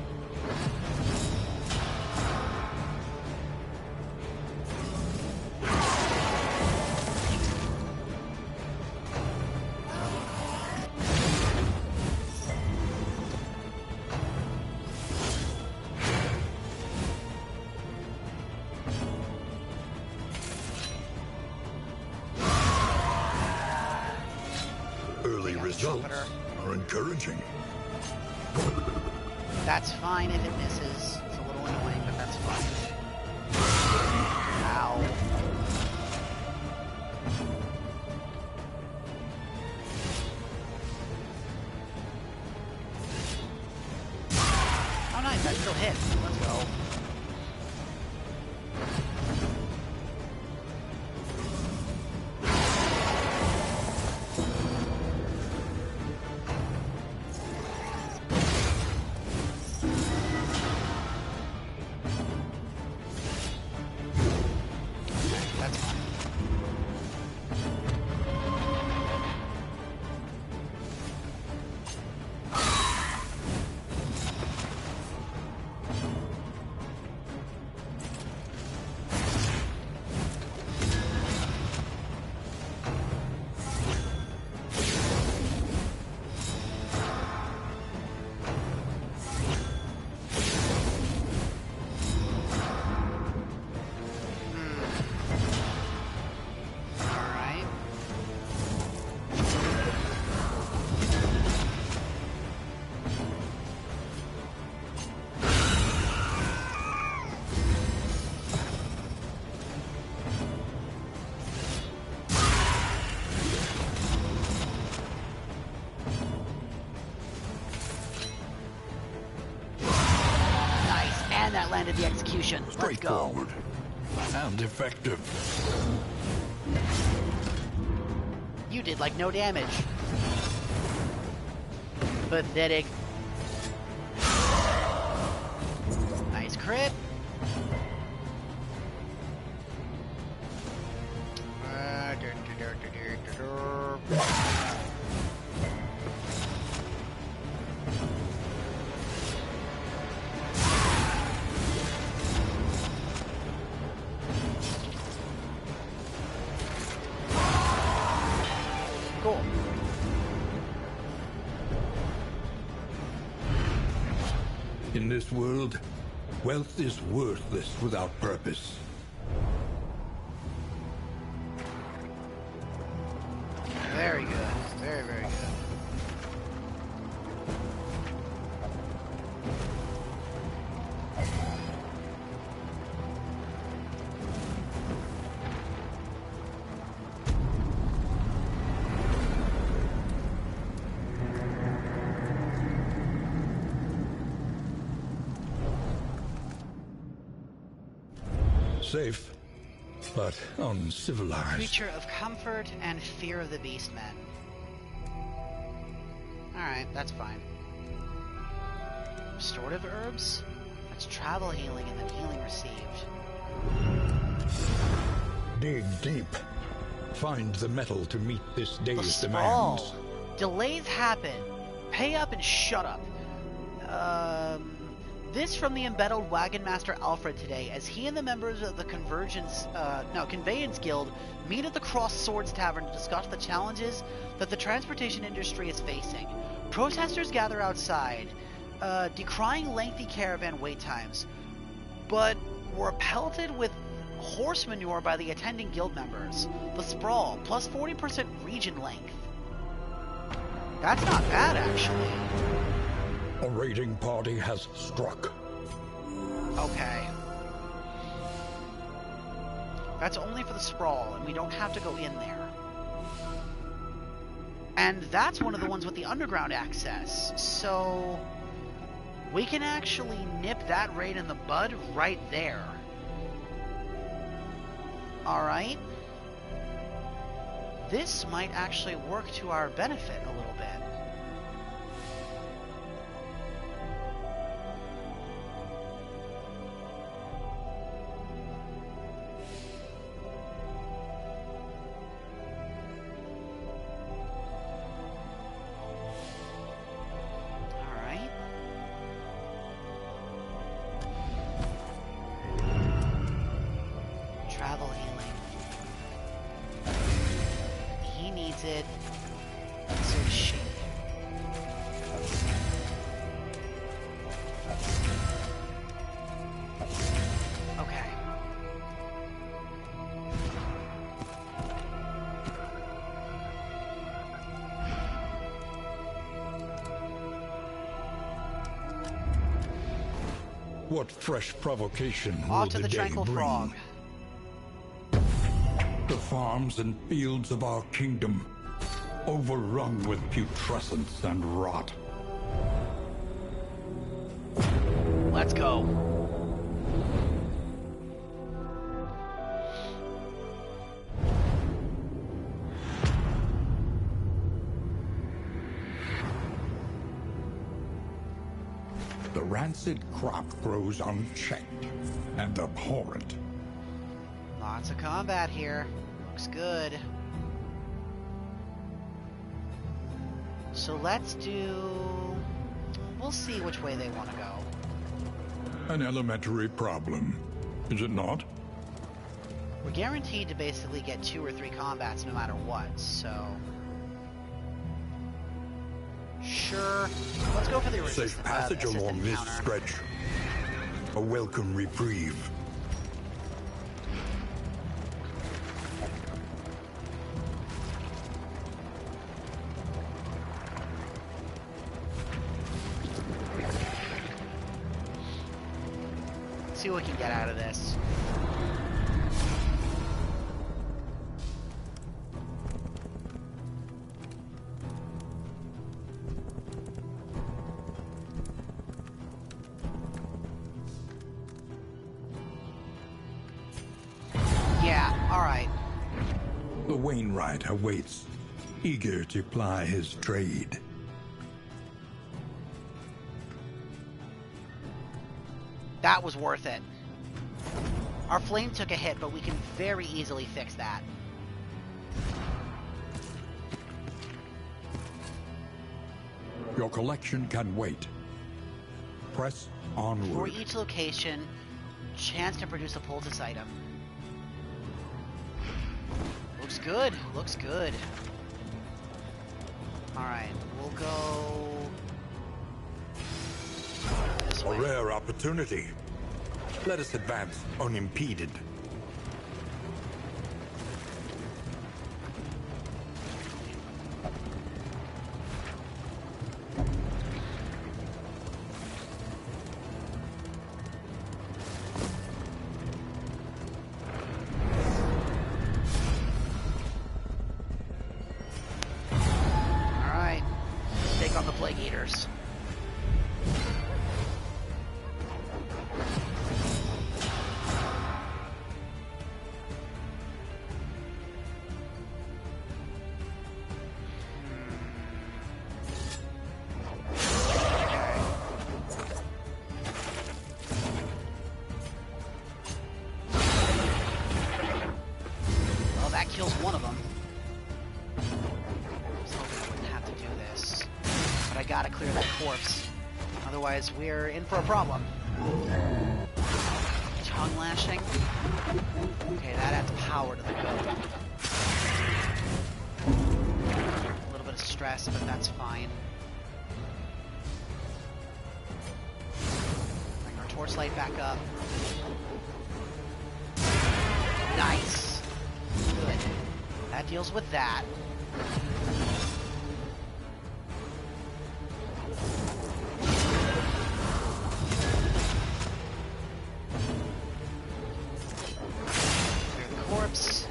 Early results Trumpeter. are encouraging. That's fine if it misses. It's a little annoying, but that's fine. Ow. Oh nice, that still hit. Let's go. That's fine. landed the execution. Let's go. Straightforward and effective. You did like no damage. Pathetic. Nice crit. Cool. In this world, wealth is worthless without purpose. Very good. Very, very good. Safe, but uncivilized. Creature of comfort and fear of the beastmen. Alright, that's fine. Restorative herbs? That's travel healing and then healing received. Dig deep. Find the metal to meet this The day's sprawl. demands. Delays happen. Pay up and shut up. This from the embattled wagon master Alfred today, as he and the members of the Convergence Guild meet at the Cross Swords Tavern to discuss the challenges that the transportation industry is facing. Protesters gather outside, decrying lengthy caravan wait times, but were pelted with horse manure by the attending guild members. The sprawl, plus 40% region length. That's not bad, actually. A raiding party has struck. Okay. That's only for the sprawl, and we don't have to go in there. And that's one of the ones with the underground access, so we can actually nip that raid in the bud right there. Alright. This might actually work to our benefit a little bit. Travel healing. He needs it. So does she. Okay. What fresh provocation will Off to the day Tranquil bring? Frog. The farms and fields of our kingdom, overrun with putrescence and rot. Let's go. The rancid crop grows unchecked and abhorrent. Lots of combat here. Looks good. So let's do... We'll see which way they want to go. An elementary problem, is it not? We're guaranteed to basically get 2 or 3 combats no matter what, so... Sure. Let's go for the Safe passage along this stretch. A welcome reprieve. See what we can get out of this. Wainwright awaits, eager to ply his trade. That was worth it. Our flame took a hit, but we can very easily fix that. Your collection can wait. Press For onward. each location, chance to produce a poultice item. Looks good. Looks good. Alright, we'll go this A way. rare opportunity. Let us advance unimpeded. Alright, take on the Plague Eaters. Well, that kills one of them. I was hoping I wouldn't have to do this. But I gotta clear that corpse. Otherwise, we're in for a problem. Tongue lashing. Okay, that adds power to the goat. A little bit of stress, but that's fine. Bring our torchlight back up. Nice. Good. That deals with that. Clear the corpse.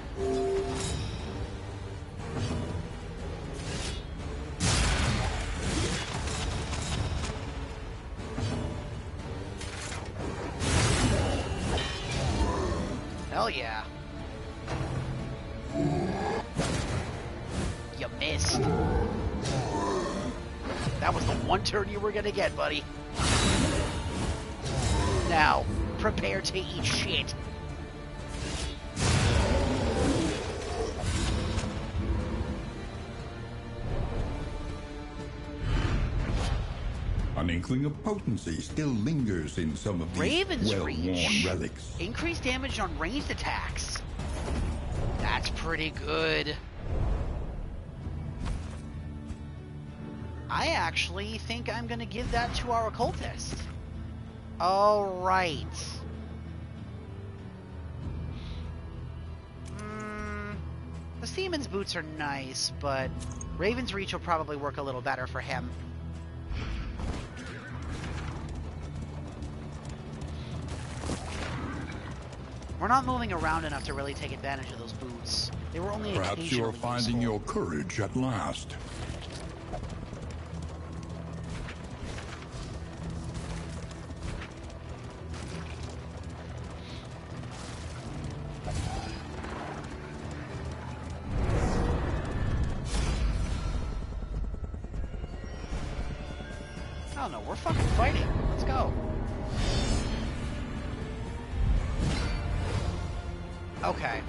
Hell yeah. You missed. That was the one turn you were gonna get, buddy. Now, prepare to eat shit. An inkling of potency still lingers in some of these Raven's well-worn Reach. relics. Increased damage on ranged attacks. That's pretty good. I actually think I'm gonna give that to our occultist. Alright. The Seaman's boots are nice, but Raven's Reach will probably work a little better for him. We're not moving around enough to really take advantage of those boots. They were only Perhaps you are occasionally finding useful. your courage at last. Oh no, we're fucking fighting. Let's go. Okay.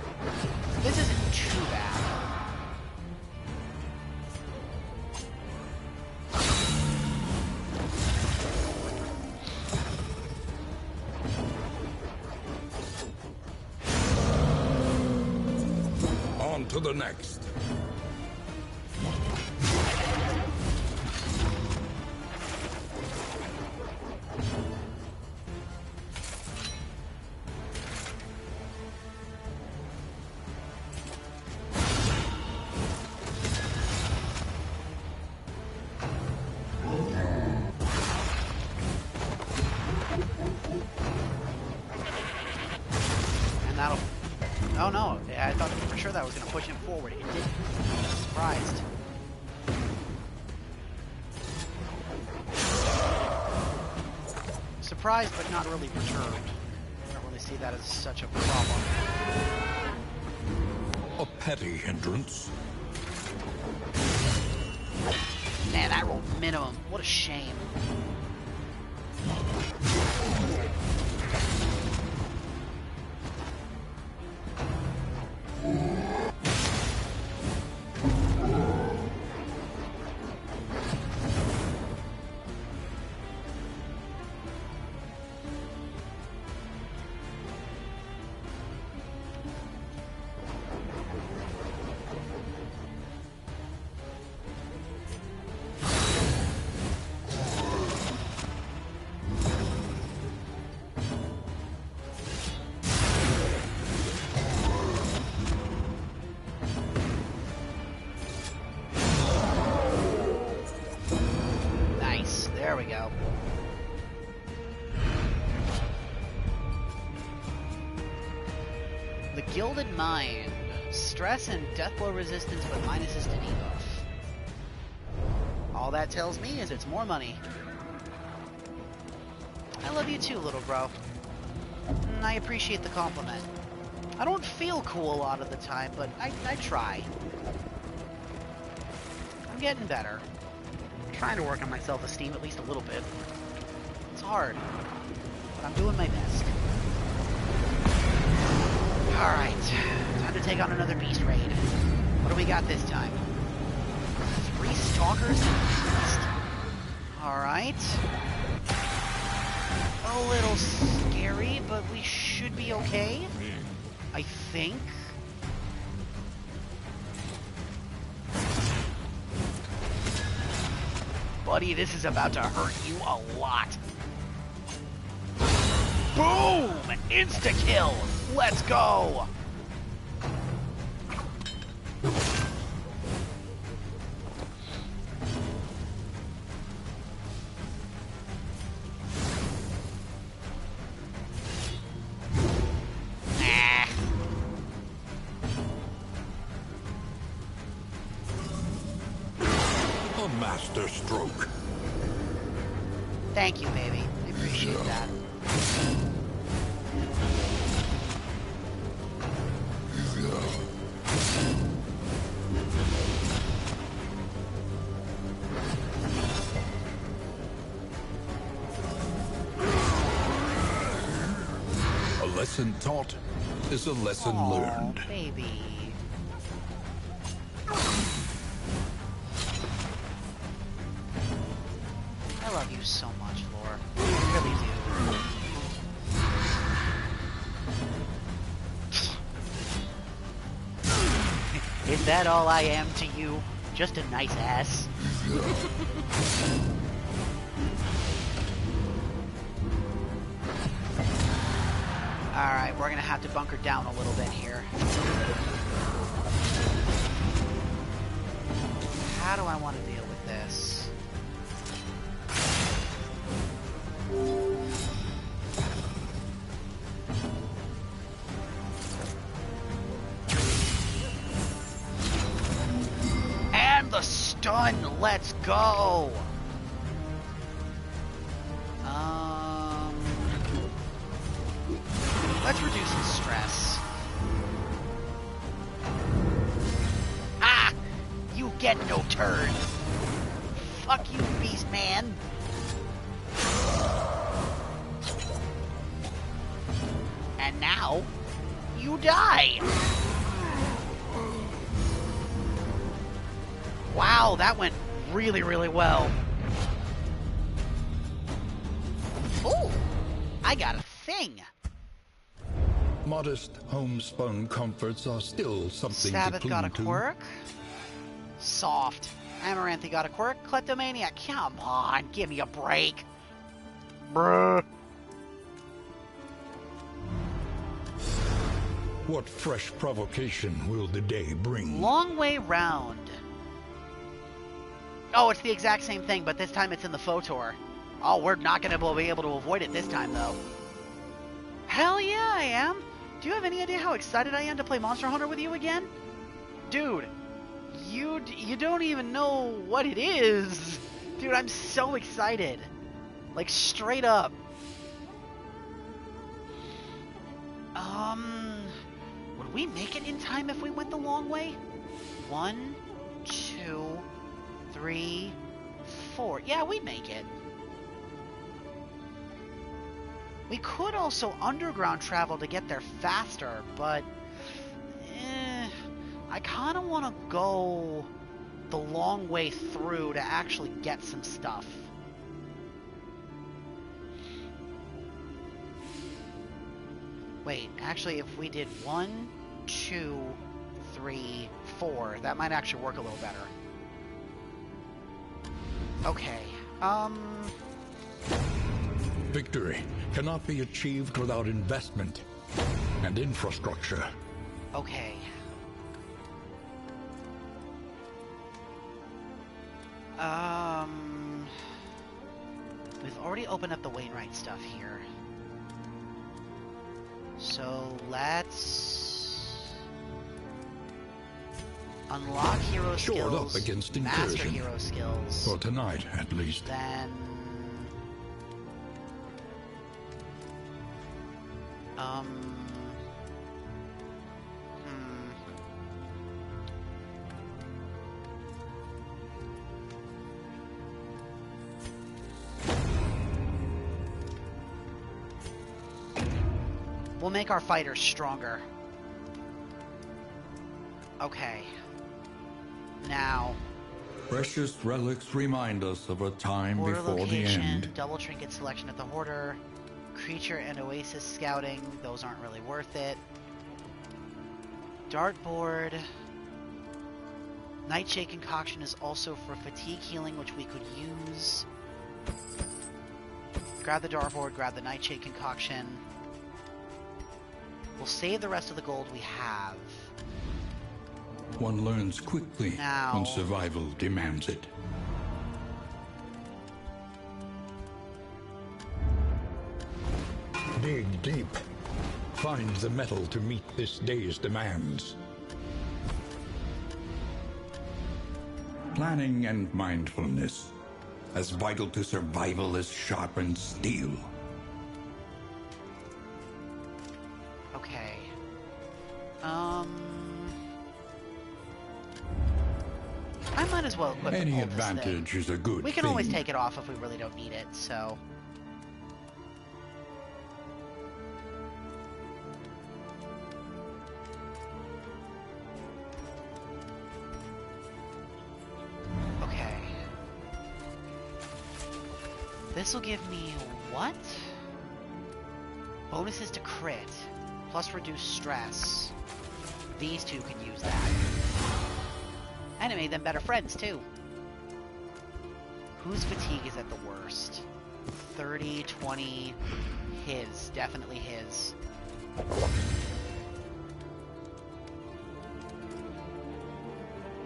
This isn't too bad. On to the next. And that'll... Oh no, I thought for sure that was going to push him forward. It didn't. I'm surprised. Surprised, but not really perturbed. I don't really see that as such a problem. A petty hindrance. Man, I rolled minimum. What a shame. There we go. The Gilded Mind. Stress and death blow resistance, but minuses to debuff. All that tells me is it's more money. I love you too, little bro. And I appreciate the compliment. I don't feel cool a lot of the time, but I try. I'm getting better. Trying to work on my self-esteem at least a little bit. It's hard, but I'm doing my best. Alright, time to take on another beast raid. What do we got this time? 3 stalkers and a beast. Alright. A little scary, but we should be okay. I think. Buddy, this is about to hurt you a lot. Boom! Insta-kill! Let's go! A master stroke. Thank you, baby. I appreciate that. A lesson taught is a lesson learned. Baby. I love you so much, Floor. I really do. Is that all I am to you? Just a nice ass? Alright, we're gonna have to bunker down a little bit here. How do I want to deal with this? And the stun! Let's go! Let's reduce his stress. Ah! You get no turn. Fuck you, beast man. And now, you die. Wow, that went really, really well. Ooh, I got a thing. Modest homespun comforts are still something Sabbath to got a cling to. quirk. Soft. Amaranthi got a quirk. Kleptomaniac, come on, give me a break. Bruh. What fresh provocation will the day bring? Long way round. Oh, it's the exact same thing, but this time it's in the Photor. Oh, we're not going to be able to avoid it this time, though. Hell yeah, I am. Do you have any idea how excited I am to play Monster Hunter with you again? Dude, you don't even know what it is. Dude, I'm so excited. Like, straight up. Would Would we make it in time if we went the long way? 1, 2, 3, 4. Yeah, we make it. We could also underground travel to get there faster, but I kind of want to go the long way through to actually get some stuff. Wait, actually, if we did 1, 2, 3, 4, that might actually work a little better. Okay, Victory cannot be achieved without investment and infrastructure. Okay. We've already opened up the Wainwright stuff here. So let's unlock hero Shored skills, up against master incursion. hero skills. For tonight, at least. Then we'll make our fighters stronger. Okay. Now, Precious relics remind us of a time Hoarder before the location, end. double trinket selection at the Hoarder, creature and oasis scouting, those aren't really worth it. Dartboard. Nightshade concoction is also for fatigue healing, which we could use. Grab the dartboard, grab the nightshade concoction. We'll save the rest of the gold we have. One learns quickly Now- when survival demands it. Dig deep. Find the metal to meet this day's demands. Planning and mindfulness, as vital to survival as sharpened steel. Okay. I might as well equip Any all this thing. advantage is a good We can thing. always take it off if we really don't need it, so... Okay. This will give me what? Bonuses to crit, plus reduced stress. These two could use that. And it made them better friends, too. Whose fatigue is at the worst? 30, 20, his. Definitely his.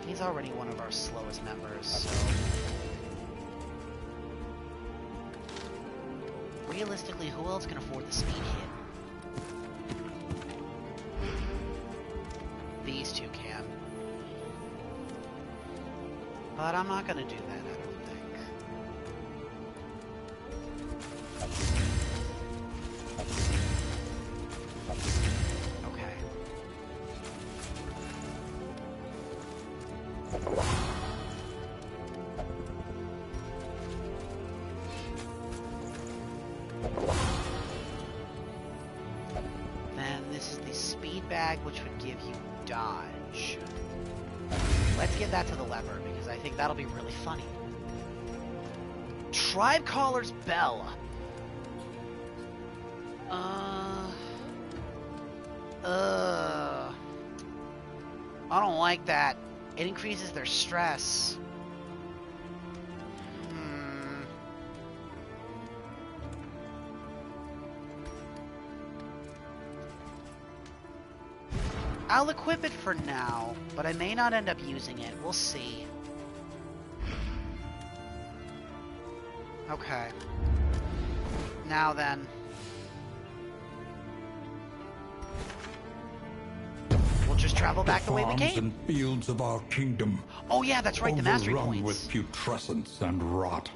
He's already one of our slowest members, so... Realistically, who else can afford the speed hit? These two can. But I'm not gonna do that, I don't think. Okay. Then this is the speed bag, which would give you dodge. Let's give that to the lever, because I think that'll be really funny. Tribe Caller's Bell. I don't like that. It increases their stress. I'll equip it for now, but I may not end up using it. We'll see. Okay. Now then. We'll just travel back the way we farms came. and fields of our kingdom, Oh yeah, that's right, the mastery overrun points. with putrescence and rot.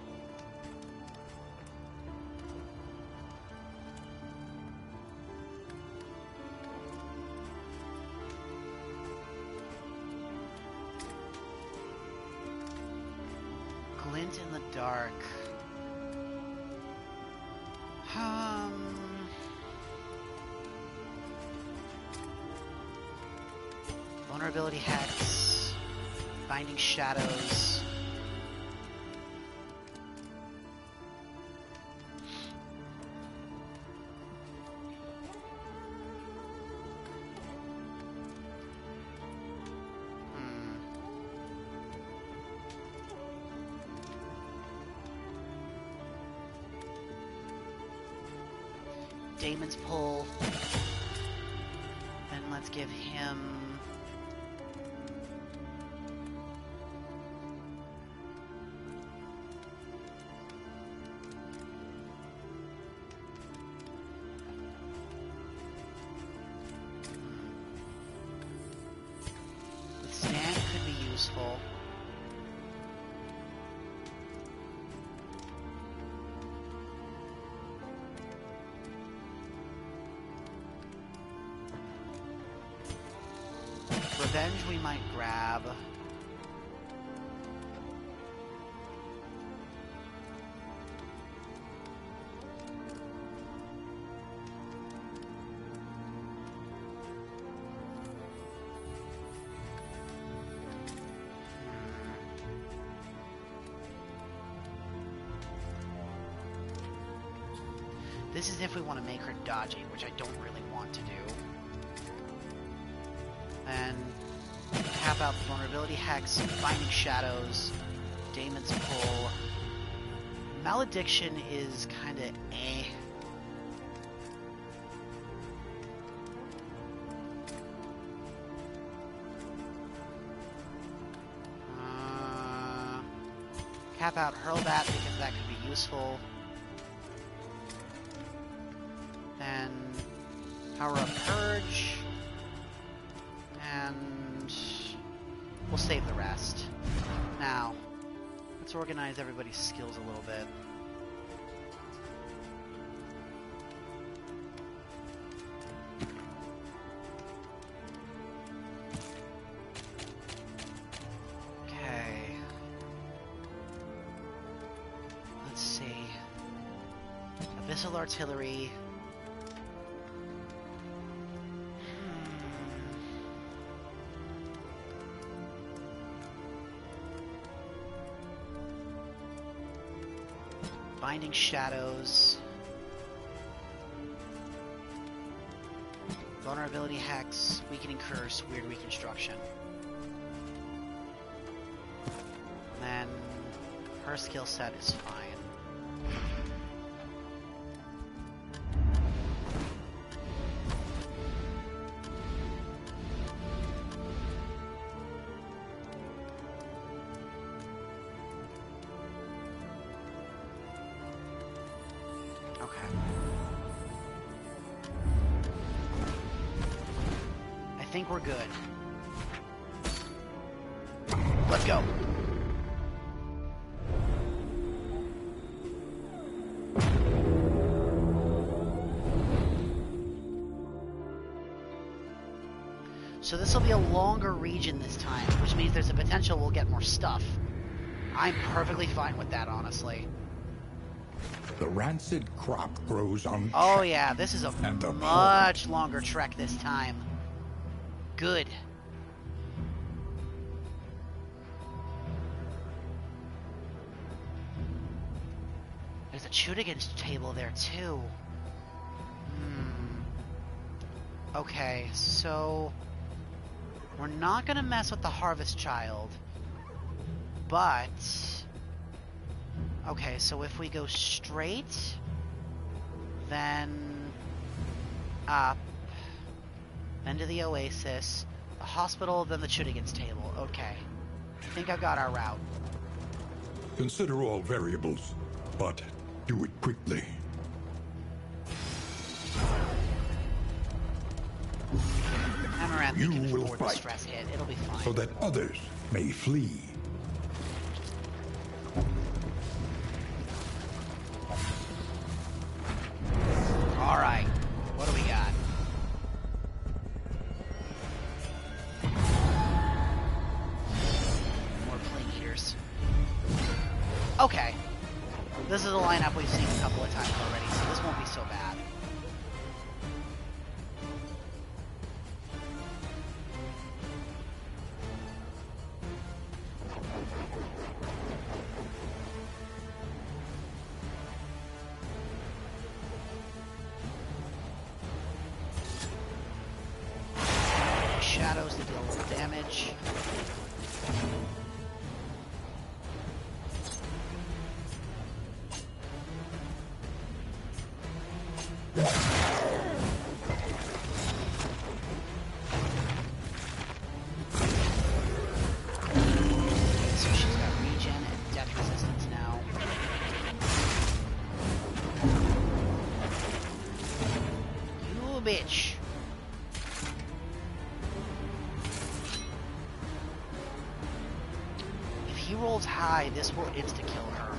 Glint in the dark. Vulnerability hacks. Binding shadows. Damon's pull. And let's give him... Withstand could be useful. Revenge we might grab. This is if we want to make her dodging, which I don't really want to do. And cap out the vulnerability hacks, binding shadows, Damon's pull. Malediction is kind of eh. Cap out Hurlbat because that could be useful. Then power up Purge. And we'll save the rest. Now, let's organize everybody's skills a little bit. Okay. Let's see. Abyssal Artillery. Binding Shadows. Vulnerability Hacks. Weakening Curse. Weird Reconstruction. And then her skill set is fine. I think we're good. Let's go. So this will be a longer region this time, which means there's a potential we'll get more stuff. I'm perfectly fine with that, honestly. The rancid crop grows on... Oh yeah, this is a much longer trek this time. Good. There's a Chudigans table there too. Okay, so we're not gonna mess with the Harvest Child, but okay, so if we go straight, then up, then to the Oasis, the hospital, then the Chudigans table. Okay. I think I've got our route. Consider all variables, but do it quickly. Amaranth You can will afford the fight, stress hit. It'll be fine. so that others may flee. Alright. What do we got? More plane eaters. Okay. This is a lineup we've seen a couple of times already, so this won't be so bad. Shadows to deal a little damage. So she's got regen and death resistance now. You bitch. If he rolls high, this will insta-kill her.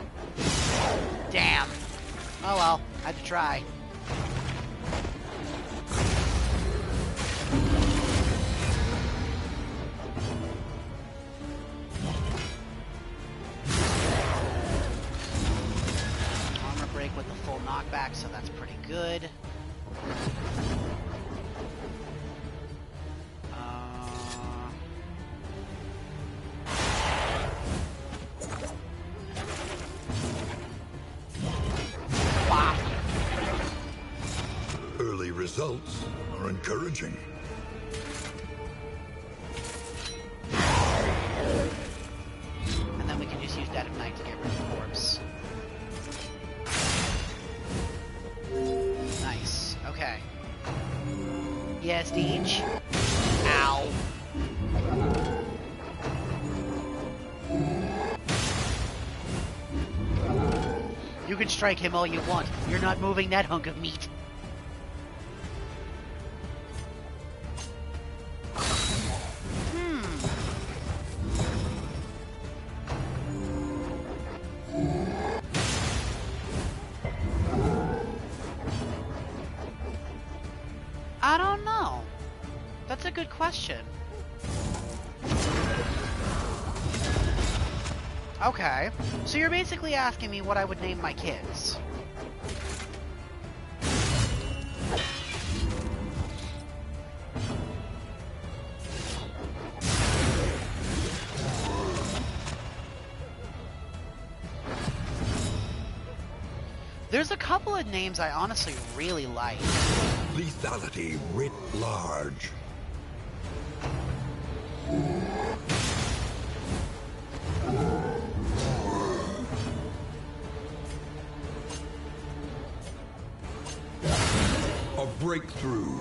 Damn. Oh well, I had to try. Armor break with the full knockback, so that's pretty good. Early results are encouraging. And then we can just use Dead of Night to get rid of the corpse. Nice. Okay. Yes, Deej. Ow. You can strike him all you want. You're not moving that hunk of meat. I don't know. That's a good question. Okay, so you're basically asking me what I would name my kids. There's a couple of names I honestly really like. Lethality writ large. A breakthrough.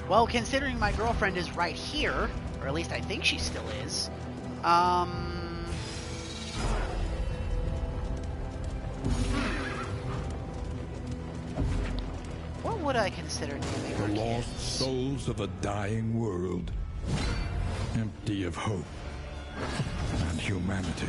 Well, considering my girlfriend is right here, or at least I think she still is, what would I consider naming The our lost kids? souls of a dying world, empty of hope and humanity.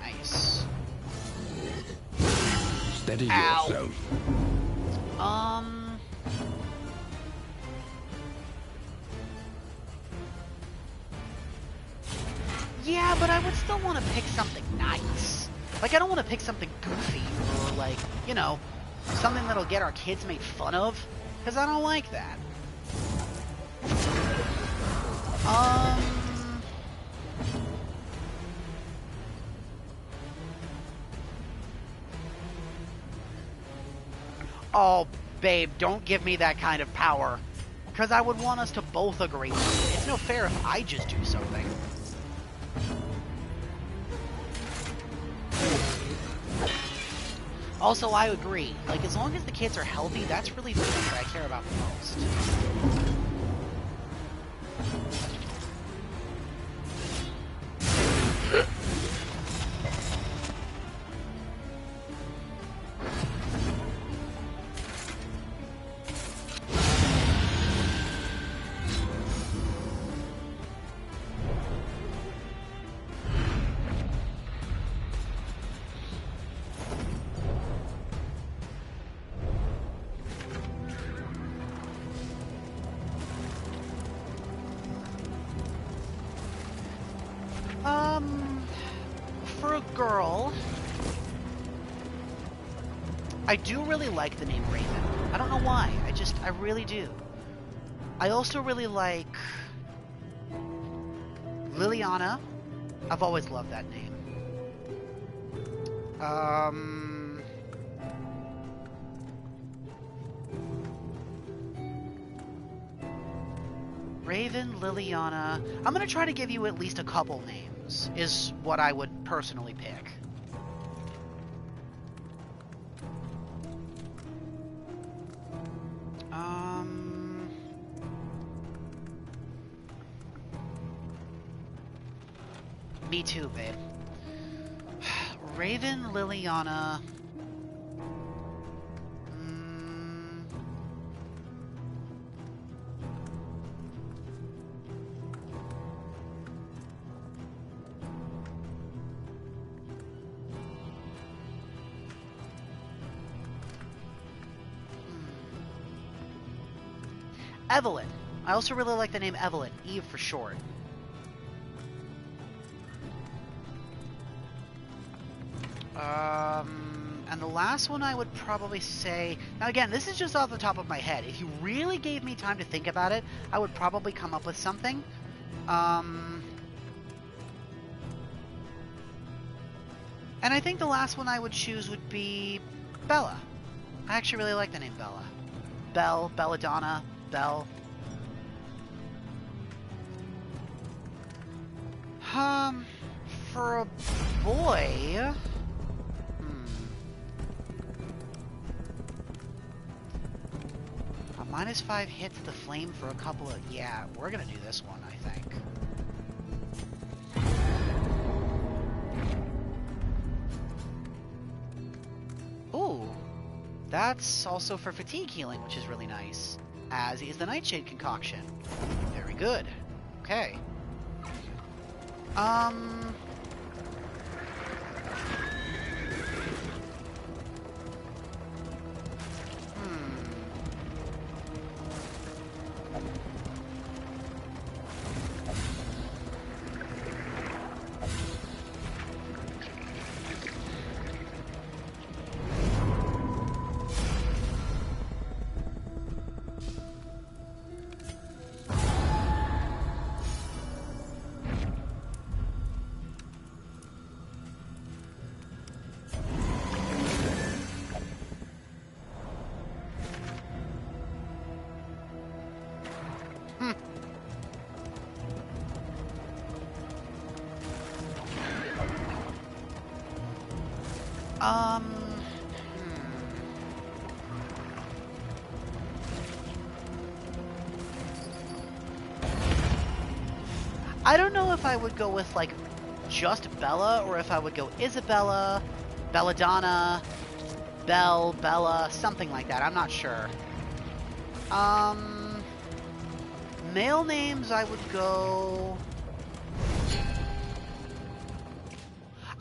Nice. Steady Ow. yourself. Yeah, but I would still want to pick something nice. Like, I don't want to pick something goofy or, like, you know, something that'll get our kids made fun of, because I don't like that. Oh, babe, don't give me that kind of power. Because I would want us to both agree. It's no fair if I just do something. Also, I agree. Like, as long as the kids are healthy, that's really the thing that I care about the most. For a girl, I do really like the name Raven. I don't know why. I really do. I also really like Liliana. I've always loved that name. Raven, Liliana. I'm gonna try to give you at least a couple names, is what I would personally pick. Me too, babe. Raven, Liliana. Evelyn. I also really like the name Evelyn. Eve for short. And the last one I would probably say... Now again, this is just off the top of my head. If you really gave me time to think about it, I would probably come up with something. And I think the last one I would choose would be Bella. I actually really like the name Bella. Belle, Belladonna, Belle. For a boy... -5 hit to the flame for a couple of... Yeah, we're gonna do this one, I think. Ooh. That's also for fatigue healing, which is really nice. As is the Nightshade concoction. Very good. Okay. I don't know if I would go with, like, just Bella, or if I would go Isabella, Belladonna, Belle, Bella, something like that. I'm not sure. Male names, I would go...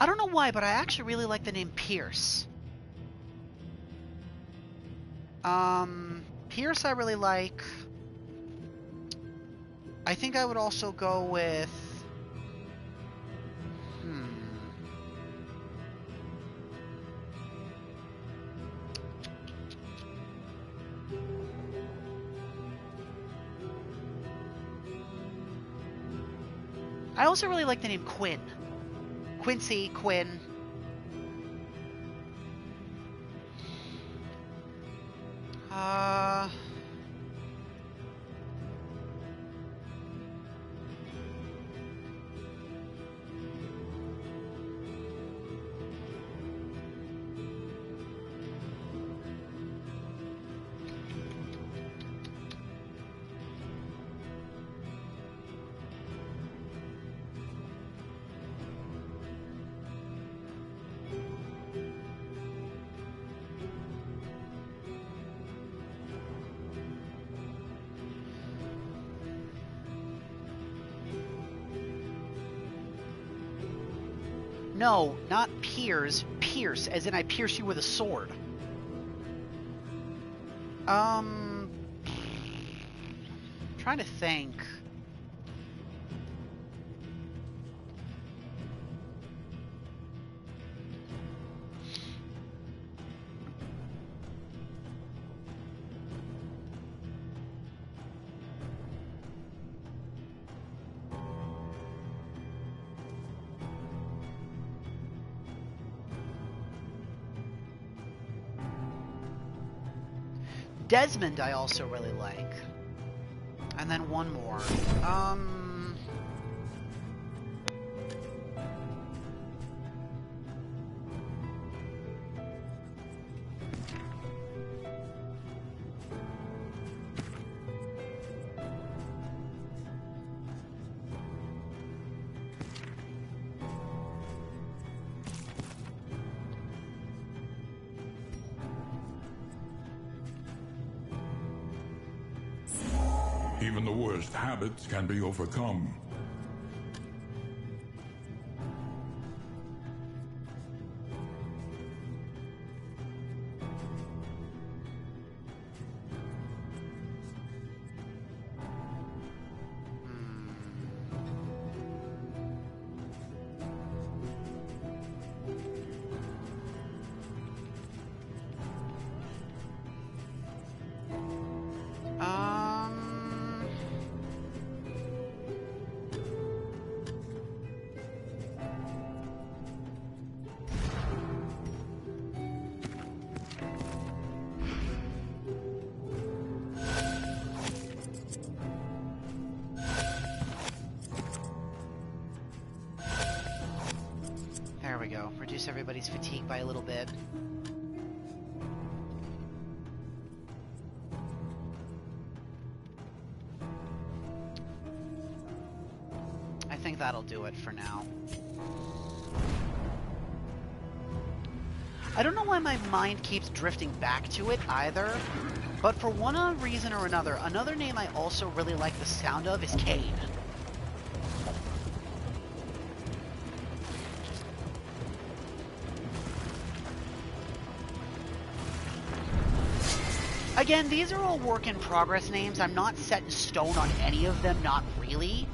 I don't know why, but I actually really like the name Pierce. Pierce I really like. I think I would also go with... I also really like the name Quinn. Quincy, Quinn. No, not Piers. Pierce, as in I pierce you with a sword. Trying to think. Desmond I also really like. And then one more. Even the worst habits can be overcome. There we go. Reduce everybody's fatigue by a little bit. I think that'll do it for now. I don't know why my mind keeps drifting back to it either, but for one reason or another name I also really like the sound of is Cade. Again, these are all work in progress names. I'm not set in stone on any of them, not really.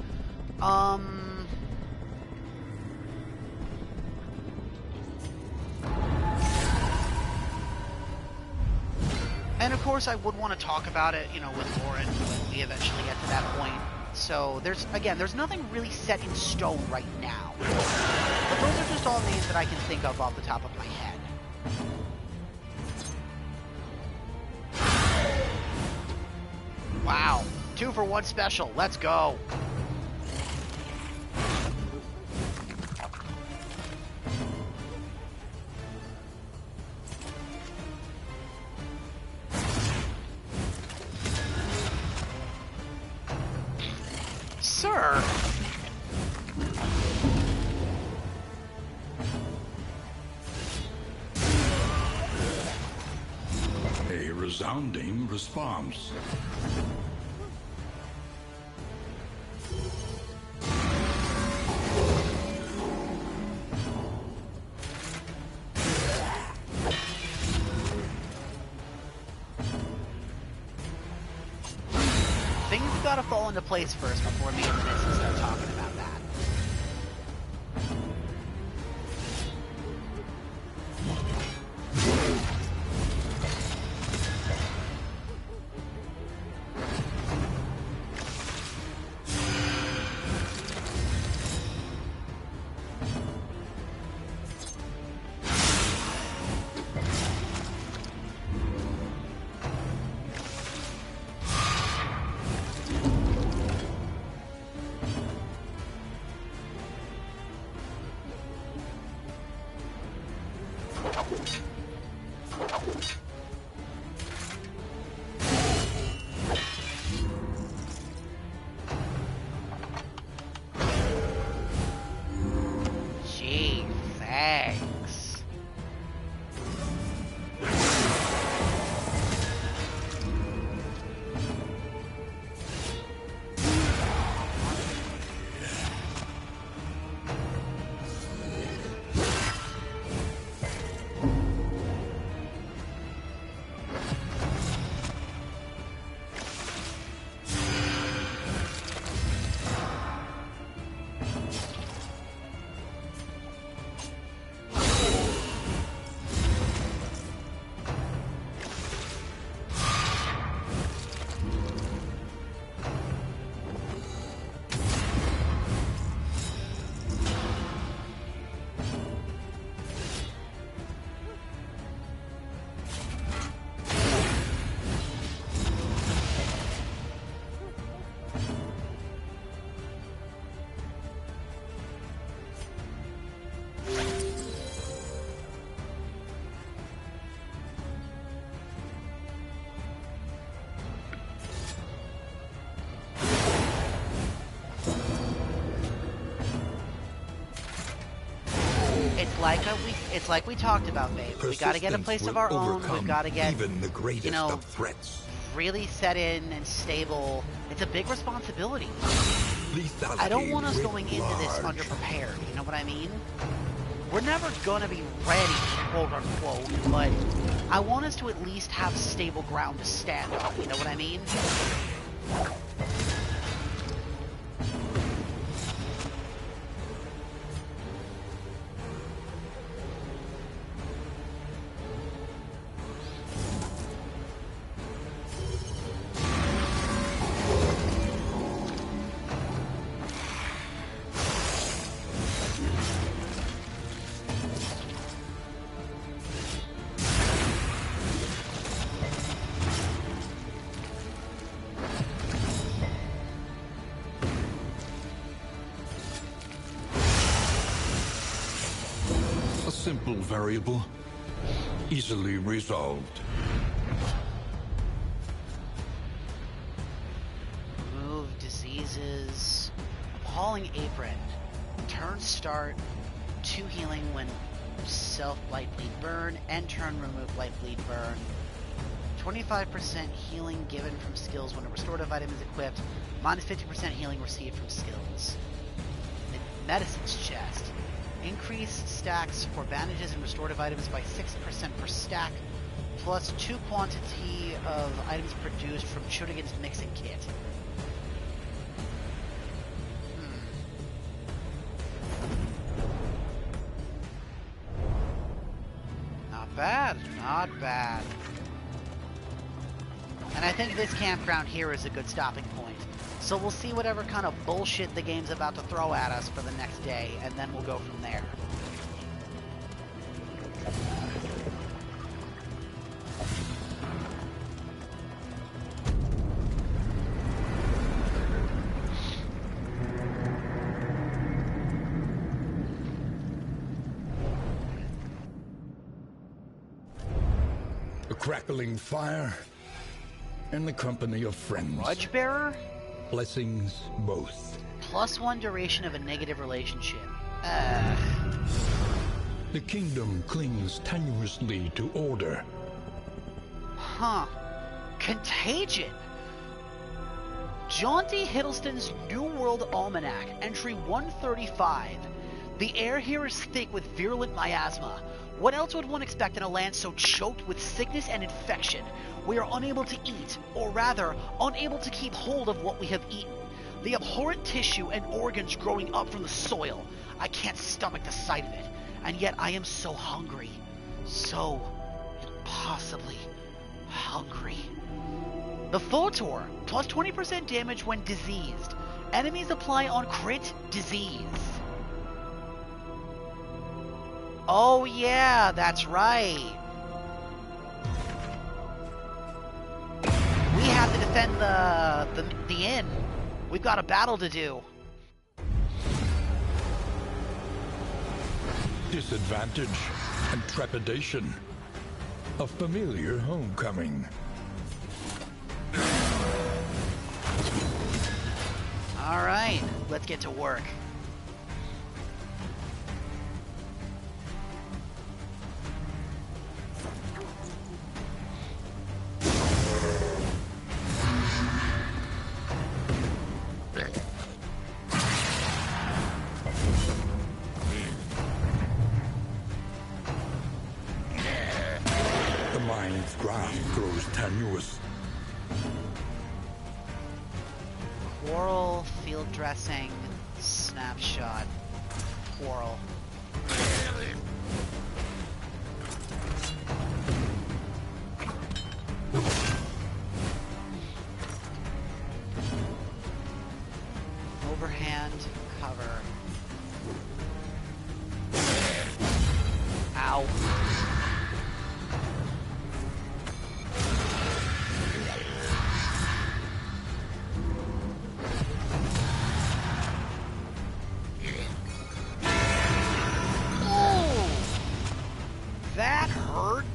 And of course I would want to talk about it, you know, with Lauren when we eventually get to that point. So there's nothing really set in stone right now. But those are just all names that I can think of off the top of my head. Wow, 2 for 1 special. Let's go. Sir. A resounding response. Things have got to fall into place first before me and Vanessa start talking about that. It's like we talked about, babe. We gotta get a place of our own. We've gotta get, even the greatest of threats. really set in and stable. It's a big responsibility. Lethality I don't want us writ going into this large. underprepared. You know what I mean? We're never gonna be ready, quote unquote, but I want us to at least have stable ground to stand on. You know what I mean? A simple variable, easily resolved. Remove diseases. Appalling Apron. Turn start. 2 healing when self blight bleed burn. End turn remove blight bleed burn. 25% healing given from skills when a restorative item is equipped. Minus 50% healing received from skills. Medicines chest. Increased stacks for bandages and restorative items by 6% per stack, plus 2 quantity of items produced from Chutigan's mixing kit. Not bad, not bad. And I think this campground here is a good stopping point. So we'll see whatever kind of bullshit the game's about to throw at us for the next day, and then we'll go from there. A crackling fire and the company of friends. Grudge Bearer? Blessings both. +1 duration of a negative relationship. The kingdom clings tenuously to order. Huh. Contagion! Jaunty Hiddleston's New World Almanac, entry 135. The air here is thick with virulent miasma. What else would one expect in a land so choked with sickness and infection? We are unable to eat, or rather, unable to keep hold of what we have eaten. The abhorrent tissue and organs growing up from the soil. I can't stomach the sight of it, and yet I am so hungry. So impossibly hungry. The Photor, plus 20% damage when diseased. Enemies apply on crit disease. Oh yeah, that's right. We have to defend the inn. We've got a battle to do. Disadvantage and trepidation. A familiar homecoming. All right, let's get to work. The mind's grasp grows tenuous. Quarrel, field dressing, snapshot, quarrel. Overhand, cover. Ow. That hurt.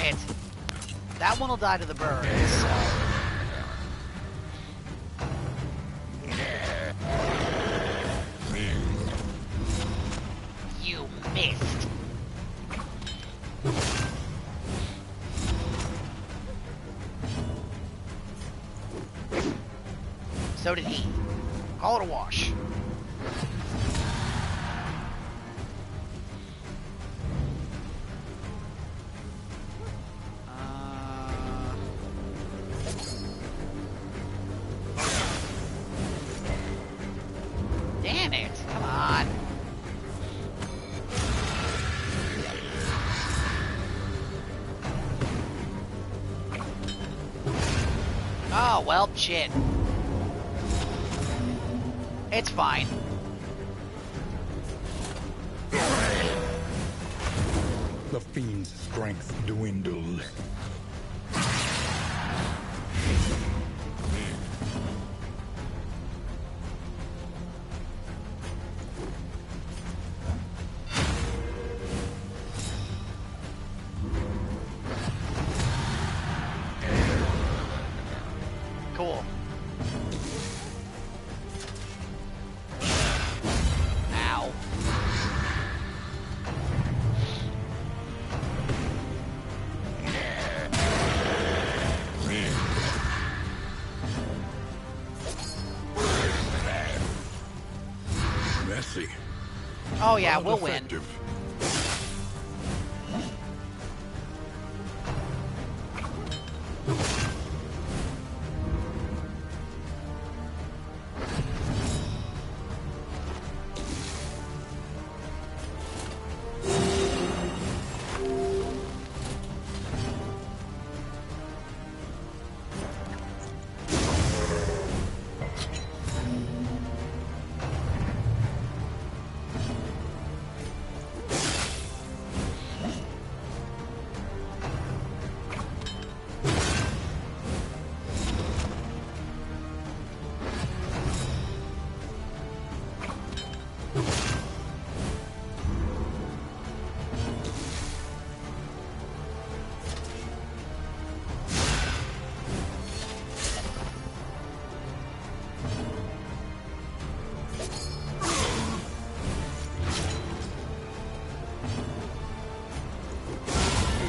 it. That one will die to the birds, so... You missed. So did he. Call it a wash. Damn it. Come on. Oh, well, shit. It's fine. The fiend's strength dwindles. Cool. Ow. Messy. Oh yeah, but we'll win. effective.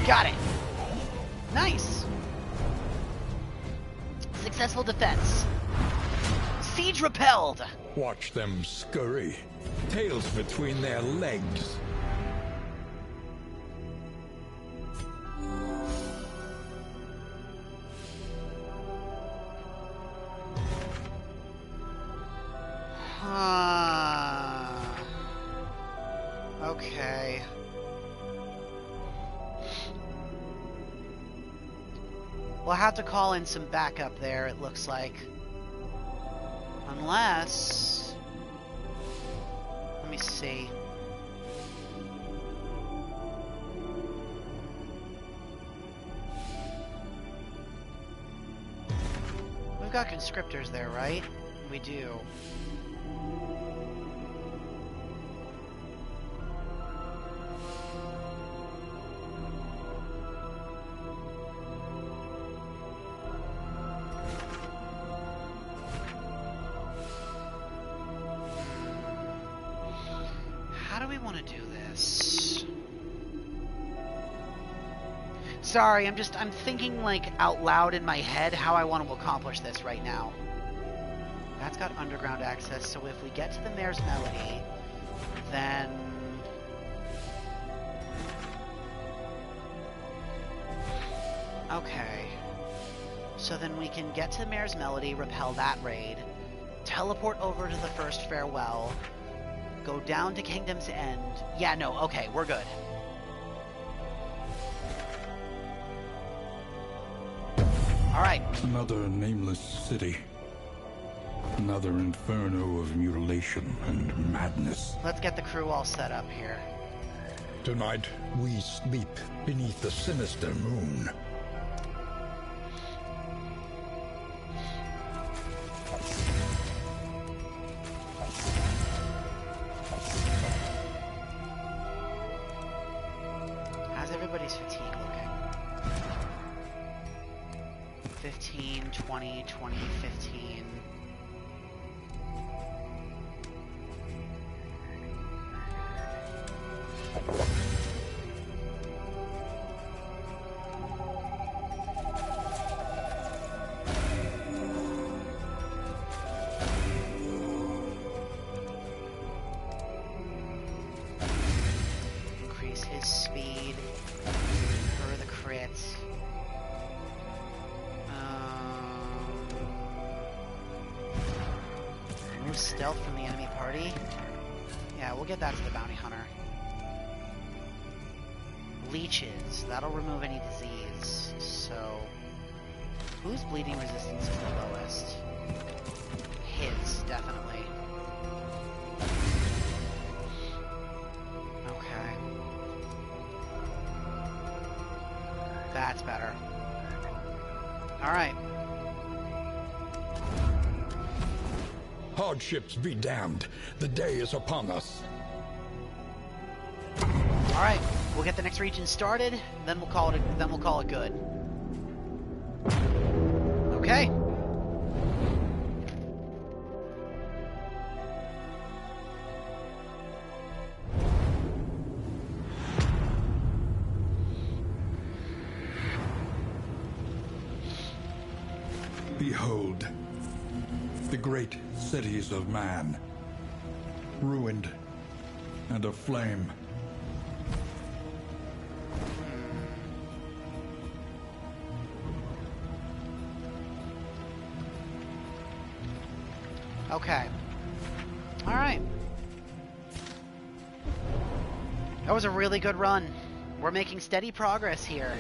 Got it. Nice. Successful defense. Siege repelled. Watch them scurry, tails between their legs. Okay. We'll have to call in some backup there, it looks like. Unless... Let me see. We've got conscriptors there, right? We do. How do we want to do this? Sorry, I'm thinking like out loud in my head how I want to accomplish this right now. That's got underground access, so if we get to the Mayor's Melody, then... Okay. So then we can get to Mayor's Melody, repel that raid, teleport over to the First Farewell, go down to Kingdom's End. Yeah, no, okay, we're good. Alright. Another nameless city. Another inferno of mutilation and madness. Let's get the crew all set up here. Tonight, we sleep beneath the sinister moon. How's everybody's fatigue looking? 15, 20, 20, 15. Increase his speed for the crit. Remove stealth from the enemy party. Yeah, we'll get that to the bounty hunter. Leeches. That'll remove any disease. So, whose bleeding resistance is the lowest? His, definitely. Okay. That's better. Alright. Hardships be damned. The day is upon us. Alright, we'll get the next region started, then we'll call it good. Okay. Behold, the great cities of man, ruined and aflame. Okay. Alright. That was a really good run. We're making steady progress here.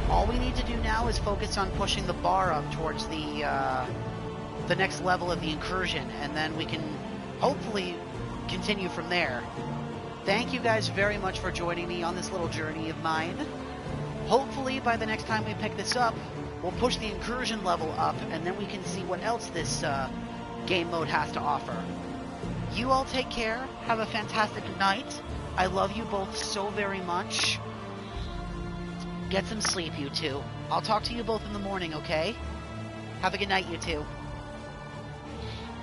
All we need to do now is focus on pushing the bar up towards the next level of the incursion, and then we can hopefully continue from there. Thank you guys very much for joining me on this little journey of mine. Hopefully by the next time we pick this up, we'll push the incursion level up, and then we can see what else this game mode has to offer. You all take care. Have a fantastic night. I love you both so very much. Get some sleep, you two. I'll talk to you both in the morning, okay? Have a good night, you two.